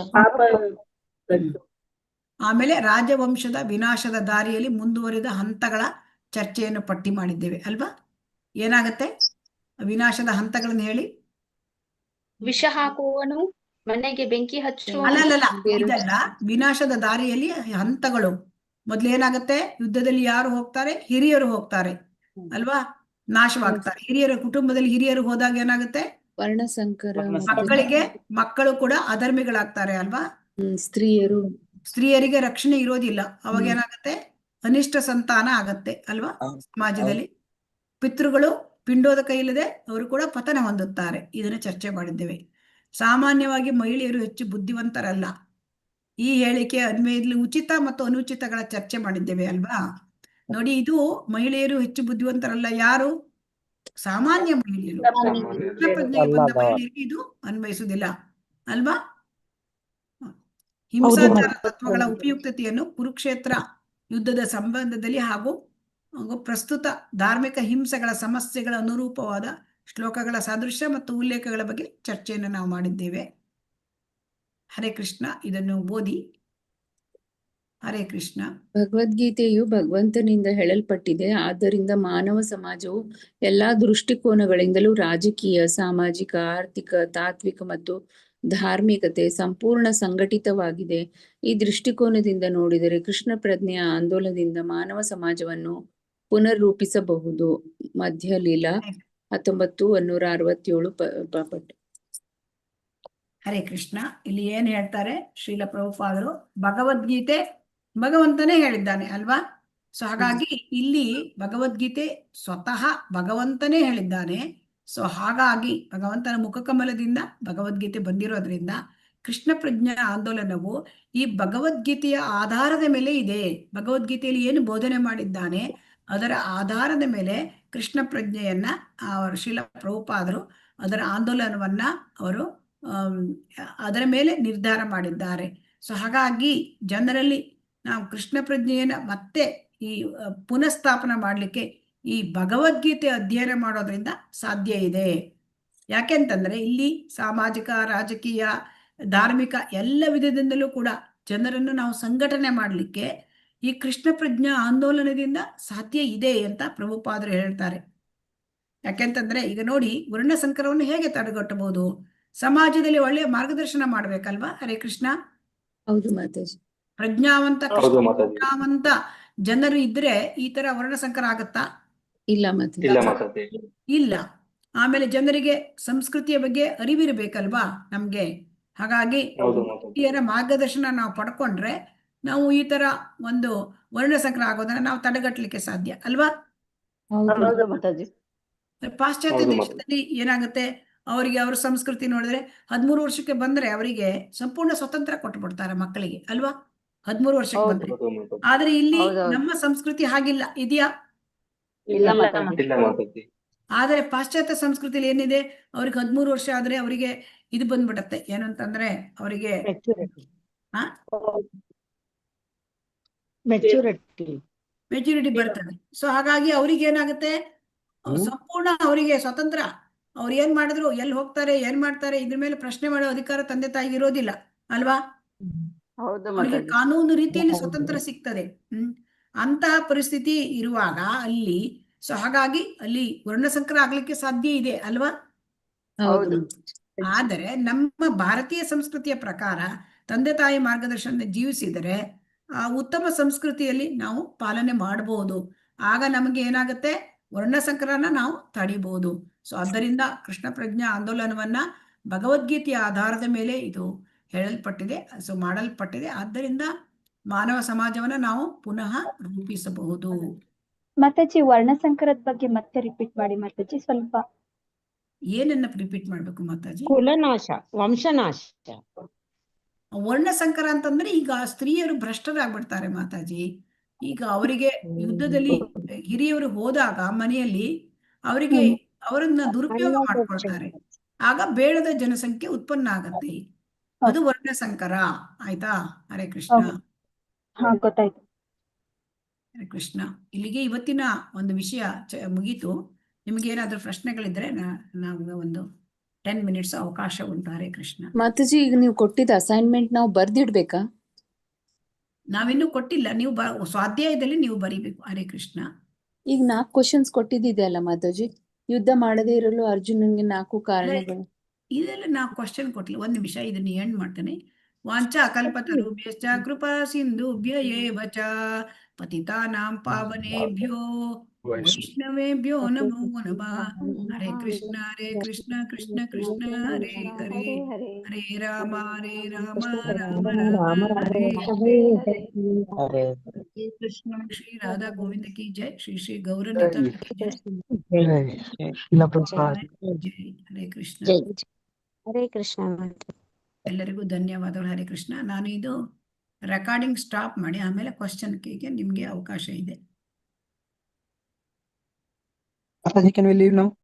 ಆಮೇಲೆ ರಾಜವಂಶದ ವಿನಾಶದ ದಾರಿಯಲ್ಲಿ ಮುಂದುವರಿದ ಹಂತಗಳ ಚರ್ಚೆಯನ್ನು ಪಟ್ಟಿ ಮಾಡಿದ್ದೇವೆ ಅಲ್ವಾ. ಏನಾಗತ್ತೆ ವಿನಾಶದ ಹಂತಗಳನ್ನು ಹೇಳಿ? ವಿಷ ಹಾಕುವವನು, ಮನೆಗೆ ಬೆಂಕಿ ಹಚ್ಚುವ, ಅಲ್ಲಲ್ಲ, ಇದಲ್ಲ. ವಿನಾಶದ ದಾರಿಯಲ್ಲಿ ಹಂತಗಳು. ಮೊದ್ಲು ಏನಾಗತ್ತೆ, ಯುದ್ಧದಲ್ಲಿ ಯಾರು ಹೋಗ್ತಾರೆ? ಹಿರಿಯರು ಹೋಗ್ತಾರೆ ಅಲ್ವಾ, ನಾಶವಾಗ್ತಾರೆ. ಹಿರಿಯರ ಕುಟುಂಬದಲ್ಲಿ ಹಿರಿಯರು ಹೋದಾಗ ಏನಾಗುತ್ತೆ? ವರ್ಣಸಂಕರ, ಮಕ್ಕಳು ಕೂಡ ಅಧರ್ಮಿಗಳಾಗ್ತಾರೆ ಅಲ್ವಾ. ಸ್ತ್ರೀಯರಿಗೆ ರಕ್ಷಣೆ ಇರೋದಿಲ್ಲ, ಅವಾಗ ಏನಾಗತ್ತೆ? ಅನಿಷ್ಟ ಸಂತಾನ ಆಗತ್ತೆ ಅಲ್ವಾ ಸಮಾಜದಲ್ಲಿ. ಪಿತೃಗಳು ಪಿಂಡೋದಕ ಇಲ್ಲದೆ ಅವರು ಕೂಡ ಪತನ ಹೊಂದುತ್ತಾರೆ. ಇದನ್ನ ಚರ್ಚೆ ಮಾಡಿದ್ದೇವೆ. ಸಾಮಾನ್ಯವಾಗಿ ಮಹಿಳೆಯರು ಹೆಚ್ಚು ಬುದ್ಧಿವಂತರಲ್ಲ. ಈ ಹೇಳಿಕೆ ಅನ್ವಯದಲ್ಲಿ ಉಚಿತ ಮತ್ತು ಅನುಚಿತಗಳ ಚರ್ಚೆ ಮಾಡಿದ್ದೇವೆ ಅಲ್ವಾ. ನೋಡಿ, ಇದು ಮಹಿಳೆಯರು ಹೆಚ್ಚು ಬುದ್ಧಿವಂತರಲ್ಲ. ಯಾರು? ಸಾಮಾನ್ಯ ಮಹಿಳೆಯರು. ಕೃಷ್ಣ ಪ್ರಜ್ಞೆಗೆ ಬಂದ ಮಹಿಳೆಯರಿಗೆ ಇದು ಅನ್ವಯಿಸುವುದಿಲ್ಲ ಅಲ್ವಾ. ಹಿಂಸಾಚಾರ ತತ್ವಗಳ ಉಪಯುಕ್ತತೆಯನ್ನು ಕುರುಕ್ಷೇತ್ರ ಯುದ್ಧದ ಸಂಬಂಧದಲ್ಲಿ ಹಾಗೂ ಪ್ರಸ್ತುತ ಧಾರ್ಮಿಕ ಹಿಂಸೆಗಳ ಸಮಸ್ಯೆಗಳ ಅನುರೂಪವಾದ ಶ್ಲೋಕಗಳ ಸಾದೃಶ್ಯ ಮತ್ತು ಉಲ್ಲೇಖಗಳ ಬಗ್ಗೆ ಚರ್ಚೆಯನ್ನು ನಾವು ಮಾಡಿದ್ದೇವೆ. ಹರೇ ಕೃಷ್ಣ. ಇದನ್ನು ಓದಿ. ಹರೇ ಕೃಷ್ಣ. ಭಗವದ್ಗೀತೆಯು ಭಗವಂತನಿಂದ ಹೇಳಲ್ಪಟ್ಟಿದೆ. ಆದ್ದರಿಂದ ಮಾನವ ಸಮಾಜವು ಎಲ್ಲಾ ದೃಷ್ಟಿಕೋನಗಳಿಂದಲೂ ರಾಜಕೀಯ, ಸಾಮಾಜಿಕ, ಆರ್ಥಿಕ, ತಾತ್ವಿಕ ಮತ್ತು ಧಾರ್ಮಿಕತೆ ಸಂಪೂರ್ಣ ಸಂಘಟಿತವಾಗಿದೆ. ಈ ದೃಷ್ಟಿಕೋನದಿಂದ ನೋಡಿದರೆ ಕೃಷ್ಣ ಪ್ರಜ್ಞೆಯ ಆಂದೋಲನದಿಂದ ಮಾನವ ಸಮಾಜವನ್ನು ಪುನರ್ರೂಪಿಸಬಹುದು. ಮಧ್ಯಲೀಲಾ 1967 ಪಟ್ಟು. ಹರೇ ಕೃಷ್ಣ. ಇಲ್ಲಿ ಏನ್ ಹೇಳ್ತಾರೆ ಶ್ರೀಲ ಪ್ರಭುಪಾದರು? ಭಗವದ್ಗೀತೆ ಭಗವಂತನೇ ಹೇಳಿದ್ದಾನೆ ಅಲ್ವಾ. ಸೊ ಹಾಗಾಗಿ ಇಲ್ಲಿ ಭಗವದ್ಗೀತೆ ಸ್ವತಃ ಭಗವಂತನೇ ಹೇಳಿದ್ದಾನೆ. ಸೊ ಹಾಗಾಗಿ ಭಗವಂತನ ಮುಖಕಮಲದಿಂದ ಭಗವದ್ಗೀತೆ ಬಂದಿರೋದ್ರಿಂದ ಕೃಷ್ಣ ಪ್ರಜ್ಞಾ ಆಂದೋಲನವು ಈ ಭಗವದ್ಗೀತೆಯ ಆಧಾರದ ಮೇಲೆ ಇದೆ. ಭಗವದ್ಗೀತೆಯಲ್ಲಿ ಏನು ಬೋಧನೆ ಮಾಡಿದ್ದಾನೆ ಅದರ ಆಧಾರದ ಮೇಲೆ ಕೃಷ್ಣ ಪ್ರಜ್ಞೆಯನ್ನ ಶ್ರೀಲ ಪ್ರಭುಪಾದರು ಅದರ ಆಂದೋಲನವನ್ನ ಅವರು ಅದರ ಮೇಲೆ ನಿರ್ಧಾರ ಮಾಡಿದ್ದಾರೆ. ಸೊ ಹಾಗಾಗಿ ಜನರಲ್ಲಿ ನಾವು ಕೃಷ್ಣ ಪ್ರಜ್ಞೆಯನ್ನ ಮತ್ತೆ ಈ ಪುನಃಸ್ಥಾಪನ ಮಾಡಲಿಕ್ಕೆ ಈ ಭಗವದ್ಗೀತೆ ಅಧ್ಯಯನ ಮಾಡೋದ್ರಿಂದ ಸಾಧ್ಯ ಇದೆ. ಯಾಕೆಂತಂದ್ರೆ ಇಲ್ಲಿ ಸಾಮಾಜಿಕ, ರಾಜಕೀಯ, ಧಾರ್ಮಿಕ ಎಲ್ಲ ವಿಧದಿಂದಲೂ ಕೂಡ ಜನರನ್ನು ನಾವು ಸಂಘಟನೆ ಮಾಡಲಿಕ್ಕೆ ಈ ಕೃಷ್ಣ ಪ್ರಜ್ಞಾ ಆಂದೋಲನದಿಂದ ಸಾಧ್ಯ ಇದೆ ಅಂತ ಪ್ರಭುಪಾದರು ಹೇಳ್ತಾರೆ. ಯಾಕೆಂತಂದ್ರೆ ಈಗ ನೋಡಿ, ವರ್ಣ ಸಂಕರವನ್ನು ಹೇಗೆ ತಡೆಗಟ್ಟಬಹುದು? ಸಮಾಜದಲ್ಲಿ ಒಳ್ಳೆಯ ಮಾರ್ಗದರ್ಶನ ಮಾಡ್ಬೇಕಲ್ವಾ. ಹರೇ ಕೃಷ್ಣ. ಹೌದು ಮಾತಾಜಿ. ಪ್ರಜ್ಞಾವಂತ ಜನರು ಇದ್ರೆ ಈ ತರ ವರ್ಣಸಂಕರ ಆಗತ್ತಾ? ಇಲ್ಲ ಮಾತಾಜಿ. ಇಲ್ಲ. ಆಮೇಲೆ ಜನರಿಗೆ ಸಂಸ್ಕೃತಿಯ ಬಗ್ಗೆ ಅರಿವಿರ್ಬೇಕಲ್ವಾ ನಮ್ಗೆ. ಹಾಗಾಗಿ ಹಿರಿಯರ ಮಾರ್ಗದರ್ಶನ ನಾವು ಪಡ್ಕೊಂಡ್ರೆ ನಾವು ಈ ತರ ಒಂದು ವರ್ಣಸಂಕರ ಆಗೋದನ್ನ ನಾವು ತಡೆಗಟ್ಟಲಿಕ್ಕೆ ಸಾಧ್ಯ ಅಲ್ವಾ. ಪಾಶ್ಚಾತ್ಯ ದೇಶದಲ್ಲಿ ಏನಾಗುತ್ತೆ, ಅವರಿಗೆ ಅವ್ರ ಸಂಸ್ಕೃತಿ ನೋಡಿದ್ರೆ 13 ವರ್ಷಕ್ಕೆ ಬಂದ್ರೆ ಅವರಿಗೆ ಸಂಪೂರ್ಣ ಸ್ವತಂತ್ರ ಕೊಟ್ಟು ಬಿಡ್ತಾರೆ ಮಕ್ಕಳಿಗೆ ಅಲ್ವಾ, 13 ವರ್ಷಕ್ಕೆ ಬಂದ್ರೆ. ಆದ್ರೆ ಇಲ್ಲಿ ನಮ್ಮ ಸಂಸ್ಕೃತಿ ಹಾಗಿಲ್ಲ, ಇದೆಯಾ? ಆದರೆ ಪಾಶ್ಚಾತ್ಯ ಸಂಸ್ಕೃತಿಯಲ್ಲಿ ಏನಿದೆ, ಅವ್ರಿಗೆ 13 ವರ್ಷ ಆದ್ರೆ ಅವರಿಗೆ ಇದು ಬಂದ್ಬಿಡತ್ತೆ, ಏನಂತಂದ್ರೆ ಅವರಿಗೆ ಮೆಚುರಿಟಿ ಬರ್ತದೆ. ಸೊ ಹಾಗಾಗಿ ಅವ್ರಿಗೆ ಏನಾಗುತ್ತೆ, ಸಂಪೂರ್ಣ ಅವರಿಗೆ ಸ್ವತಂತ್ರ. ಅವ್ರು ಏನ್ ಮಾಡಿದ್ರು, ಎಲ್ಲಿ ಹೋಗ್ತಾರೆ, ಏನ್ ಮಾಡ್ತಾರೆ, ಇದ್ರ ಮೇಲೆ ಪ್ರಶ್ನೆ ಮಾಡೋ ಅಧಿಕಾರ ತಂದೆ ತಾಯಿಗೆ ಇರೋದಿಲ್ಲ ಅಲ್ವಾ. ಹೌದು ಅವರಿಗೆ ಮಾತಾಜಿ. ಕಾನೂನು ರೀತಿಯಲ್ಲಿ ಸ್ವತಂತ್ರ ಸಿಗ್ತದೆ. ಅಂತಹ ಪರಿಸ್ಥಿತಿ ಇರುವಾಗ ಅಲ್ಲಿ, ಸೊ ಹಾಗಾಗಿ ಅಲ್ಲಿ ವರ್ಣಸಂಕರ ಆಗ್ಲಿಕ್ಕೆ ಸಾಧ್ಯ ಇದೆ ಅಲ್ವಾ. ಹೌದು. ಆದರೆ ನಮ್ಮ ಭಾರತೀಯ ಸಂಸ್ಕೃತಿಯ ಪ್ರಕಾರ ತಂದೆ ತಾಯಿ ಮಾರ್ಗದರ್ಶನ ಜೀವಿಸಿದರೆ ಆ ಉತ್ತಮ ಸಂಸ್ಕೃತಿಯಲ್ಲಿ ನಾವು ಪಾಲನೆ ಮಾಡಬಹುದು. ಆಗ ನಮಗೆ ಏನಾಗುತ್ತೆ, ವರ್ಣಸಂಕರನ ನಾವು ತಡಿಬಹುದು. ಸೊ ಆದ್ದರಿಂದ ಕೃಷ್ಣ ಪ್ರಜ್ಞಾ ಆಂದೋಲನವನ್ನ ಭಗವದ್ಗೀತೆಯ ಆಧಾರದ ಮೇಲೆ ಇದು ಹೇಳಲ್ಪಟ್ಟಿದೆ, ಸೊ ಮಾಡಲ್ಪಟ್ಟಿದೆ. ಆದ್ದರಿಂದ ಮಾನವ ಸಮಾಜವನ್ನ ನಾವು ಪುನಃ ರೂಪಿಸಬಹುದು. ಮಾತಾಜಿ ವರ್ಣಸಂಕರದ ಬಗ್ಗೆ ಮತ್ತೆ ರಿಪೀಟ್ ಮಾಡಿ ಮಾತಾಜಿ ಸ್ವಲ್ಪ. ಏನನ್ನ ರಿಪೀಟ್ ಮಾಡ್ಬೇಕು ಮಾತಾಜಿ? ಕುಲನಾಶ, ವಂಶನಾಶ. ವರ್ಣಸಂಕರ ಅಂತಂದ್ರೆ ಈಗ ಸ್ತ್ರೀಯರು ಭ್ರಷ್ಟರಾಗ್ಬಿಡ್ತಾರೆ ಮಾತಾಜಿ. ಈಗ ಅವರಿಗೆ ಯುದ್ಧದಲ್ಲಿ ಹಿರಿಯವರು ಹೋದಾಗ ಮನೆಯಲ್ಲಿ ಅವರಿಗೆ ಅವರನ್ನ ದುರುಪಯೋಗ ಮಾಡ್ಕೊಳ್ತಾರೆ. ಆಗ ಬೇಡದ ಜನಸಂಖ್ಯೆ ಉತ್ಪನ್ನ ಆಗತ್ತೆ. ಅದು ವರ್ಣಸಂಕರ. ಆಯ್ತಾ? ಹರೇ ಕೃಷ್ಣ. ಹಾ, ಗೊತ್ತಾಯ್ತು. ಹರೇ ಕೃಷ್ಣ. ಇಲ್ಲಿಗೆ ಇವತ್ತಿನ ಒಂದು ವಿಷಯ ಮುಗೀತು. ನಿಮ್ಗೆ ಏನಾದ್ರೂ ಪ್ರಶ್ನೆಗಳಿದ್ರೆ ನಾವು ಒಂದು 10 ಮಿನಿಟ್ಸ್ ಅವಕಾಶ ಉಂಟು. ಹರೇ ಕೃಷ್ಣ. ಮಾತಾಜಿ, ಈಗ ನೀವು ಕೊಟ್ಟಿದ್ದ ಅಸೈನ್ಮೆಂಟ್ ನಾವು ಬರ್ದಿಡ್ಬೇಕಾ? ನಾವಿನ್ನೂ ಕೊಟ್ಟಿಲ್ಲ, ನೀವು ಸ್ವಾಧ್ಯಾಯದಲ್ಲಿ ನೀವು ಬರೀಬೇಕು. ಹರೇ ಕೃಷ್ಣ. ಈಗ 4 ಕ್ವಶನ್ಸ್ ಕೊಟ್ಟಿದ್ದಿದೆ ಅಲ್ಲ ಮಾತಾಜಿ, ಯುದ್ಧ ಮಾಡದೇ ಇರಲು ಅರ್ಜುನನ್ಗೆ 4 ಕಾರಣಗಳು. ಇದೆಲ್ಲ ನಾವು ಕ್ವಶನ್ ಕೊಟ್ಟಿಲ್ಲ. ಒಂದ್ ನಿಮಿಷ, ಇದನ್ನ ಎಂಡ್ ಮಾಡ್ತೇನೆ. ವಾಂಚಾ ಕಲ್ಪತರುಭ್ಯಶ್ಚ ಕೃಪಾ ಸಿಂಧುಭ್ಯ ಏವ ಚ ಪತಿತಾನಾಂ ಪಾವನೇಭ್ಯೋ ವೈಷ್ಣವೇಭ್ಯೋ ನಮೋ ನಮಃ. ಹರೇ ಕೃಷ್ಣ ಕೃಷ್ಣ ಕೃಷ್ಣ ಹರೇ ಹರೇ, ಹರೇ ರಾಮ ರಾಮ ರಾಮ ಹರೇ ಹರೇ. ಕೃಷ್ಣ. ಶ್ರೀ ರಾಧಾ ಗೋವಿಂದ ಕಿ ಜೈ. ಶ್ರೀ ಶ್ರೀ ಗೌರನಿತಾಯ ಕಿ ಜೈ. ಜೈ. ಹರೇ ಕೃಷ್ಣ. ಹರೇ ಕೃಷ್ಣ. ಎಲ್ಲರಿಗೂ ಧನ್ಯವಾದಗಳು. ಹರೇ ಕೃಷ್ಣ. ನಾನು ಇದು ರೆಕಾರ್ಡಿಂಗ್ ಸ್ಟಾಪ್ ಮಾಡಿ ಆಮೇಲೆ ಕ್ವಶನ್ಗೆ ನಿಮ್ಗೆ ಅವಕಾಶ ಇದೆ. Can we leave now?